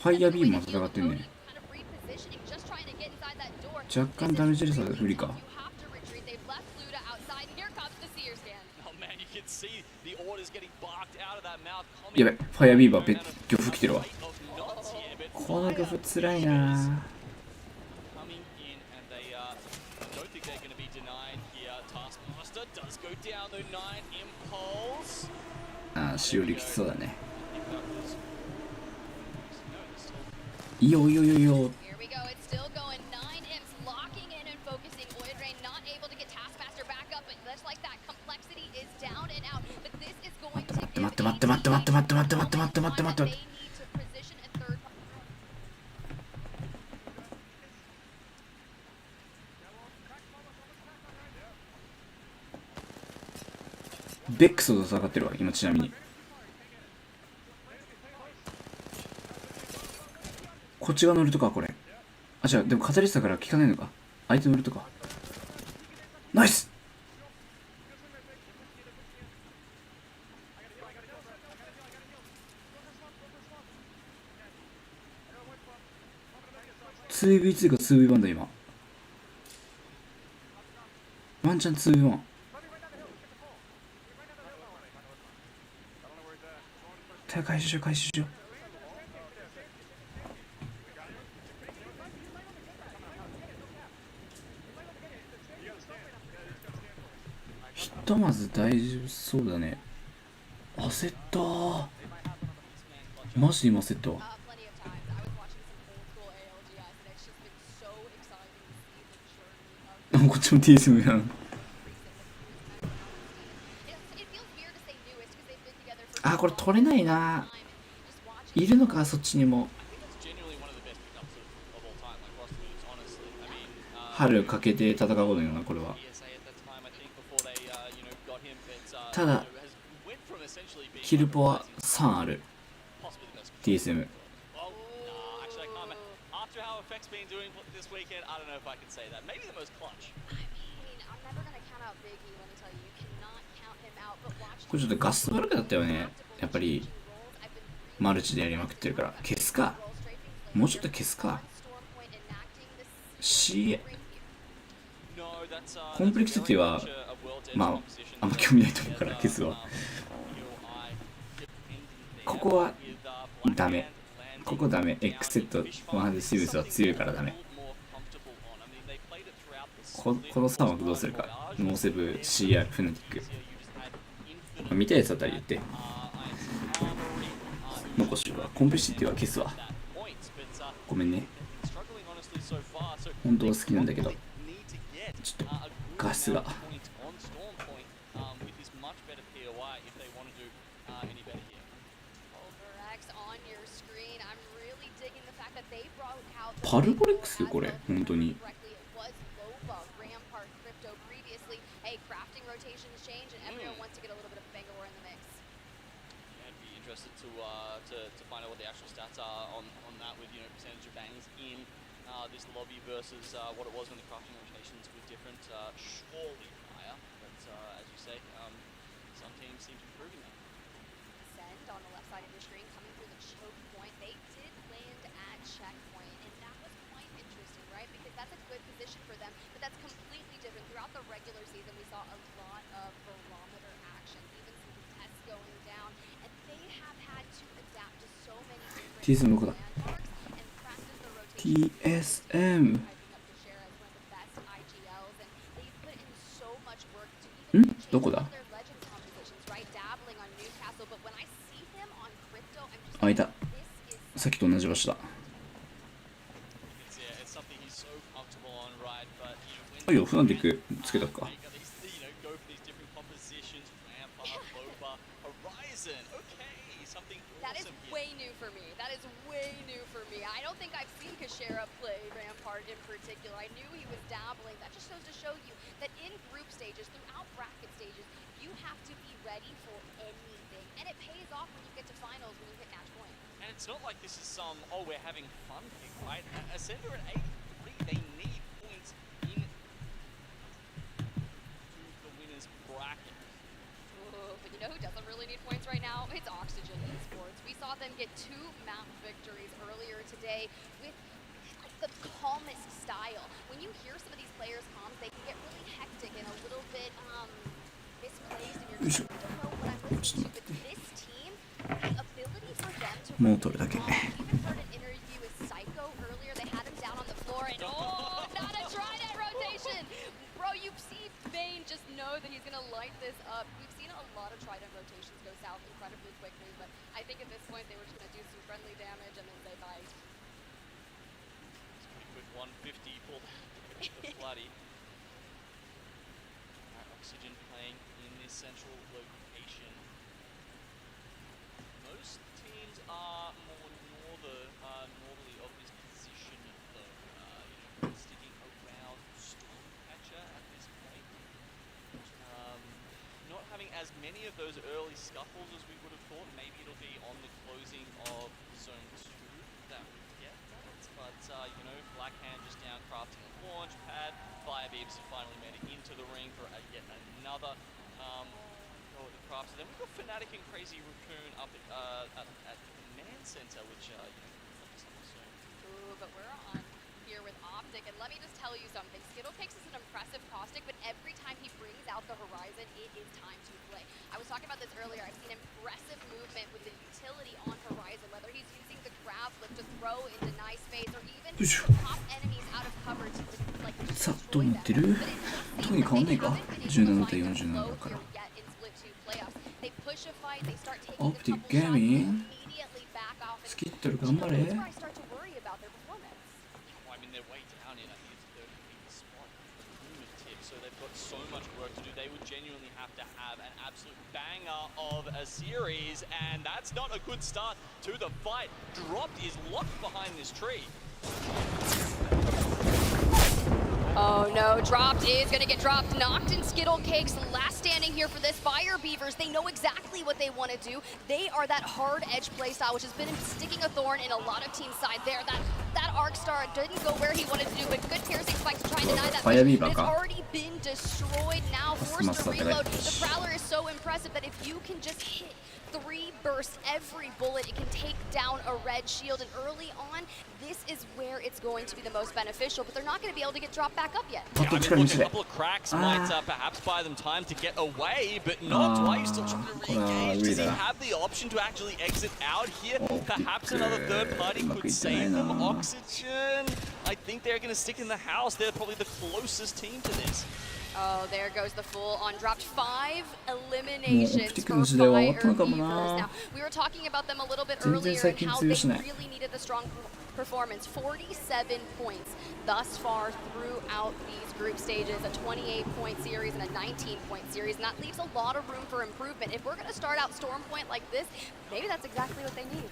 ァイヤービームも戦ってんね。若干ダメージレスは不利か。やべ、ファイヤービーバー漁夫来てるわ。この漁夫つらいな。ああ、しおりきつそうだね。いいよいいよいいよ。待って待って待って待って待って待って待って待って待って待って待って。ベックスと戦ってるわ今。ちなみにこっちが乗るとかこれ。あ、じゃあでも語りしたから効かないのか。相手乗るとか。ナイス。2v2 か 2v1 だ今。ワンチャン 2v1。回収しよう回収しよう。ひとまず大丈夫そうだね。焦ったー。マジで今焦ったわ。こっちも TSM やん。あ、これ取れないな。いるのかそっちにも。春かけて戦うことよなこれは。ただキルポは3ある。 TSM。これちょっとガス悪くなったよね。やっぱりマルチでやりまくってるから。消すか、もうちょっと消すか。コンプレクシティはまああんま興味ないと思うから消すわ。ここはダメ。ここダメ。X セット100シーブスは強いからダメ。この3枠どうするか。ノーセブ CR フナティック見たやつあたり言って。残しはコンプレシティは消すわ。ごめんね。本当は好きなんだけどちょっと画質が。パルボレックスこれ本当に。To find out what the actual stats are on that with percentage of bangs in this lobby versus what it was when the crafting rotations were different. Surely higher, but as you say, some teams seem to be proving that. Send on the left side of your screen coming through the choke point. They did land at checkpoint, and that was quite interesting, right? Because that's a good position for them, but that's completely different. Throughout the regular season, we saw a lot of barometer action, even some tests going down, and they have had to adapt to so many different TSM どこだ。 TSM んどこだ。あ、いた。さっきと同じ場所だ。あ、いいよ、フナンディックつけたか。That is way new for me. That is way new for me. I don't think I've seen Kashera play Rampart in particular. I knew he was dabbling. That just goes to show you that in group stages, throughout bracket stages, you have to be ready for anything. And it pays off when you get to finals, when you hit match point. And it's not like this is some, oh, we're having fun thing, right? Ascender at 83, they need points in to the winner's bracket. Ooh, but you know who doesn't really need points right now? It's Oxygen Esports. We saw them get 2 map victories earlier today with like the calmest style. When you hear some of these players' comms, they can get really hectic and a little bit misplaced, and you're just like, I don't know what I'm listening to. But this team, the ability for them toもう取るだけ。 I even heard an interview with Psycho earlier. They had him down on the floor, and oh, not a trident rotation! Bro, you see Vayne just know that he's gonna light this up. We've seen a lot of trident rotations go south incredibly quickly, but I think at this point they were just gonna do some friendly damage and then say bye. It's a pretty quick 150 pulled for Bloody. Oxygen playing in this central location. Most teams are more northerly of this position, though. Sticking around Stormcatcher at this point. Not having as many of those early scuffles as we would have thought. Maybe it'll be on the closing of Zone 2 that we get that. But, Blackhand just down crafting a launch pad. Firebeams have finally made it into the ring for yet another go at the craft. So then we've got Fnatic and Crazy Raccoon up at Command Center, which, soon. Ooh, but we're on here with Optic, and let me just tell you something. Skittlecakes is an impressive caustic, but every time he brings out the Horizon, it is time to play. I was talking about this earlier. I've seen impressive movement with the utility on Horizon, whether he's using the grab lift to throw into nice space, or even pop enemies out of cover to like さあ、どうなってる？特に変わんないか。17対47だから。オプティックゲーミング。スキットル頑張れ。So they've got so much work to do. They would genuinely have to have an absolute banger of a series, and that's not a good start to the fight. Dropped is locked behind this tree. Oh no, Dropped is gonna get dropped. Knocked in Skittlecakes, last standing here for this. Fire Beavers, they know exactly what they want to do. They are that hard edge playstyle, which has been sticking a thorn in a lot of teams' side there. That Arc Star didn't go where he wanted to do, but good piercing spike to try and deny that. It's already been destroyed now, forced to reload. The Prowler is so impressive that if you can just hit 3 bursts every bullet, it can take down a red shield, and early on, this is where it's going to be the most beneficial, but they're not going to be able to get dropped back up yet. Yeah, I mean, look, a couple of cracks might perhaps buy them time to get away, but not twice. Still trying to re-engage. Does he have the option to actually exit out here? Perhaps another third party could save them. Oxygen, I think they're going to stick in the house. They're probably the closest team to this. Oh, there goes the full on dropped. 5 eliminations for Fire Beavers. Now, we were talking about them a little bit earlier and how they really needed the strong performance. 47 points thus far throughout these group stages, a 28-point series and a 19-point series, and that leaves a lot of room for improvement. If we're going to start out Storm Point like this, maybe that's exactly what they need.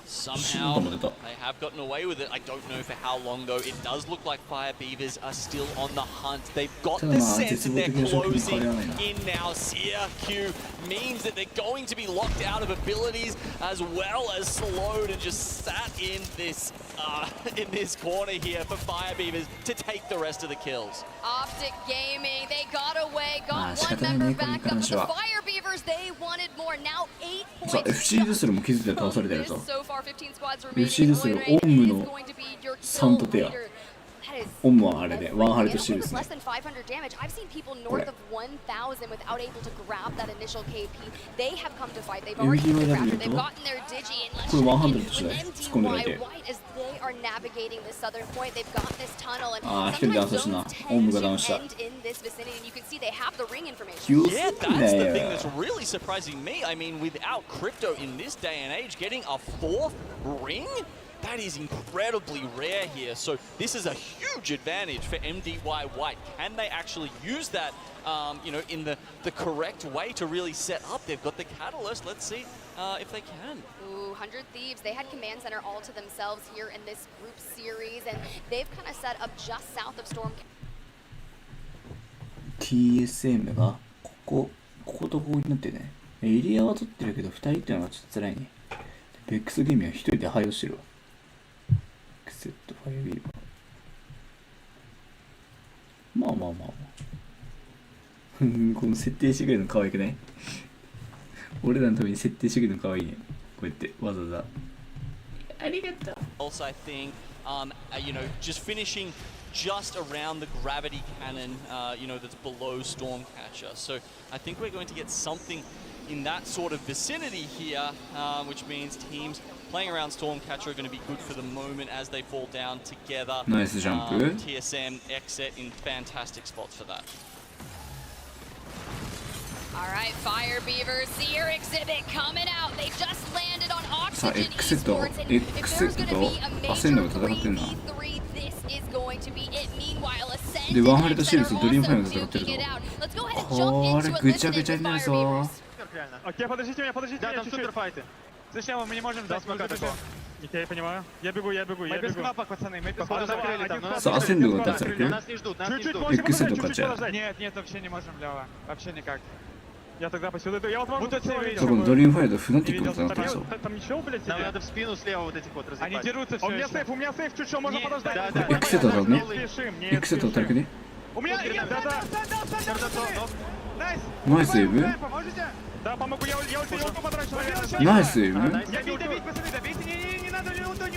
Somehow, they have gotten away with it. I don't know for how long, though. It does look like Fire Beavers are still on the hunt. They've got the sense and they're closing in now. CRQ means that they're going to be locked out of abilities as well as slowed and just sat in this corner here for Fire Beavers to take the rest of the kills. Optic Gaming, they got away, got one member back up. The Fire Beavers, they wanted more. Now 8 points. FC ですらも気づいて倒されてるぞ。So far 15 squads remaining. FC ですらオウムの3と手や。オウムはあれでワンハルとしてですね。 Less than 500 damage. I've seen people north of 1,000 without able to grab that initial KP. They have come to fight. They've already been crafted. They've gotten their Digi and let's check in with MDY White as they are navigating the southern point. They've got this tunnel and sometimes zones tend to end in this vicinity, and you can see they have the ring information. Yeah, that's the thing that's really surprising me. I mean, without Crypto in this day and age, getting a 4th ring? that is incredibly rare here. So this is a huge advantage for MDY White. Can they actually use that, you know, in the correct way to really set up? They've got the catalyst. Let's see if they can. Ooh, 100 Thieves. They had Command Center all to themselves here in this group series, and they've kind of set up just south of Storm. TSM がこことここになってるね。エリアは取ってるけど2人っていうのがちょっと辛いね。ベックスゲーミンは1人で配をしてるわ。エクセットファイアビーバー。まあまあまあまあ。この設定してくれるの可愛くない？俺らのために設定してくれるの可愛いね。こうやってわざわざ。ありがとう。Also, I think, you know, just finishing just around the gravity cannon, you know, that's below Stormcatcher. So I think we're going to get something in that sort of vicinity here, which means teams playing around Stormcatcher are going to be good for the moment as they fall down together. Nice jump. TSM, Exit in fantastic spots for that. All right, Fire Beavers, Seer Exhibit coming out. They just landed on Oxygen Esports, and if there's going to be a major 3v3, this is going to be it. Meanwhile, Ascend and Exit are also duking it out. Let's go ahead and jump into it. Listen into Fire Beavers. Окей, подождите меня, Да, там суперфайты. Зачем мы не можем взять смока такого? Я понимаю. Я бегу. Мы без кнопок, пацаны, мы без кнопок. Закрыли там. Нас не ждут, Чуть-чуть можем подождать. Нет, вообще не можем, Лёва. Вообще никак. Я тогда посюда. Я вот могу多分ドリームファイターフナティックみたいになってるぞ。Там ничего, блядь, Нам надо в спину слева вот этих вот разъебать. Они дерутся все. У меня сейф, чуть-чуть, можно подождать. Экセットだね。エクセット誰かね。У меня...ナイスセーブ。 Да, помогу, я ульту потрачу, наверное. ナイスセーブ。 Добейте, пацаны, добейте, не надо, не ульту,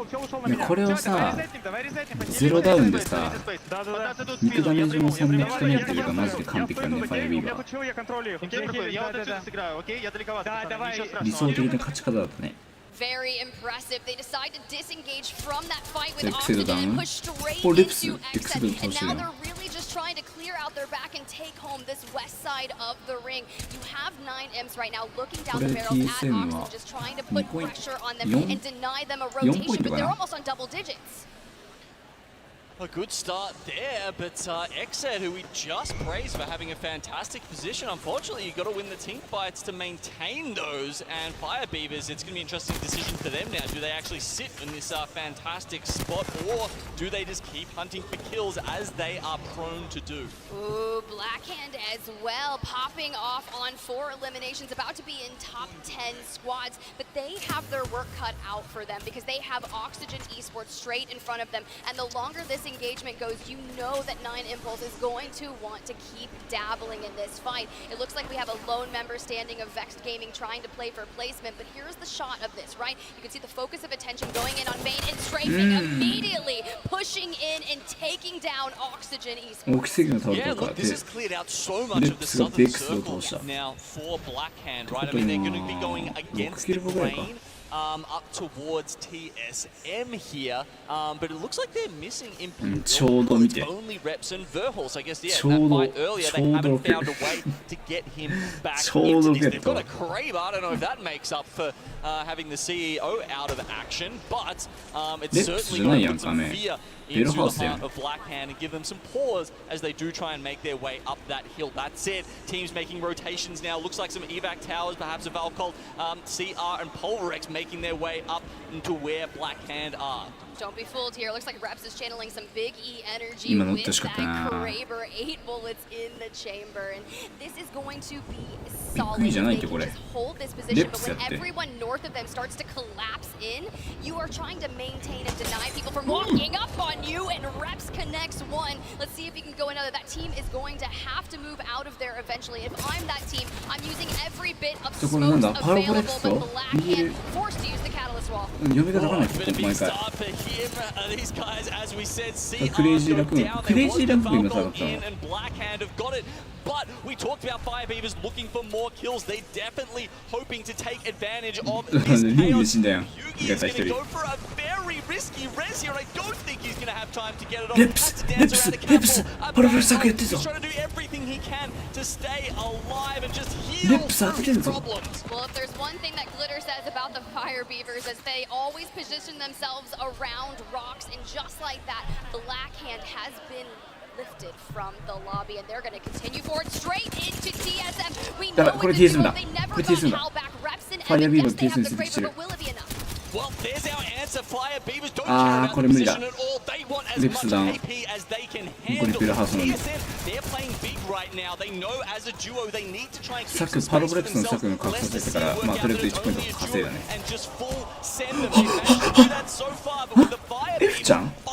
Чел ушел на меня. これをさ、ゼロダウンでさ、肉ダメージも3人にやってるからマジで完璧だね、ファイアビーバー。理想的な勝ち方だったね。 Very impressive. They decide to disengage from that fight with Oxygen and push straight into Exit. And now they're really just trying to clear out their back and take home this west side of the ring. You have 9 imps right now looking down the barrels at Oxygen, just trying to put pressure on them and deny them a rotation, but they're almost on double digits. A good start there, but Exet, who we just praised for having a fantastic position, unfortunately you've got to win the team fights to maintain those, and Fire Beavers, it's going to be an interesting decision for them now. Do they actually sit in this fantastic spot, or do they just keep hunting for kills as they are prone to do? Ooh, Blackhand as well, popping off on 4 eliminations, about to be in top 10 squads, but they have their work cut out for them because they have Oxygen Esports straight in front of them, and the longer this engagement goes, you know that 9 Impulse is going to want to keep dabbling in this fight. It looks like we have a lone member standing of Vexed Gaming trying to play for placement, but here's the shot of this, right? You can see the focus of attention going in on Vayne and strafing immediately, pushing in and taking down Oxygen Esports. Yeah, look, this has cleared out so much of the southern circle now for Blackhand, right? I mean, they're going to be going against the grain. Up towards TSM here, but it looks like they're missing only Reps and Verhulst. I guess, yeah, in that fight earlier, they haven't found a way to get him back into this. They've got a Kraber. I don't know if that makes up for having the CEO out of action, but it's certainly going to put some fear into the heart of Blackhand and give them some pause as they do try and make their way up that hill. That's it. Teams making rotations now. Looks like some evac towers, perhaps a Valcolt, CR and Pulverex making their way up into where Blackhand are. Don't be fooled here. Looks like Reps is channeling some big E energy with that Kraber. 8 bullets in the chamber, and this is going to be solid. They can just hold this position, but when everyone north of them starts to collapse in, you are trying to maintain and deny people from walking up on you, and Reps connects one. Let's see if he can go another. That team is going to have to move out of there eventually. If I'm that team, I'm using every bit of smokes available, but Blackhand forced to use the catalyst wall. These guys, as we said, CR go down. They was the Valco in, and Blackhand have got it. But we talked about Fire Beavers looking for more kills. They definitely hoping to take advantage of this chaos. Yugi is going to go for a very risky res here. I don't think he's going to have time to get it off. Has to dance around the castle. He's trying to do everything he he can to stay alive and just heal through his problems. Well, if there's one thing that Glitter says about the Fire Beavers is they always position themselves around rocks, and just like that, Black Hand has been lifted from the lobby, and they're going to continue forward straight into TSM. We know it's a duo. They never got Hal back. Reps and Evan, yes, they have the Graver, but will it be enough? Well, there's our answer. Fire Beavers don't care about the position at all. They want as much KP as they can handle. TSM, they're playing big right now. They know as a duo they need to try and keep some space for themselves. Less to see work out as only a duo and just full send them. They managed to do that so far, but with the Fire Beavers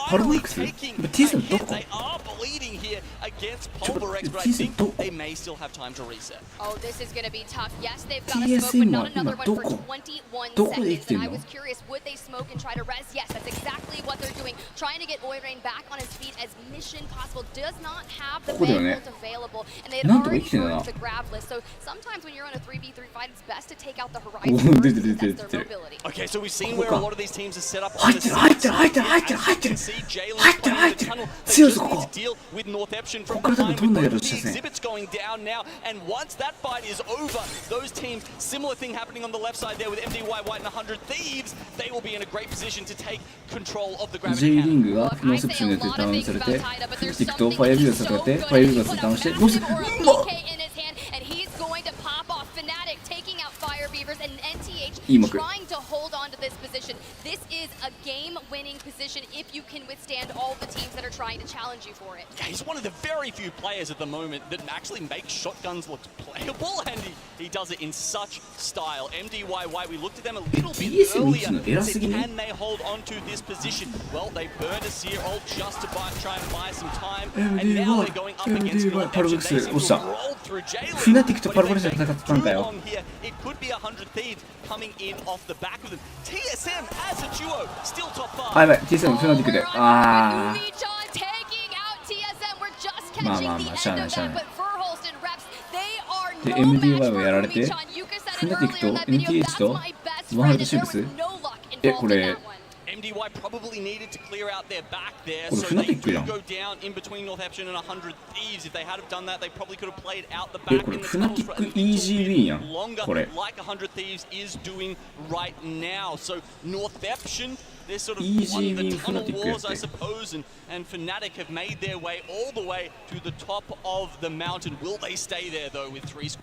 finally taking a hit, they are bleeding here against Pulverex, but I think they may still have time to reset. Oh, this is going to be tough. Yes, they've got a smoke, but not another one for 21 seconds. And I was curious, would they smoke and try to res? Yes, that's exactly what they're doing. Trying to get Oirain back on his feet as mission possible. Does not have the bandwidth available, and they had already burned the grab list. So sometimes when you're on a 3v3 fight, it's best to take out the horizon first, because that's their mobility. Okay, so we've seen where a lot of these teams are set up on the side. As you can see, Jalen's playing the tunnel. They just need to deal with Northeption from behind with both of the exhibits going down now. And once that fight is over, those teams, similar thing happening on the left side there with MDY White and 100 Thieves, they will be in a great position to take control of the gravity cannon. リングがノーセプションによってダウンされて、行くとファイアビューが下がって、ファイアビューがダウンして、ノーセプション、trying to hold on to this position. This is a game-winning position if you can withstand all the teams that are trying to challenge you for it. Yeah, he's one of the very few players at the moment that actually makes shotguns look playable, and he does it in such style. MDY White, we looked at them a little bit earlier. Said, can they hold on to this position? Well, they burned a Seer ult just to try and buy some time, and now they're going up against Northeption. They seem to have rolled through Jalen. It could be 100 Thieves coming in off the back of them. TSM as a duo, still top 5. やばい、TSM フナティックで。あー。まあまあまあ、しゃあないしゃあない。で、MDY をやられて、フナティックと NTH とワンハルトシュープスこれ。MDY probably needed to clear out their back there, so they do go down in between Northeption and 100 Thieves. If they had have done that, they probably could have played out the back in the tunnels for a little bit longer, like 100 Thieves is doing right now. So Northeption, they're sort of won the tunnel wars, I suppose, and Fnatic have made their way all the way to the top of the mountain. Will they stay there though with 3 squads?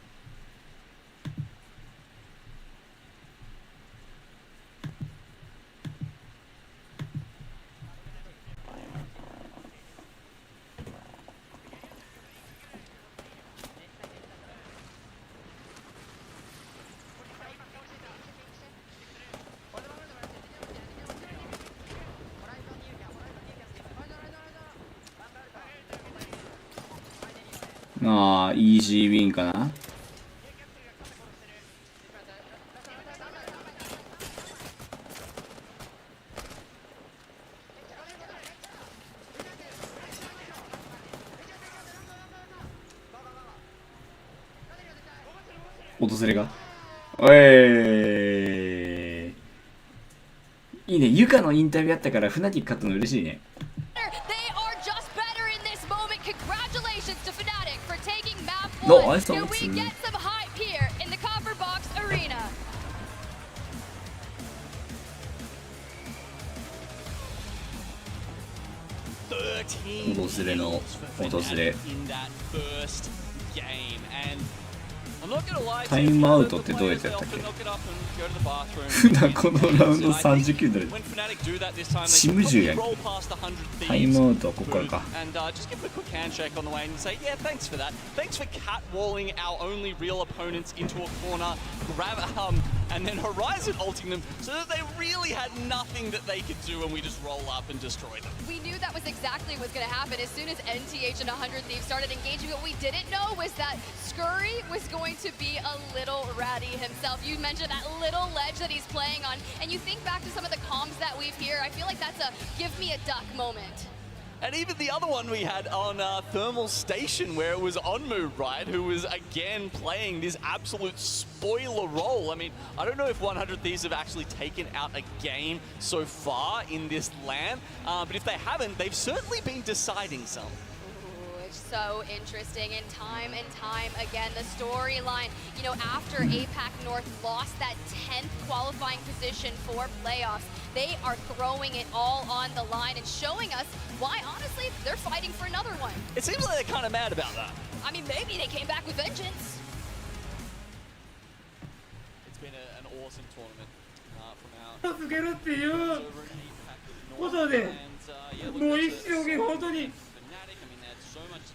ああ、イージーウィンかな。訪れが。いいね、ユカのインタビューあったからフナティック勝ったの嬉しいね。No, I saw it. We get some hype here in the Copper Box Arena. I'm not gonna lie, タイムアウトってどうやってやったっけ？普段このラウンド39ドル。シム10やん。タイムアウトはここからか。And just give them a quick handshake on the way and say, yeah, thanks for that. Thanks for catwalling our only real opponents into a corner, and then Horizon ulting them so that they really had nothing that they could do, and we just roll up and destroy them. We knew that was exactly what was going to happen as soon as NTH and 100 Thieves started engaging. What we didn't know was that Scurry was going to be a little ratty himself. You mentioned that little ledge that he's playing on, and you think back to some of the comms that we've here. I feel like that's a give me a duck moment. And even the other one we had on Thermal Station, where it was Onmu, right, who was again playing this absolute spoiler role. I mean, I don't know if 100 Thieves have actually taken out a game so far in this LAN, but if they haven't, they've certainly been deciding some. so interesting, and time again, the storyline, you know, after APAC North lost that 10th qualifying position for playoffs, they are throwing it all on the line and showing us why, honestly, they're fighting for another one. It seems like they're kind of mad about that. I mean, maybe they came back with vengeance. It's been an awesome tournament from our 続けるっていうことで、もう一生懸命本当に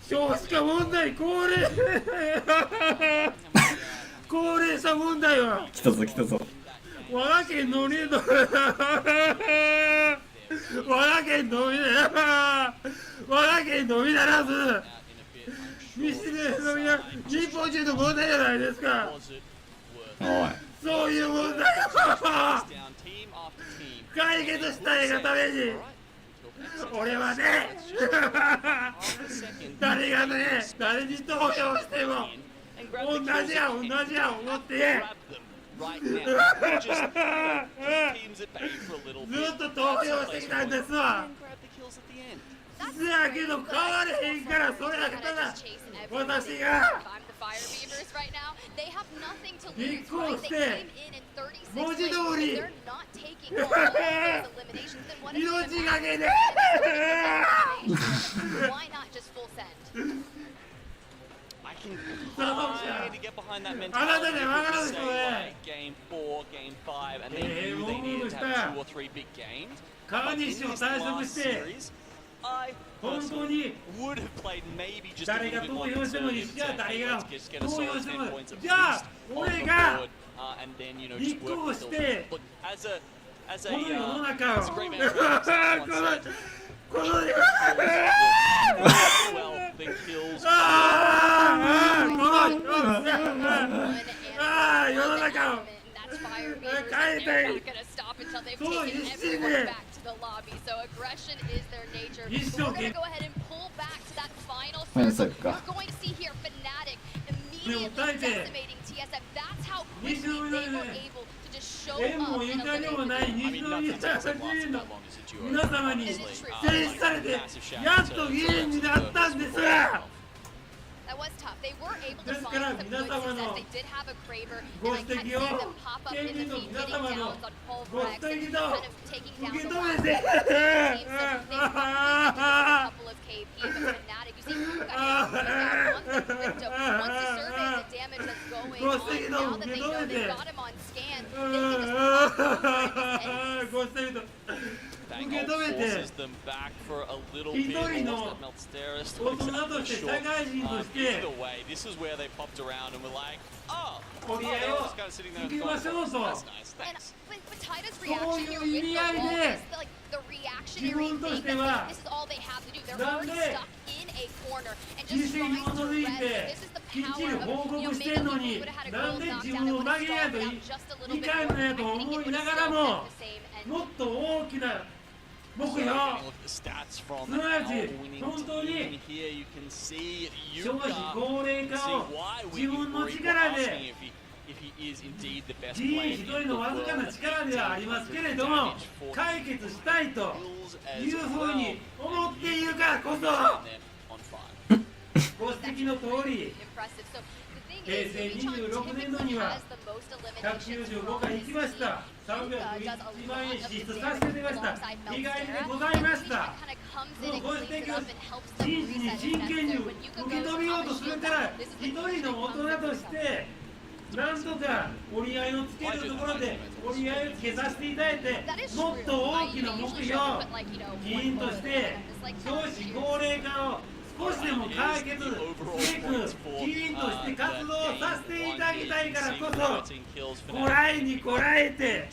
少子化問題、高齢者問題は来たぞ来たぞ。我が県のみならず西宮日本中の問題じゃないですか。そういう問題を解決したいがために俺はね誰に投票しても同じや思ってずっと投票してきたんですわ。せやけど変われへんからそれだけただ私が立候補して文字通り命がけであなたに分かるでしょうね。川西を退職して本当に誰が投票してもいいし、じゃあ誰が投票してもいい、じゃあ俺が立候補してこの世の中をこの世の中を変えたい、そう必死で一生懸命まさかでも大抵西宮で縁もゆかりもない西宮市民の皆様に選出されてやっと議員になったんです。ですから皆様のご指摘を県民の皆様のご指摘と受け止めてご指摘と受け止めて受け止めて一人の大人として社会人として折り合いをつけましょうと、そういう意味合いで自分としてはなんで実績に基づいてきっちり報告してんのになんで自分を曲げやといかんのやと思いながらももっと大きな目標、すなわち本当に少子高齢化を自分の力で議員一人のわずかな力ではありますけれども解決したいというふうに思っているからこそご指摘の通り平成26年度には195回行きました。301万円支出させていました。意外でございました。そのご指摘を真摯に真剣に受け止めようとするから一人の大人としてなんとか折り合いをつけるところで折り合いをつけさせていただいてもっと大きな目標議員として少子高齢化を少しでも解決していく議員として活動させていただきたいからこそこらえにこらえて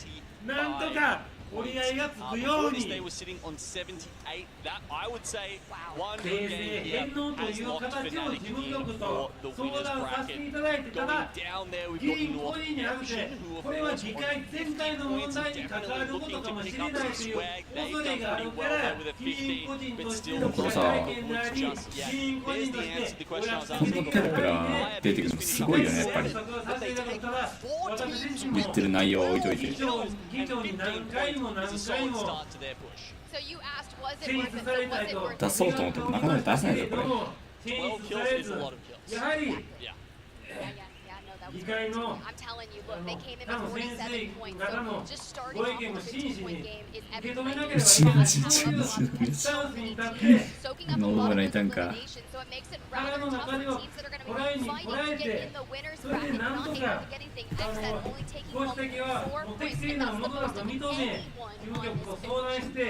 なんとか折り合いがつくように訂正返納という形を事務局と相談させていただいて、ただ議員個人にあってこれは議会全体の問題に関わることかもしれないという恐れがあるから議員個人としての記者会見であり議員個人としてお約束できない出てくるのすごいよねやっぱり。言ってる内容を置いといて。議長に何回も何回も選出されたいと出そうと思ってもなかなか出せないぞこれ。検出さ kills れ is ず a lot of kills. やはり Yeah. 議会の I'm telling you, look, they came in 多 with 分先 47 生 points, 方 so の just starting ご off 意見 with も a 真摯 15-point に game is 受け止め everything. なければいけないそういうスタンスに立って Soaking up a ノー lot バ of ラ those いたんか eliminations, so it makes it 腹 rather の tough 中 for でを teams that are going to こらえ be に fighting こら to え get て in the winners それ bracket, でなん not と able か to get anything. あ XZ の only taking ご home 指摘は 4 もう適 points, 正 and な that's も the のだ most と of 認め anyone 中 on 国と this 相談して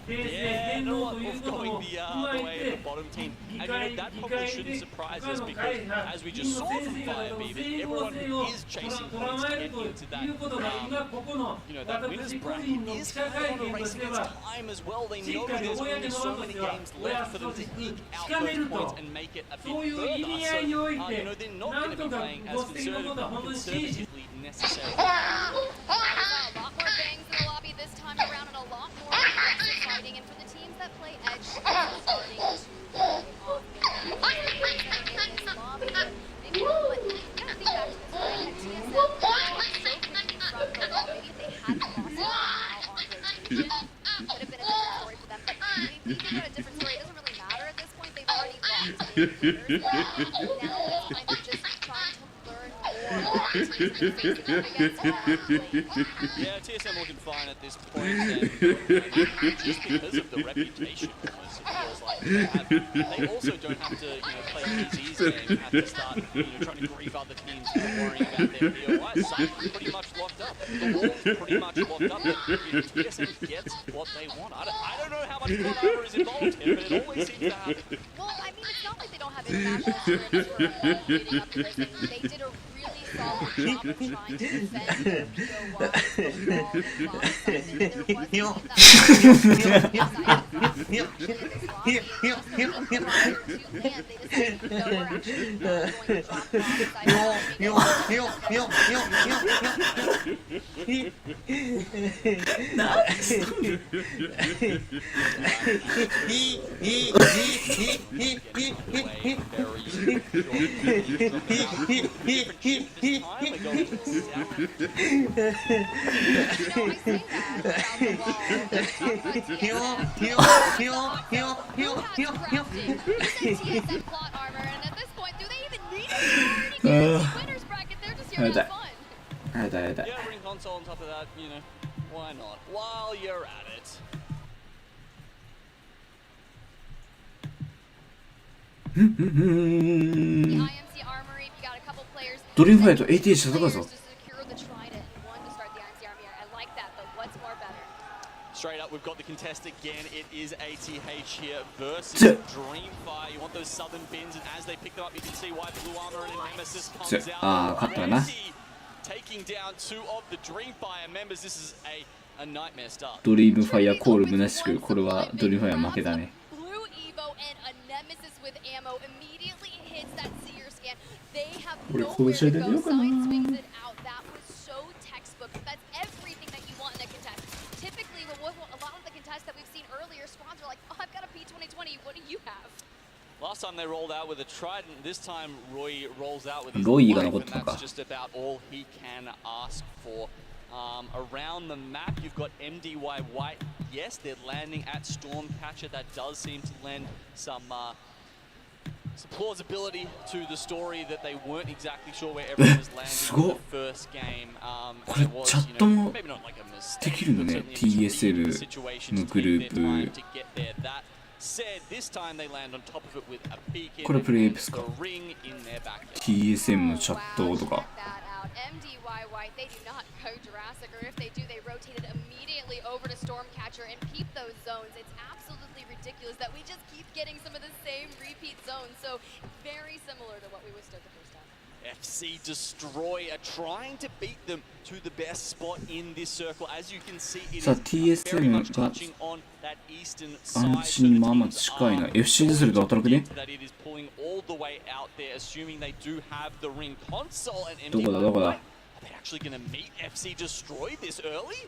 訂正 Yeah, 返 no, 納 of ということも going 踏ま the え way て of the bottom team. 議 And 会 that 議 probably 会 shouldn't で surprise 他 us の because 会派 as we 議 just 員の saw 先 from 生方 Fire との Beavers, 整合 everyone 性を is 捉 chasing ま points え to る get と into that. いうことが今ここの You know, that winners 私個 bracket 人の記 is 者 kind 会 of on a 見と race して against は time as well. They しっ know かり there's 公 only の so 場とし many ては games 親 left for と them し to く eke し out かめ those る points と and make it a bit そういう意 further. 味合いにおい So, て you know, they're not な going ん to と be か playing ご as 指摘のことは本当に真摯に conservatively necessarily. A lot more bangs in the lobby this time around, and a lot more aggressive fighting. And for the teams that play edge, starting to play off the bangs that are in this lobby. Maybe, but you gotta think back to this, right? At TSM, so quickly from the wall. Maybe if they hadn't lost it now on rotation, could have been a different story for them. But we think about a different story. It doesn't really matter at this point. They've already locked in winners. Now it's kind of just trying to learn more about the teams that they're facing up against. Yeah, TSM looking fine at this point, and just because of the reputation, almost, it feels like they also don't have to, play EZ's game and have to start, trying to grief other teams for worrying about their POI. Something's pretty much locked up. The wall's pretty much locked up. TSM gets what they want. I don't know how much plot armor is involved here, but it always seems to happen. Well, I mean, it's not like they don't have international experience for leading up to this, and they did a really solid job of trying to defend their POIs overall. There Yeah, ring console on top of that, why not? While you're at it. ドリームファイト AT したとかぞ。 Straight up, we've got the contest again. It is ATH here versus Dreamfire. You want those southern bins, and as they pick them up, you can see why Blue Armor and Nemesis comes out. Taking down two of the Dreamfire members. This is a nightmare start. ドリームファイアコール虚しく、これはドリームファイア負けだね。俺この試合で出ようかな。Last time they rolled out with a Trident, this time Roy rolls out with his Royが life, 残っ and たのか。 that's just about all he can ask for. Around the map, you've got MDY White. Yes, they're landing at Stormcatcher. That does seem to lend some plausibility to the story that they weren't exactly sure where everyone was landing in the first game. And it was, maybe not like a mistake, but certainly a dream situation to take their time to get there. That said, this time they land on top of it with a beacon これプレイ and プスか the ring in their backyard. TSM のチャットとか MDY White, they do not go Jurassic, or if they do, they rotated immediately over to Stormcatcher and peep those zones. It's absolutely ridiculous that we just keep getting some of the same repeat zones, so very similar to what we withstood the first time. FC Destroyer trying to beat them to the best spot in this circle. As you can see, it is very much touching on that eastern アン side. チにまあまあ近いな。FC でそれで働くね。 That it is pulling all the way out there, assuming they do have the ring console and どこだどこだ。 Are they actually going to meet FC Destroy this early?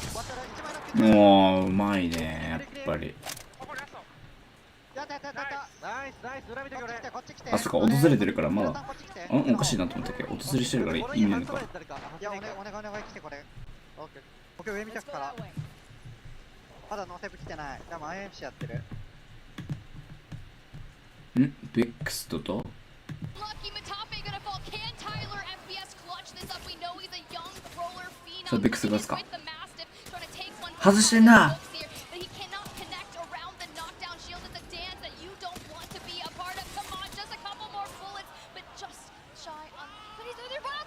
もううまいね、やっぱり。あ、そっか、訪れてるからまだ。おかしいなと思ったけど、訪れしてるから意味ないのか。いや、お願い来てこれ。オッケー、上見たから。まだノーセーブ来てない。多分 IMC やってる。ベックスとさあ、ベックスがすか。外してんな。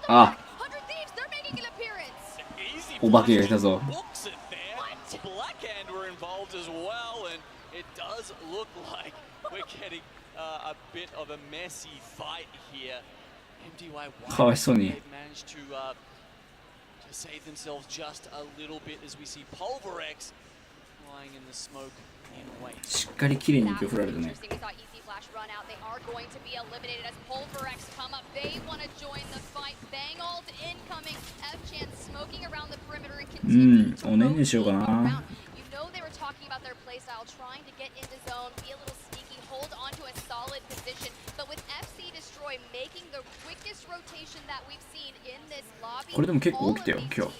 あ、お化けがいたぞ。かわいそうに。しっかり綺麗に息を振られるね。おねんねしようかな。これでも結構起きたよ、今日。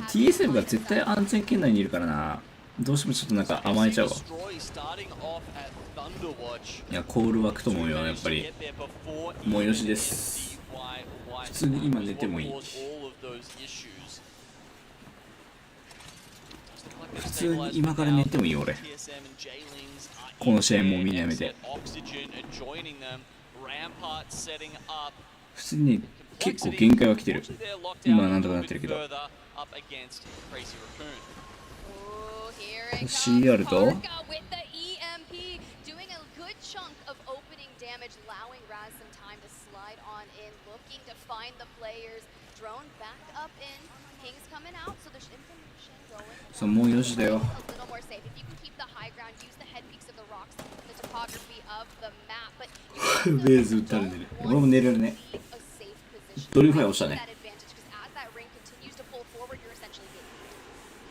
TSM が絶対安全圏内にいるからな。どうしてもちょっとなんか甘えちゃうわ。いや、コールワークと思うよ、やっぱり。もうよしです。普通に今寝てもいい。普通に今から寝てもいいよ、俺。この試合もうみんなやめて。普通に結構限界は来てる。今はなんとかなってるけど。CR とそう、もう4時だよ。ベース打ったら寝る。俺も寝れるね。ドリファイ押したね。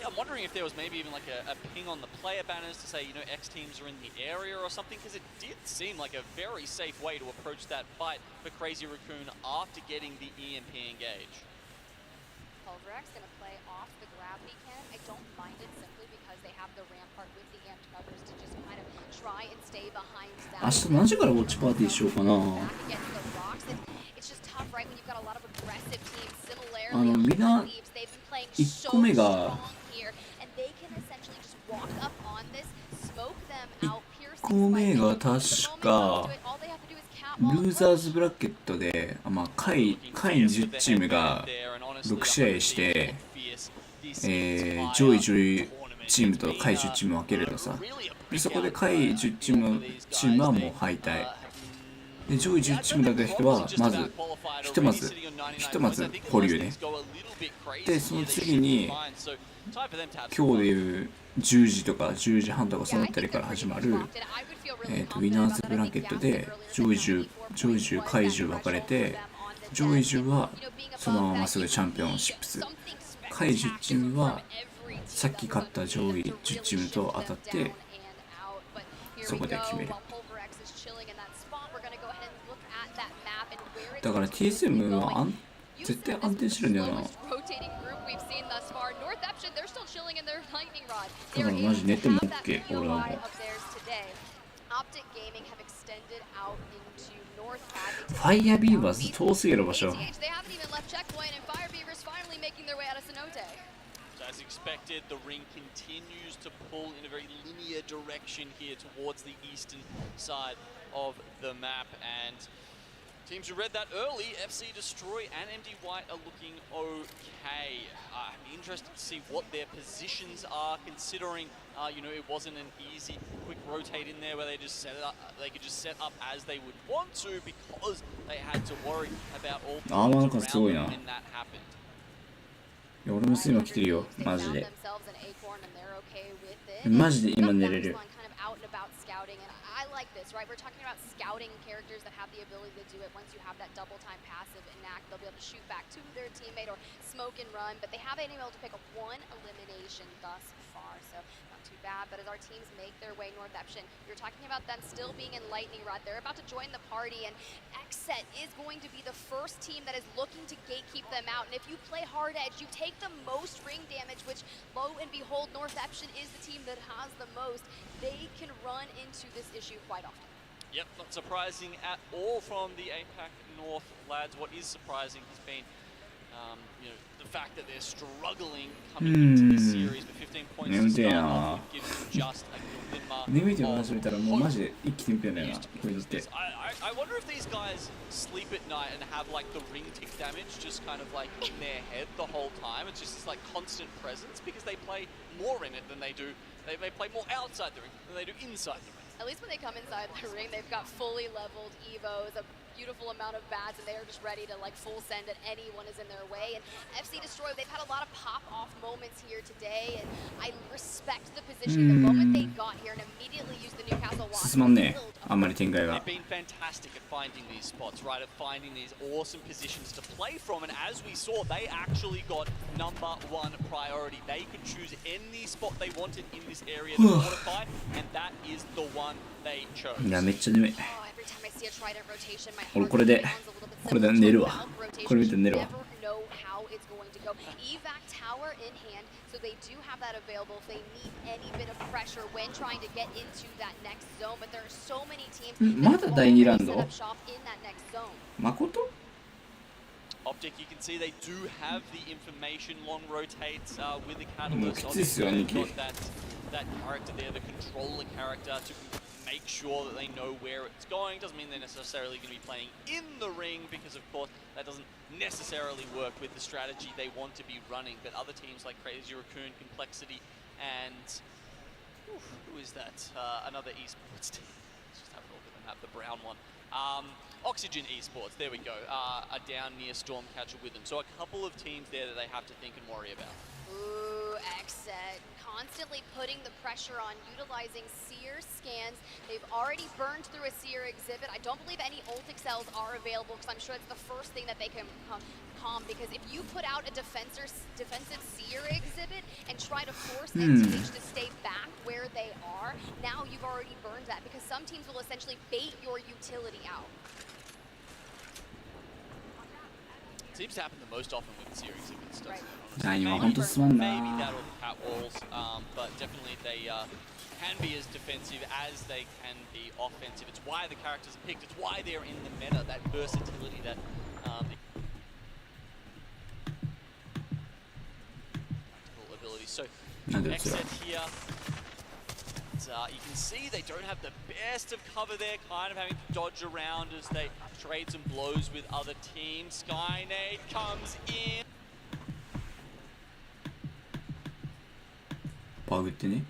I'm wondering if there was maybe even like a ping on the player banners to say, you know, X teams are in the area or something, because it did seem like a very safe way to approach that fight for Crazy Raccoon after getting the EMP engage. Pulverex going to play off the gravity cannon. I don't mind it simply because they have the rampart with the amped covers to just kind of try and stay behind that. 明日何時からウォッチパーティーしようかな。It's just tough, right? When you've got a lot of aggressive teams, similarly, みんな1個目が1個目が確かルーザーズブラケットで、まあ、下位20チームが6試合して、上位10チームと下位10チーム分けるのさ。でそこで下位10チームはもう敗退で、上位10チームだった人はひとまず保留ね。でその次に今日でいう10時とか10時半とかそのあたりから始まる、ウィナーズブランケットで上位10下位10分かれて、上位10はそのまますぐチャンピオンシップス、下位10チームはさっき勝った上位10チームと当たってそこで決める。だから TSM は絶対安定してるんだよな。だからマジ寝ても OK、 俺はもう。ファイヤービーバーズ遠すぎる場所。As expected, the ring continues to pull in a very linear direction here towards the eastern side of the map, and Teams who read that early, FC Destroy and MD White are looking okay. I'm interested to see what their positions are, considering you know, it wasn't an easy, quick rotate in there where they just set it up. They could just set up as they would want to because they had to worry about all the teams around them when that happened. いや俺も今来てるよマジでマジで今寝れる I like this, right? We're talking about scouting characters that have the ability to do it. Once you have that double time passive enact, they'll be able to shoot back to their teammate or smoke and run, but they haven't been able to pick up one elimination thus far, so not too bad. But as our teams make their way north Eption, you're talking about them still being in lightning rod. They're about to join the party, and Xset is going to be the first team that is looking to gatekeep them out. And if you play hard edge, you take the most ring damage, which lo and behold, North Eption is the team that has the most. They can run into this issue quite often. Yep, not surprising at all from the APAC North lads. What is surprising has been, you know, the fact that they're struggling coming into this series. But 15 points to start off with gives them just a glimmer of I wonder if these guys sleep at night and have like the ring tick damage just kind of like in their head the whole time. It's just this like constant presence because they play more in it than they do. They play more outside the ring than they do inside the ring. At least when they come inside the ring, they've got fully leveled Evos, a beautiful amount of bats, and they are just ready to like full send at anyone is in their way. And FC Destroy, they've had a lot of pop-off moments here today, and I respect the positioning the moment they got here and immediately used the Newcastle Wasp. 進まんねあんまり展開が They've been fantastic at finding these spots, right? At finding these awesome positions to play from, and as we saw, they actually got #1 priority. They could choose any spot they wanted in this area to fortify, and that is the one they chose. いやめっちゃ眠い俺これで寝るわこれ見て寝るわ Evac tower in hand, so they do have that available if they need any bit of pressure when trying to get into that next zone. But there are so many teams that have already set up shop in that next zone. 誠 Optic, you can see they do have the information. Long rotates with the catalyst. Got that character there, the controller character, to make sure that they know where it's going. Doesn't mean they're necessarily going to be playing in the ring, because of course that doesn't necessarily work with the strategy they want to be running. But other teams like Crazy Raccoon, Complexity, and who is that? Another esports team. Just have a look at the map, the brown one. Oxygen Esports, there we go, are down near Stormcatcher with them. So a couple of teams there that they have to think and worry about. Ooh, Xset constantly putting the pressure on, utilizing seer scans. They've already burned through a seer exhibit. I don't believe any ult excels are available, because I'm sure it's the first thing that they can calm, because if you put out a defensive seer exhibit and try to force NTH to stay back where they are, now you've already burned that, because some teams will essentially bait your utility out. Seems to happen the most often with series exhibits, doesn't it? Maybe that or the cat walls, but definitely they can be as defensive as they can be offensive. It's why the characters are picked. It's why they're in the meta. That versatility, that tactical ability. So Xset here. You can see they don't have the best of cover there, kind of having to dodge around as they trade some blows with other teams. Skynade comes in. バグってね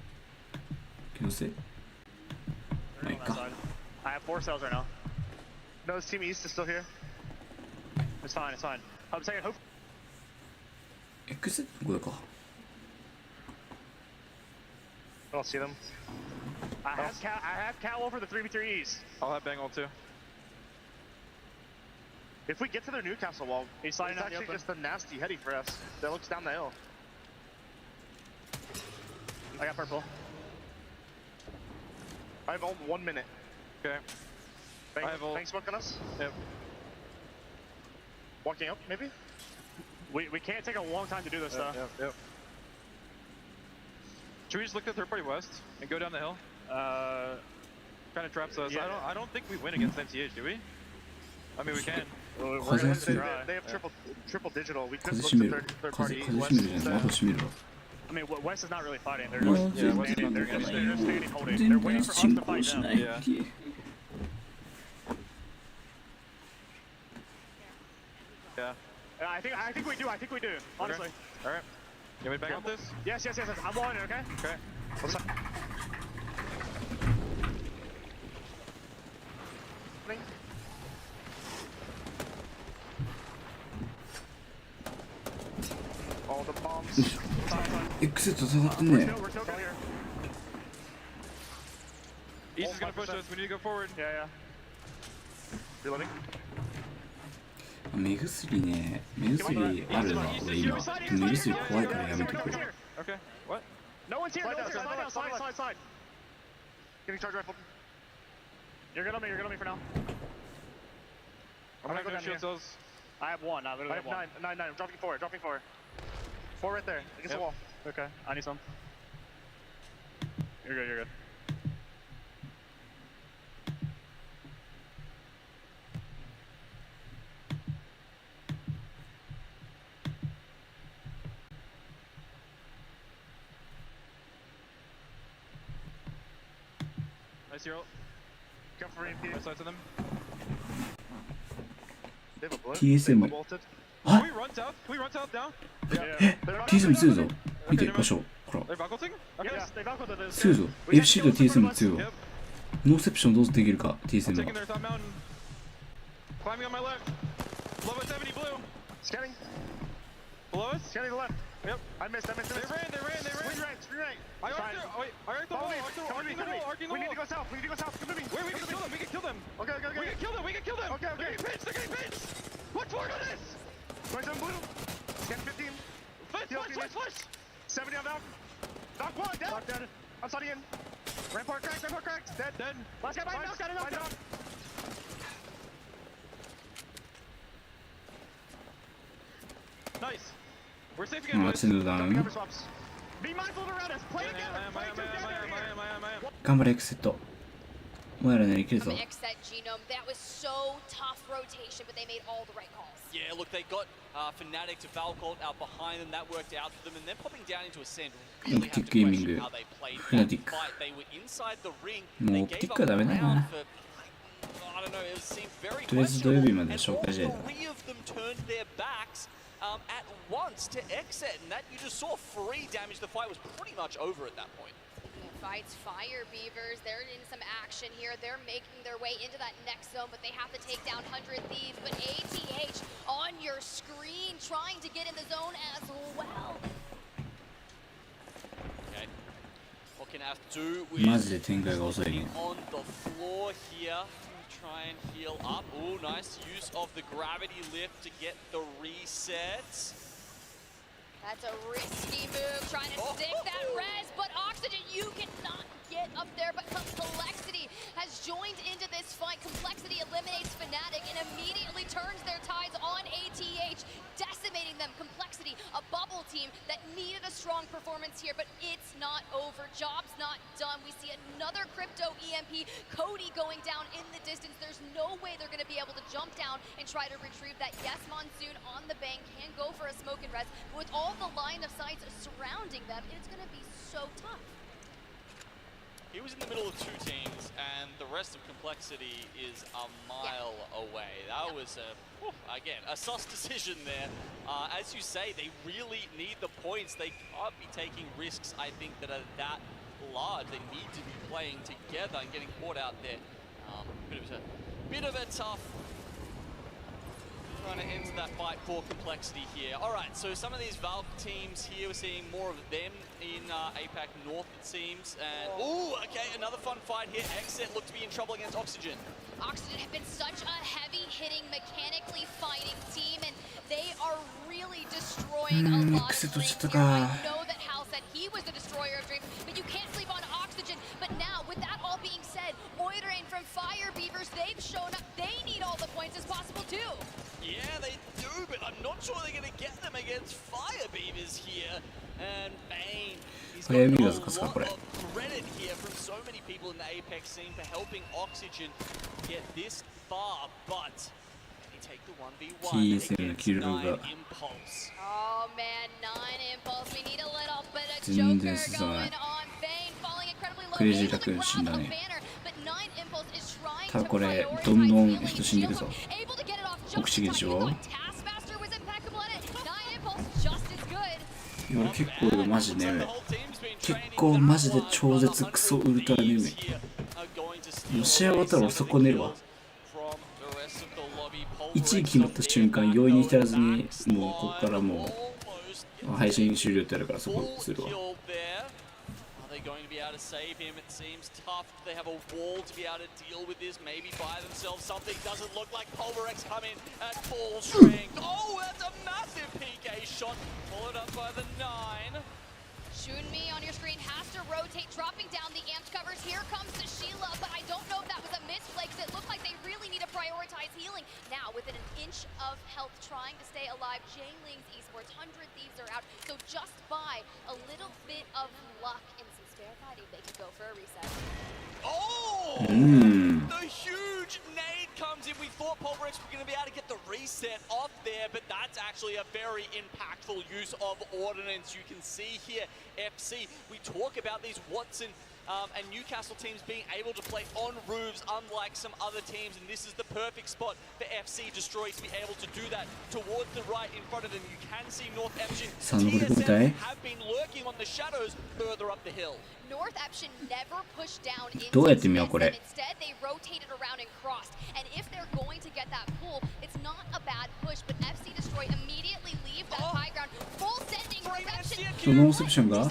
気のせいまあいいか I have 4 cells right now. No, this team East is still here. It's fine, it's fine. I'm saying, hope. X これか I don't see them. I have Catwall for the 3v3 East. I'll have Bengal too. If we get to their Newcastle wall, it's actually just a nasty heady for us that looks down the hill. I got purple. I have ult 1 minute. Okay. Thanks smoking us? Yep. Walking up, maybe? We can't take a long time to do this, though. Yep. Should we just look at third party west and go down the hill? Kind of traps us. Yeah. I don't think we win against NTH, do we? I mean, we can. They have triple digital. We could look at third party west. I mean, West is not really fighting. They're just standing. They're just standing holding. They're waiting for us to fight them. Yeah. I think we do. Honestly. Okay. All right. You want me to back up this? Yes. I'm walling it. Okay. Okay. What's up? All the bombs. X と繋がってんね。 We're still here. East is gonna push us. We need to go forward. Yeah. Reloading. 目薬ね、目薬あるな、俺今。目薬怖いからやめとく。 Okay. What? No one's here. Slide. Getting charge rifled. You're good on me for now. I'm gonna go down shield cells. I have one. I literally have one. Nine. I'm dropping four. Four right there. Against the wall. Okay. I need some. You're good. Nice hero. Come for EMP. Right side to them. They have a blitz. TSM. Can we run south down? TSM 強いぞ。見て、場所。ほら。 They're vaulting? Okay. Yes, they vaulted this. 強いぞ。FC と TSM 強いよ。ノーセプションどうできるか、TSM Taking は。 their top mountain. Climbing on my left. Below us 70 blue. Scanning. Below us? Scanning the left. Yep. I missed. They ran. Screen right. I arced the wall. Arcing the We need wall. to go south. Come with me. Wait, we can kill them. Okay. We can kill them. Okay. They're getting pinched. Watch forward on this. 27 blue. Scan 15. Flash. 70 on Valk. Valk 1, dead. I'm starting in. Rampart cracked. Dead. Last guy, mine knocked. Nice. We're safe うん、 again. あっちのダウン。 Be mindful around us. Play together. 頑張れ、エクセット。お前らね、いけるぞ。 From Xset Genome, that was so tough rotation, but they made all the right calls. Yeah, look, they got Fnatic to Valcolt out behind them. That worked out for them, and then popping down into Ascend really have to question how they played that fight. They were inside the ring. They gave up the round for, I don't know, it seemed very questionable. And all three of them turned their backs at once to Xset, and that you just saw free damage. The fight was pretty much over at that point. Fights Fire Beavers, they're in some action here. They're making their way into that next zone, but they have to take down 100 Thieves. But ATH on your screen trying to get in the zone as well. Okay. What can F do with マジで展開が遅いね。 on the floor here? Try and heal up. Oh, nice use of the gravity lift to get the resets. That's a risky move, trying to stick that res, but Oxygen, you cannot get up there, but Complexity has joined into this fight. Complexity eliminates Fnatic and immediately turns their tides on ATH, decimating them. Complexity, a bubble team that needed a strong performance here, but it's not over. Job's not done. We see another Crypto EMP, Cody going down in the distance. There's no way they're going to be able to jump down and try to retrieve that. Yes, Monsoon on the bank can go for a smoke and res, but with all the line of sights surrounding them, it's going to be so tough. He was in the middle of two teams, and the rest of Complexity is a mile away. That was, again, a sus decision there. As you say, they really need the points. They can't be taking risks, I think, that are that large. They need to be playing together and getting caught out there. Bit of a tough trying to enter that fight for Complexity here. All right, so some of these Valve teams here, we're seeing more of them in APAC North, it seems. And, okay, another fun fight here. Xset looked to be in trouble against Oxygen. Oxygen have been such a heavy-hitting, mechanically fighting team, and they are really destroying a lot of dreams here. I know that Hal said he was the destroyer of dreams, but you can't sleep on Oxygen. But now, with that all being said, Oidrain from Fire Beavers, they've shown up. They need all the points as possible, too. Yeah, they do, but I'm not sure they're going to get them against Fire Beavers here. And Bane, he's got a lot of credit here from so many people in the Apex scene for helping Oxygen get this far, but can he take the 1v1 against 9 Impulse? Oh man, 9 Impulse, we need a little bit of Joker going on. Bane falling incredibly low, able to grab a banner, but 9 Impulse is trying to prioritize healing, able to get it off just in time. Taskmaster was impeccable at it. 俺結構今マジ眠い。結構マジで超絶クソウルトラ眠い。もう試合終わったら俺そこ寝るわ。1位決まった瞬間容易に浸らずに、もうここからもう配信終了ってやるからそこするわ。Going to be able to save him. It seems tough. They have a wall to be able to deal with this. Maybe by themselves. Something doesn't look like Pulverex come in at full strength. Oh, that's a massive PK shot. Followed up by the 9. Shunmi on your screen has to rotate, dropping down the amped covers. Here comes the Sheila, but I don't know if that was a misplay because it looked like they really need to prioritize healing. Now, within an inch of health, trying to stay alive, Jangling's esports, 100 Thieves are out. So just by a little bit of luck and some spare fighting, they could go for a reset. Oh! The huge nade comes in. We thought Pulverex were going to be able to get the reset off there, but that's actually a very impactful use of Ordnance. You can see here, FC, we talk about these Watson and Newcastle teams being able to play on roofs unlike some other teams, and this is the perfect spot for FC Destroy to be able to do that. Towards the right in front of them, you can see North Eption. TSM have been lurking on the shadows further up the hill. North Eption never pushed down into TSM. Instead, they rotated around and crossed. And if they're going to get that pull, it's not a bad push, but FC Destroy immediately leave that high ground. Full sending reception. そのノーセプションが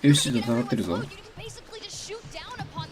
FC と戦ってるぞ。Basically just shoot down upon.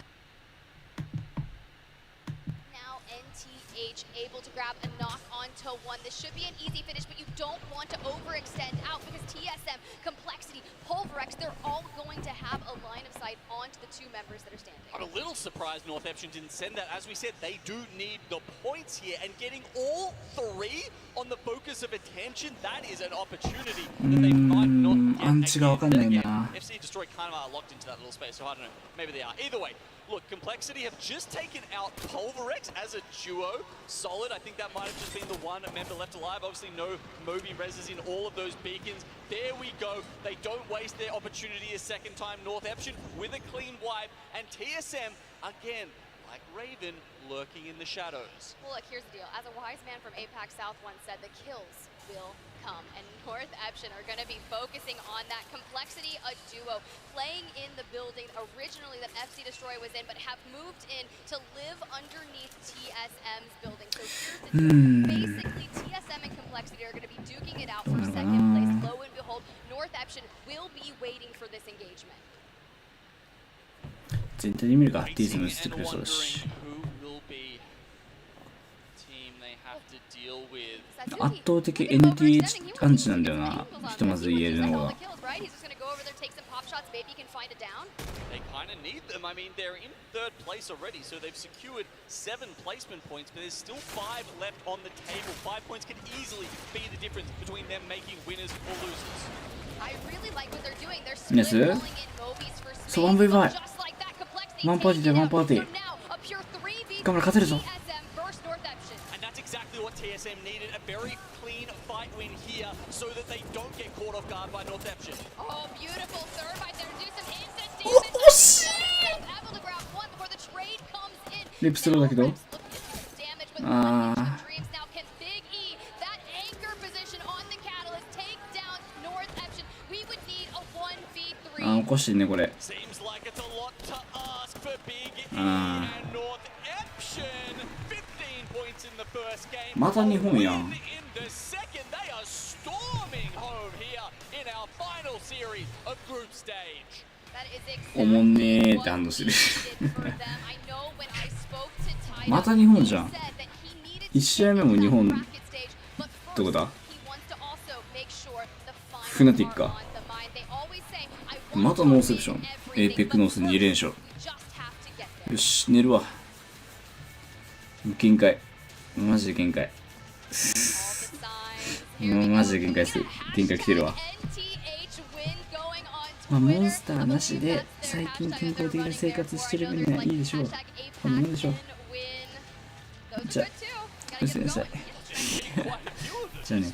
Now NTH able to grab a knock onto one. This should be an easy finish, but you don't want to overextend out because TSM, Complexity, Pulverex, they're all going to have a line of sight onto the two members that are standing. I'm a little surprised North Eption didn't send that. As we said, they do need the points here, and getting all three on the focus of attention, that is an opportunity that they might not get. FC Destroy kind of are locked into that little space, so I don't know. Maybe they are. Either way, look, Complexity have just taken out Pulverex as a duo. Solid. I think that might have just been the one member left alive. Obviously, no Moby reses in all of those beacons. There we go. They don't waste their opportunity a second time. North Eption with a clean wipe, and TSM again, like Raven, lurking in the shadows. Well, look, here's the deal. As a wise man from APAC South once said, the kills will come, and North Eption are going to be focusing on that. Complexity, a duo, playing in the building originally that FC Destroy was in, but have moved in to live underneath TSM's building. So here's the deal. Basically, TSM and Complexity are going to be duking it out for second place. Lo and behold, North Eption will be waiting for this engagement. 全体で見るか、ティーズも映ってくれそうだし。圧倒的 NTH アンチなんだよな、ひとまず言えるのが。They kind of need them. I mean, they're in third place already, so they've secured 7 placement points, but there's still 5 left on the table. 5 points could easily be the difference between them making winners or losers. I really like what they're doing. They're split calling in Mobies for space, so just like that. Complexity ワンパーティーでワンパーティー。頑張れ、勝てるぞ。And that's exactly what TSM needed. A very clean fight win here so that they don't get caught off guard by North Eption. Oh, beautiful third fight there. Do some instant damage. Able to grab one before the trade comes in. リップスローだけど。ああ。あ、おかしいねこれ。ああ。また日本やん。おもんねーって反応してる。また日本じゃん。1試合目も日本どこだ？フナティックか。またノーセプション。エーペックノース2連勝。よし、寝るわ。限界。マジで限界。もうマジで限界する。限界来てるわ。まあ、モンスターなしで最近健康的な生活してる分にはいいでしょう。こんなもんでしょう。じゃあ、おやすみなさい。じゃあね。